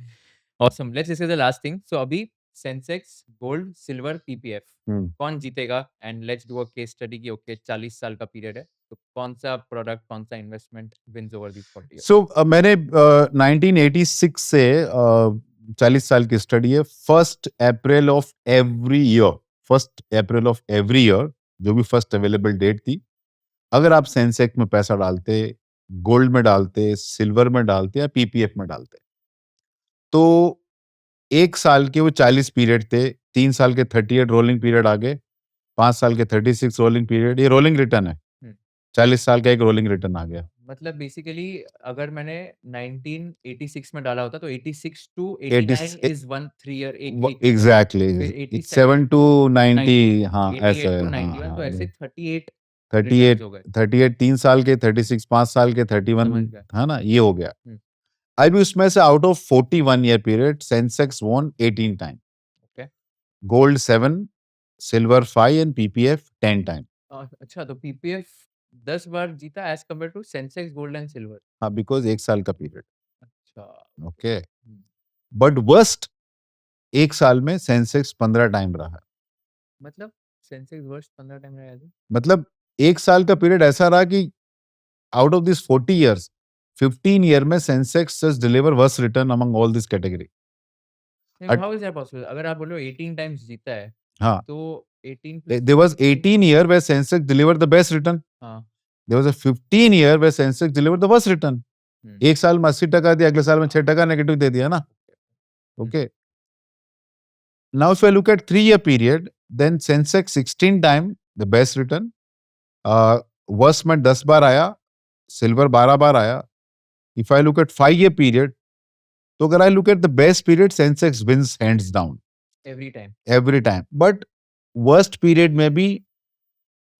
Awesome. Let's discuss the last thing. So अभी सेंसेक्स, गोल्ड, सिल्वर, पीपीएफ हम्म। कौन जीतेगा? And let's do a case study की ओके 40 साल का पीरियड है तो कौन सा प्रोडक्ट, कौन सा investment wins over this 40 years? So मैंने 1986 से 40 साल की स्टडी है। 1 April of every year, 1 April of every year, जो भी फर्स्ट अवेलेबल डेट थी, अगर आप सेंसेक्स में पैसा डालते, गोल्ड में डालते, सिल्वर में डालते या पीपीएफ में डालते, तो 1 साल के वो 40 पीरियड थे, 3 साल के 38 रोलिंग पीरियड आ गए, 5 साल के 36 रोलिंग पीरियड, ये रोलिंग रिटर्न है। 40 साल का एक रोलिंग रिटर्न आ गया। मतलब बेसिकली अगर मैंने 1986 में डाला होता तो 86 टू 89 इज 1 3 ईयर एक एग्जैक्टली, फिर 7 87 to 90, 90 हाँ ऐसा 88 है, टू हाँ 91 तो हाँ, ऐसे 38 38 रिटर्न्स हो गए। 38 3 साल के, 36 5 साल के, 31, समझ गया। है ना, ये हो गया। हम्म, अभी उसमें से out of 41 year period, Sensex won 18 time, okay. Gold 7, silver 5 and PPF 10 time. अच्छा तो पीपीएफ 10 बार जीता as compared to Sensex, gold and silver. हाँ, बिकॉज 1 साल का पीरियड। अच्छा ओके, बट वर्स्ट 1 साल में सेंसेक्स 15 टाइम रहा है। मतलब सेंसेक्स वर्स्ट 15 टाइम रहा है जी? मतलब 1 साल का पीरियड ऐसा रहा कि out of this 40 years, 15 year में Sensex just deliver worst return among all this category. How is that possible? अगर आप बोलो 18 टाइम्स जीता है हाँ, तो 18 plus there was 18 year where Sensex delivered the best return. हाँ। There was a 15 year where Sensex delivered the worst return. एक साल में 80% दिया, अगले साल में 6% नेगेटिव दे दिया ना। Okay. Now if I look at 3-year period, then Sensex 16 time the best return. Worst में 10 बार आया, सिल्वर 12 बार आया। If I look at 5-year period, तो अगर I look at the best period, Sensex wins hands down every time. But worst period में भी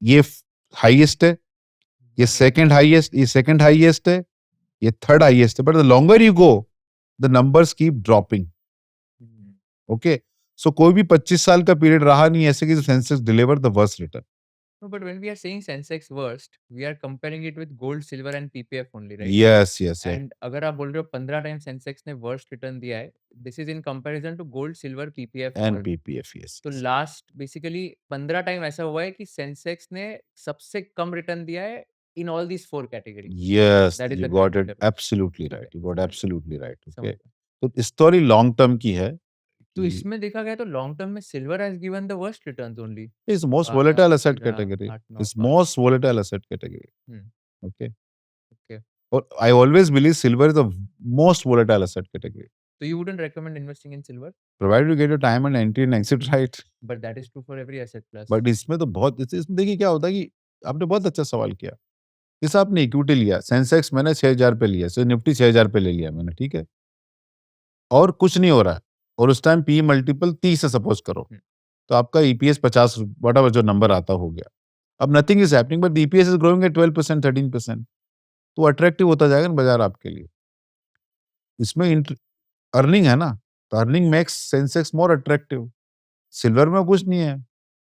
ये highest है, ये सेकंड हाईएस्ट है, ये थर्ड हाईएस्ट है, but the longer you go the numbers keep dropping. Okay, so कोई भी 25 साल का पीरियड रहा नहीं ऐसे कि Sensex deliver the worst return. No, but when we are saying Sensex worst, we are comparing it with gold, silver and PPF only, right? Yes. And अगर आप बोल रहे हो 15 टाइम Sensex ने worst return दिया है, this is in comparison to gold, silver, PPF and all. PPF, yes. तो last basically 15 time ऐसा हुआ है कि सेंसेक्स ने सबसे कम रिटर्न दिया है in all these 4 categories. Yes, That is you the got correct it interpretation. Absolutely right, you got समझ एब्सोल्युटली राइट। समझ ओके, गया। तो स्टोरी लॉन्ग टर्म की है। तो इसमें देखा गया तो लॉन्ग टर्म में silver has given the worst returns only. Is most 8 volatile asset 8 category, 8-9 is 5। Most volatile asset category. Hmm, okay, okay. और I always believe silver is the most volatile asset category, So you wouldn't recommend investing in silver, provided you get your time and entry and exit right. but that is true for every asset class. But इसमें तो बहुत, इसमें देखिए क्या होता है कि आपने बहुत अच्छा सवाल किया। जैसे आपने इक्विटी लिया, सेंसेक्स मैंने 6000 पे लिया, so निफ्टी 6000 पे ले लिया मैंने, ठीक है, और कुछ नहीं हो रहा है, और उस टाइम पी मल्टीपल 30 है सपोज करो, तो आपका ईपीएस 50 वट जो नंबर आता हो गया। अब nothing is happening but EPS is growing at 12%, 13%, तो अट्रैक्टिव होता जाएगा ना बाजार आपके लिए। इसमें अर्निंग है ना, तो earning makes Sensex more attractive. Silver में कुछ नहीं है,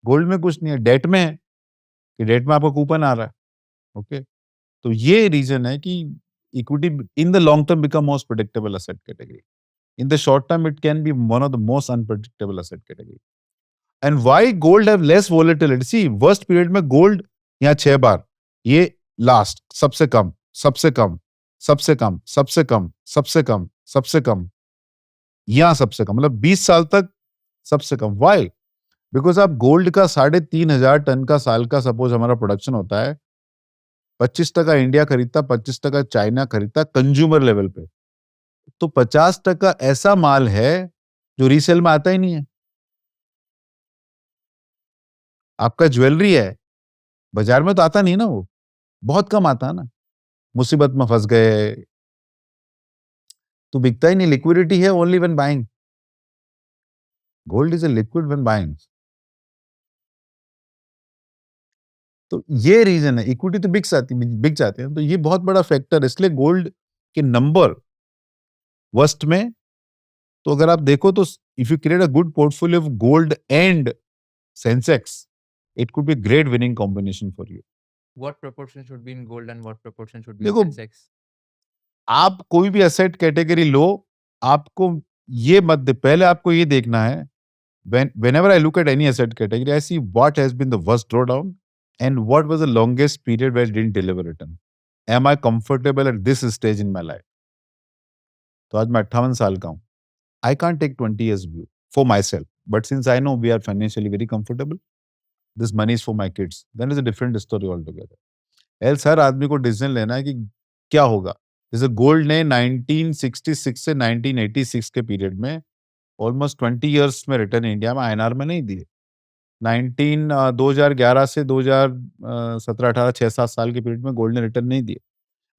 गोल्ड में कुछ नहीं है, डेट में है कि डेट में आपका कूपन आ रहा है। ओके, तो ये रीजन है कि equity in the long term become most predictable asset category, in the short term it can be one of the most unpredictable asset category. And why gold have less volatility? See, worst period में gold यहाँ 6 बार, ये last सबसे कम, सबसे कम, सबसे कम, सबसे कम, सबसे कम, सबसे कम, यहाँ सबसे कम, मतलब 20 साल तक सबसे कम। Why? बिकॉज आप गोल्ड का 3,500 टन का साल का सपोज हमारा प्रोडक्शन होता है, 25% इंडिया खरीदता, 25% चाइना खरीदता कंज्यूमर लेवल पे, तो 50% ऐसा माल है जो रीसेल में आता ही नहीं है। आपका ज्वेलरी है, बाजार में तो आता नहीं ना, वो बहुत कम आता है ना, मुसीबत में फंस गए तो बिकता ही नहीं, लिक्विडिटी है only when buying, gold is a liquid when buying. तो ये रीजन है, इक्विटी तो बिक जाते हैं, तो ये बहुत बड़ा फैक्टर है, इसलिए गोल्ड के नंबर वर्स्ट में, तो अगर आप देखो तो if you create a good portfolio of gold and Sensex, it could be great winning combination for you. What proportion should be in gold and what proportion should be in देखो, Sensex? आप कोई भी asset category लो, आपको ये पहले आपको ये देखना है, whenever I look at any asset category, I see what has been the worst drawdown and what was the longest period where it didn't deliver return. Am I comfortable at this stage in my life? तो आज मैं 58 साल का हूँ, I can't take 20 years view for myself, but since I know we are financially very comfortable, this money is for my kids, then it's a different story altogether. Else हर आदमी को decision लेना है कि क्या होगा। जैसे गोल्ड ने 1966 से 1986 के पीरियड में ऑलमोस्ट 20 इयर्स में रिटर्न इंडिया में आईएनआर में नहीं दिए। 2011 से 2017-18 6-7 साल के पीरियड में गोल्ड ने रिटर्न नहीं दिए।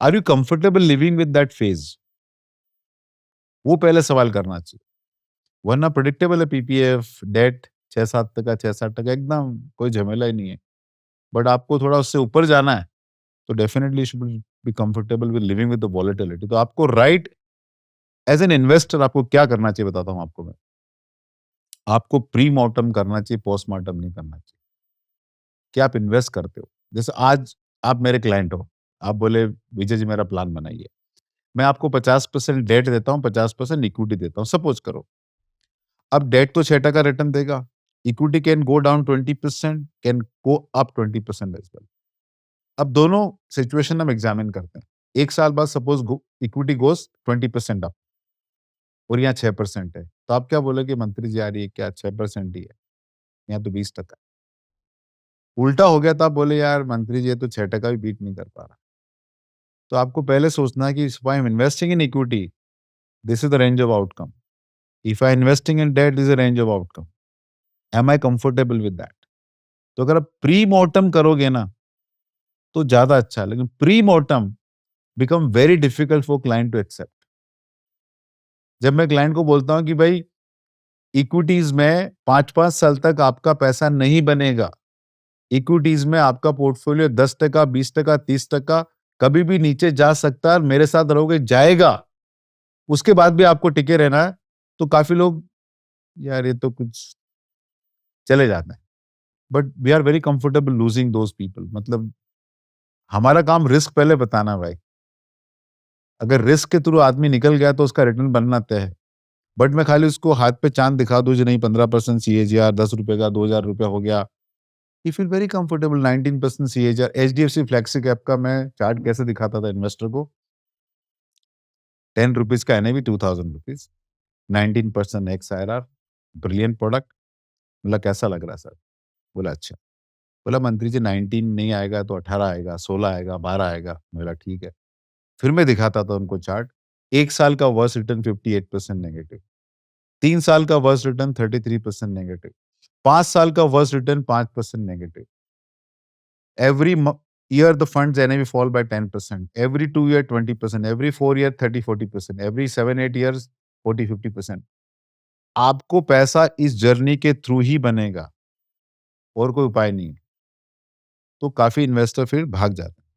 Are you comfortable living with that phase? वो पहले सवाल करना चाहिए, वरना प्रिडिक्टेबल है पीपीएफ, डेट 6-7% 6-7% एकदम कोई झमेला ही नहीं है। बट आपको थोड़ा उससे ऊपर जाना है, तो definitely should be comfortable with living with the volatility. तो आपको राइट एज एन इन्वेस्टर आपको क्या करना चाहिए बताता हूँ आपको मैं। आपको प्री मॉर्टम करना चाहिए, पोस्ट मॉर्टम नहीं करना चाहिए। क्या आप इन्वेस्ट करते हो? जैसे आज आप मेरे क्लाइंट हो, आप बोले विजय जी मेरा प्लान बनाइए, मैं आपको 50% डेट देता हूँ, 50% इक्विटी देता हूँ, सपोज करो। अब डेट तो 6% रिटर्न देगा, equity can go down 20%, can go up 20% as well. अब दोनों सिचुएशन हम एग्जामिन करते हैं। 1 साल बाद सपोज इक्विटी गोस 20% अप और यहाँ 6% है, तो आप क्या बोलोगे मंत्री जी यार ये क्या 6% ही है, यहाँ तो 20%। उल्टा हो गया तो आप बोले यार मंत्री जी ये तो 6% भी बीट नहीं कर पा रहा। तो आपको पहले सोचना है कि if I am investing in equity, this is the range of outcome. If I investing in debt, this is the range of outcome. Am I comfortable with that? तो अगर आप प्री मॉर्टम करोगे ना तो ज्यादा अच्छा है, लेकिन pre mortem become very difficult for client to accept. जब मैं क्लाइंट को बोलता हूँ कि भाई इक्विटीज में 5-5 साल तक आपका पैसा नहीं बनेगा, इक्विटीज में आपका पोर्टफोलियो 10%, 20%, 30% कभी भी नीचे जा सकता है, मेरे साथ रहोगे जाएगा, उसके बाद भी आपको टिके रहना है, तो काफी लोग यार ये तो कुछ चले जाते हैं। But we are very comfortable losing those people. मतलब हमारा काम रिस्क पहले बताना भाई। अगर रिस्क के थ्रू आदमी निकल गया तो उसका रिटर्न बनना तय है। बट मैं खाली उसको हाथ पे चांद दिखा दूं जो नहीं 15% सीएजीआर, 10 रुपए का 2,000 रुपया हो गया, he feel very comfortable. 19% CAGR, HDFC flexi cap का मैं चार्ट कैसे दिखाता था इन्वेस्टर को, 10 रुपीज का NAV, 2,000 rupees, 19% x IRR, brilliant product. बोला कैसा लग रहा है सर? बोला अच्छा। बोला मंत्री जी 19 नहीं आएगा तो 18 आएगा, 16 आएगा, 12 आएगा। बोला ठीक है। फिर मैं दिखाता था उनको चार्ट। 1 साल का वर्स रिटर्न 58% नेगेटिव, 3 साल का वर्स रिटर्न 33% नेगेटिव, 5 साल का worst return 5% negative. Every year the funds NAV fall by 10%, every 2 year 20%, every 4 year 30-40%, every 7-8 years 40-50%। आपको पैसा इस जर्नी के थ्रू ही बनेगा और कोई उपाय नहीं है। तो काफ़ी इन्वेस्टर फिर भाग जाते हैं।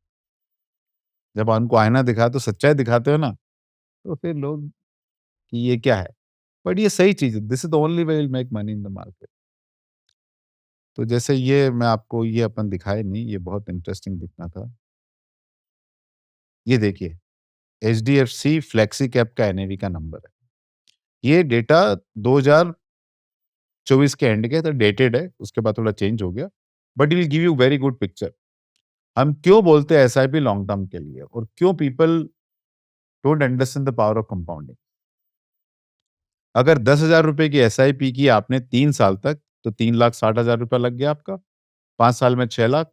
जब उनको आईना दिखाया तो सच्चाई दिखाते हो ना, तो फिर लोग कि ये क्या है? बट ये सही चीज़ है, this is the only way you will make money in the market. तो जैसे ये मैं आपको ये अपन दिखाए नहीं, ये बहुत इंटरेस्टिंग दिखना था। ये देखिए, एचडीएफसी फ्लेक्सी कैप का एनएवी का नंबर है। ये डेटा 2024 के एंड के तो डेटेड है, उसके बाद थोड़ा चेंज हो गया, but it will give you very good picture. हम क्यों बोलते हैं एसआईपी लॉन्ग टर्म के लिए और क्यों people don't understand the power of compounding. अगर 10,000 रुपए की एसआईपी की आपने 3 साल तक, तो 3,60,000 रुपया लग गया आपका, 5 साल में 6 लाख,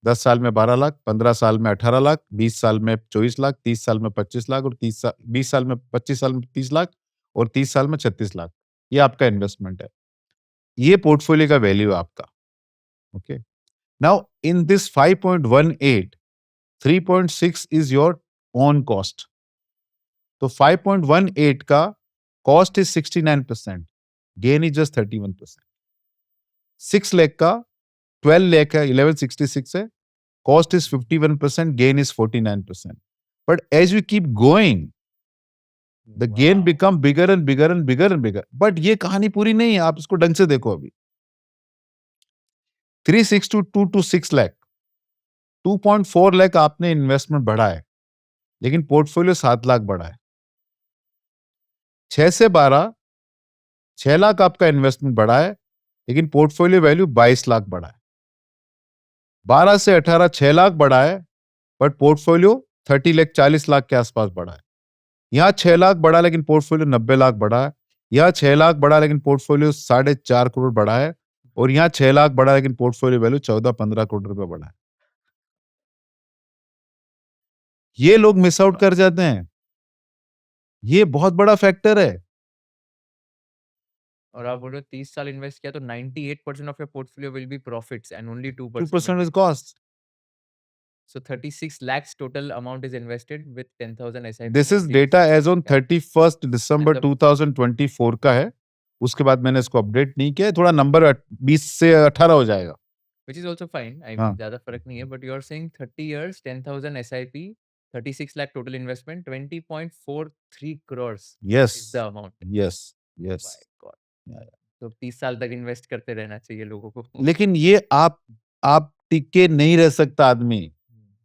10 साल में 12 लाख, 15 साल में 18 लाख, 20 साल में 24 लाख, 30 साल में 25 लाख और 20 साल में 25 साल में 30 लाख और 30 साल में 36 लाख। ये आपका इन्वेस्टमेंट है। ये पोर्टफोलियो का वैल्यू है आपका। Okay. Now in this 5.18, 3.6 is your own cost. तो 5.18 का cost is 69%, gain is just 31%। 6 lakh का 12 लाख है, 1166 है, cost is 51%, gain is 49%. But as you keep going, the gain become bigger and bigger and bigger and bigger. But ये कहानी पूरी नहीं है, आप इसको ढंग से देखो अभी। 3,622 to 6 लाख, 2.4 लाख आपने इन्वेस्टमेंट बढ़ा है, लेकिन पोर्टफोलियो 7 लाख बढ़ा है। 6 से 12, 6 लाख आपका इन्वेस्टमेंट बढ़ा है, लेकिन पोर्टफोलियो वैल्यू 22 लाख बढ़ा है। 12 से 18, 6 लाख बढ़ा है, बट पोर्टफोलियो 30 लाख, 40 लाख के आसपास बढ़ा है। यहाँ 6 लाख बढ़ा लेकिन पोर्टफोलियो 90 लाख बढ़ा है। यहाँ 6 लाख बढ़ा लेकिन पोर्टफोलियो 4.5 करोड़ बढ़ा है और यहाँ 6 लाख बढ़ा लेकिन पोर्टफोलियो वैल्यू 14-15 करोड़ रुपए बढ़ा है। ये लोग मिस आउट कर जाते हैं। ये बहुत बड़ा फैक्टर है। और आप बोल रहे हो 30 साल इन्वेस्ट किया तो 98% of your portfolio will be profits and only 2% will 2% be is cost. so 36 lakhs total amount is invested with 10,000 SIP this is and data 36 as on lakh 31 December and the 2024 का है। उसके बाद मैंने इसको update नहीं किया, थोड़ा number 20 से 18 हो जाएगा। which is also fine. I mean हाँ, ज़्यादा फर्क नहीं है but you are saying 30 years 10,000 SIP 36 lakh total investment 20.43 crores yes, is the amount. Yes, yes. My God. तो 30 साल तक इन्वेस्ट करते रहना चाहिए लोगों को। लेकिन ये आप टिके नहीं रह सकता आदमी।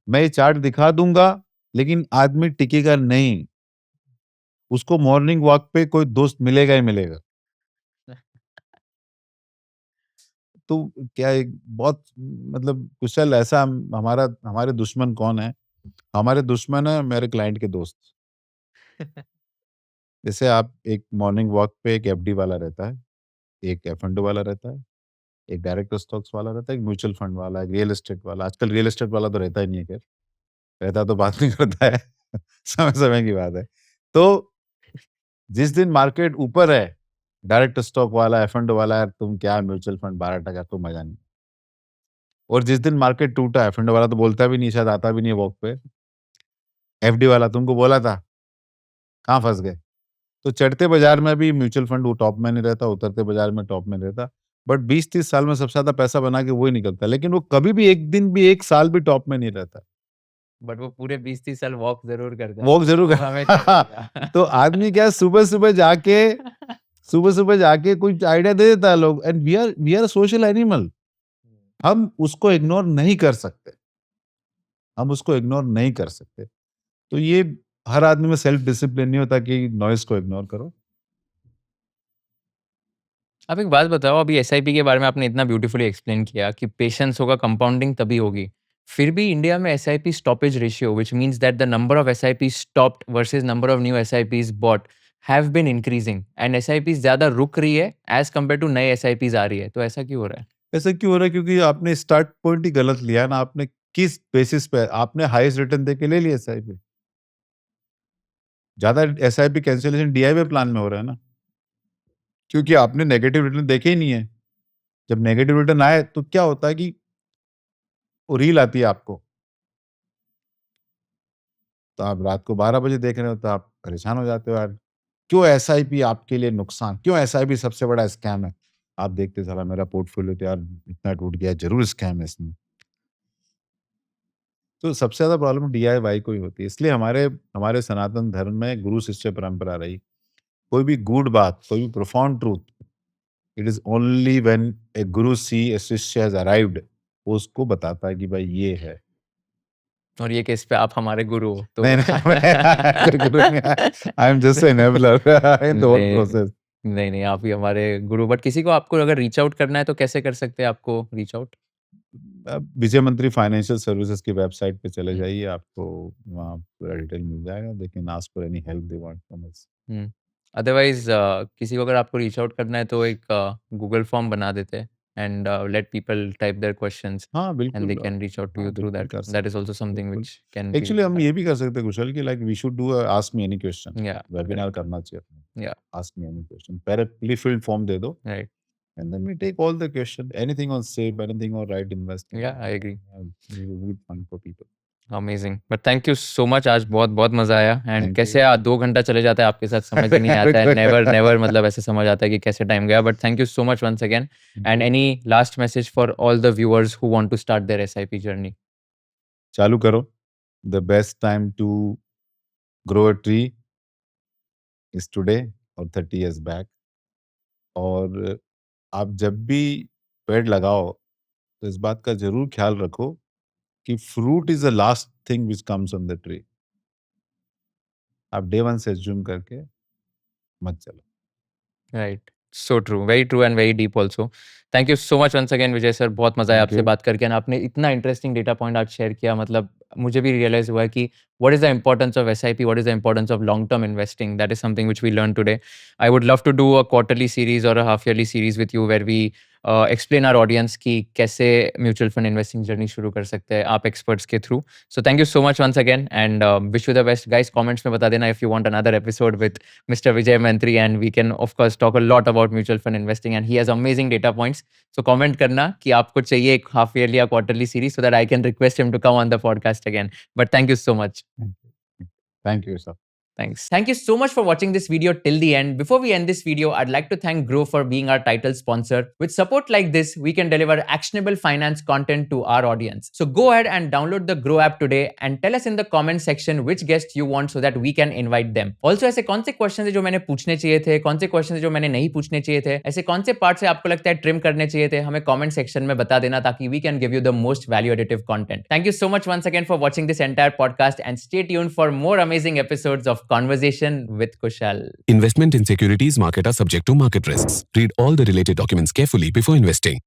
मैं ये चार्ट दिखा दूंगा, लेकिन आदमी टिकेगा नहीं। उसको मॉर्निंग वॉक पे कोई दोस्त मिलेगा ही मिलेगा। तो क्या एक बहुत मतलब कुशल ऐसा हमारा हमारे दुश्मन कौन है? हमारे दुश्मन है मेरे क्लाइंट के दोस्त। जैसे आप एक मॉर्निंग वॉक पे एक एफडी वाला रहता है, एक एफ एंड ओ वाला रहता है, एक डायरेक्ट स्टॉक्स वाला रहता है, एक म्यूचुअल फंड वाला, एक रियल एस्टेट वाला। आजकल रियल एस्टेट वाला तो रहता ही नहीं है खैर, रहता तो बात नहीं करता है। समय-समय की बात है। तो जिस दिन मार्केट ऊपर है, डायरेक्ट स्टॉक वाला, एफ एंड ओ वाला, यार तुम क्या म्यूचुअल फंड 12% कोई मजा नहीं। और जिस दिन मार्केट टूटा, एफ एंड ओ वाला तो बोलता भी नहीं, शायद आता भी नहीं है वॉक पे। एफडी वाला तुमको बोला था, कहाँ फँस गए? तो चढ़ते बाजार में भी म्यूचुअल फंड वो टॉप में नहीं रहता, उतरते बाजार में टॉप में रहता। बट 20-30 साल में सबसे ज़्यादा पैसा बना के वो ही निकलता है, लेकिन वो कभी भी 1 दिन भी 1 साल भी टॉप में नहीं रहता। बट वो पूरे 20-30 साल वॉक ज़रूर करता है। वॉक ज़रूर वो हमें कर तो चढ़ेगा। आदमी क्या सुबह-सुबह जाके कुछ आइडिया दे देता है लोग and we are social animal. हम उसको इग्नोर नहीं कर सकते। हम उसको इग्नोर नहीं कर सकते। तो ये हर आदमी में सेल्फ डिसिप्लिन नहीं होता कि नॉइज़ को इग्नोर करो। आप एक बात बताओ, अभी एसआईपी के बारे में आपने इतना ब्यूटीफुली एक्सप्लेन किया कि पेशेंस होगा, कंपाउंडिंग तभी होगी। फिर भी इंडिया में SIP stoppage ratio which means that the number of SIP stopped versus number of new SIPs bought have been increasing and SIP ज़्यादा रुक रही है एज़ कंपेयर टू नए एसआईपीज आ रही है। तो ऐसा क्यों हो रहा है? ऐसा क्यों हो रहा है? क्योंकि आपने स्टार्ट पॉइंट ही गलत लिया ना। आपने किस बेसिस पे आपने हाईएस्ट रिटर्न देके ले लिया एसआईपी। ज़्यादा एसआईपी कैंसलेशन डीआईवी प्लान में हो रहा है ना, क्योंकि आपने नेगेटिव रिटर्न देखे ही नहीं है। जब नेगेटिव रिटर्न आए तो क्या होता है कि वो रील आती है आपको, तो आप रात को 12 बजे देख रहे हो तो आप परेशान हो जाते हो यार, क्यों एसआईपी आपके लिए नुकसान? क्यों एसआईपी सबसे बड़ा स्कैम है? आप देखते साला मेरा पोर्टफोलियो तो यार इतना टूट गया, ज़रूर स्कैम है इसमें। तो सबसे ज़्यादा प्रॉब्लम डीआईवाई को ही होती है। इसलिए हमारे सनातन धर्म में गुरु शिष्य परंपरा रही। कोई भी गूढ़ बात, कोई भी profound truth, it is only when ए गुरु सी ए शिष्य हैज़ अराइव्ड, वो उसको बताता है कि भाई ये है। और ये केस पे आप हमारे गुरु हो, तो नहीं, नहीं, मैं कोई गुरु नहीं, I am just an enabler in the whole नहीं, प्रोसेस। नहीं, नहीं, आप ही हमारे गुरु। बट किसी को आपको अगर रीच आउट करना है तो कैसे कर सकते हैं आपको रीच आउट? आप विजय मंत्री फाइनेंशियल सर्विसेज की वेबसाइट पे चले हुँ, जाइए, आपको वहाँ पूरा डिटेल मिल जाएगा। They can ask for any help they want from us. Hmm. Otherwise किसी को अगर आपको रीच आउट करना है तो एक गूगल फॉर्म बना देते हैं and let people type their questions हाँ, एंड दे बिल्कुल कैन रीच आउट टू हाँ, यू थ्रू बिल्कुल दैट। कर दैट इज़ सकते आल्सो हैं, समथिंग बिल्कुल। व्हिच कैन बी एक्चुअली हम डन। ये भी कर सकते हैं कुशल कि like we should do a ask me any question, या, वेबिनार करेक्ट। करना चाहिए अपने। या, आस्क मी एनी क्वेश्चन, पहले फिल्ड फॉर्म दे दो right. And then we take all the question, anything on safe, anything on right या, investment, I agree. We will fun for people. Amazing. But thank you so much, आज बहुत-बहुत मज़ा आया and thank कैसे you. 2 घंटा चले जाता है आपके साथ समझ ही नहीं आता है। नेवर नेवर मतलब ऐसे समझ आता है कि कैसे टाइम गया। But thank you so much once again thank and you. Any last message for all the viewers who want to start their SIP journey? चालू करो। The best time to grow a tree is today और 30 years back. और आप जब भी पेड़ लगाओ, तो इस बात का ज़रूर ख्याल रखो कि fruit is the last thing which comes on the tree. आप डे 1 से अज़्यूम करके मत चलो। Right, so true, very true and very deep also. Thank you so much once again Vijay sir, बहुत मज़ा आया थैंक आपसे यू। बात करके एंड आपने इतना इंटरेस्टिंग डेटा पॉइंट आज शेयर किया। मतलब मुझे भी रियलाइज़ हुआ है कि what is the importance of SIP, what is the importance of long term investing, that is something which we learn today. I would love to do a quarterly series और a half yearly series with you where we explain our audience कि कैसे mutual fund investing journey शुरू कर सकते हैं आप experts के through. So thank you so much once again and wish you the best. Guys comments में बता देना if you want another episode with Mr. Vijay Mantri, and we can of course talk a lot about mutual fund investing and he has amazing data points. So comment करना कि आपको चाहिए एक half yearly या quarterly series so that I can request him to come on the podcast again. But thank you so much. Thank you sir. Thanks. Thank you so much for watching this video till the end. Before we end this video, I'd like to thank Grow for being our title sponsor. With support like this, we can deliver actionable finance content to our audience. So go ahead and download the Grow app today and tell us in the comment section which guest you want so that we can invite them. Also, ऐसे कौन से question है जो मैंने पूछने चाहिए थे, कौन से क्वेश्चन है जो मैंने नहीं पूछने चाहिए थे, ऐसे कौन से पार्ट से आपको लगता है ट्रिम करने चाहिए थे, हमें कमेंट सेक्शन में बता देना ताकि we can give you the most value additive content. Thank you so much once again for watching this entire podcast and stay tuned for more amazing episodes of Conversation with Kushal. Investment in securities market are subject to market risks. Read all the related documents carefully before investing.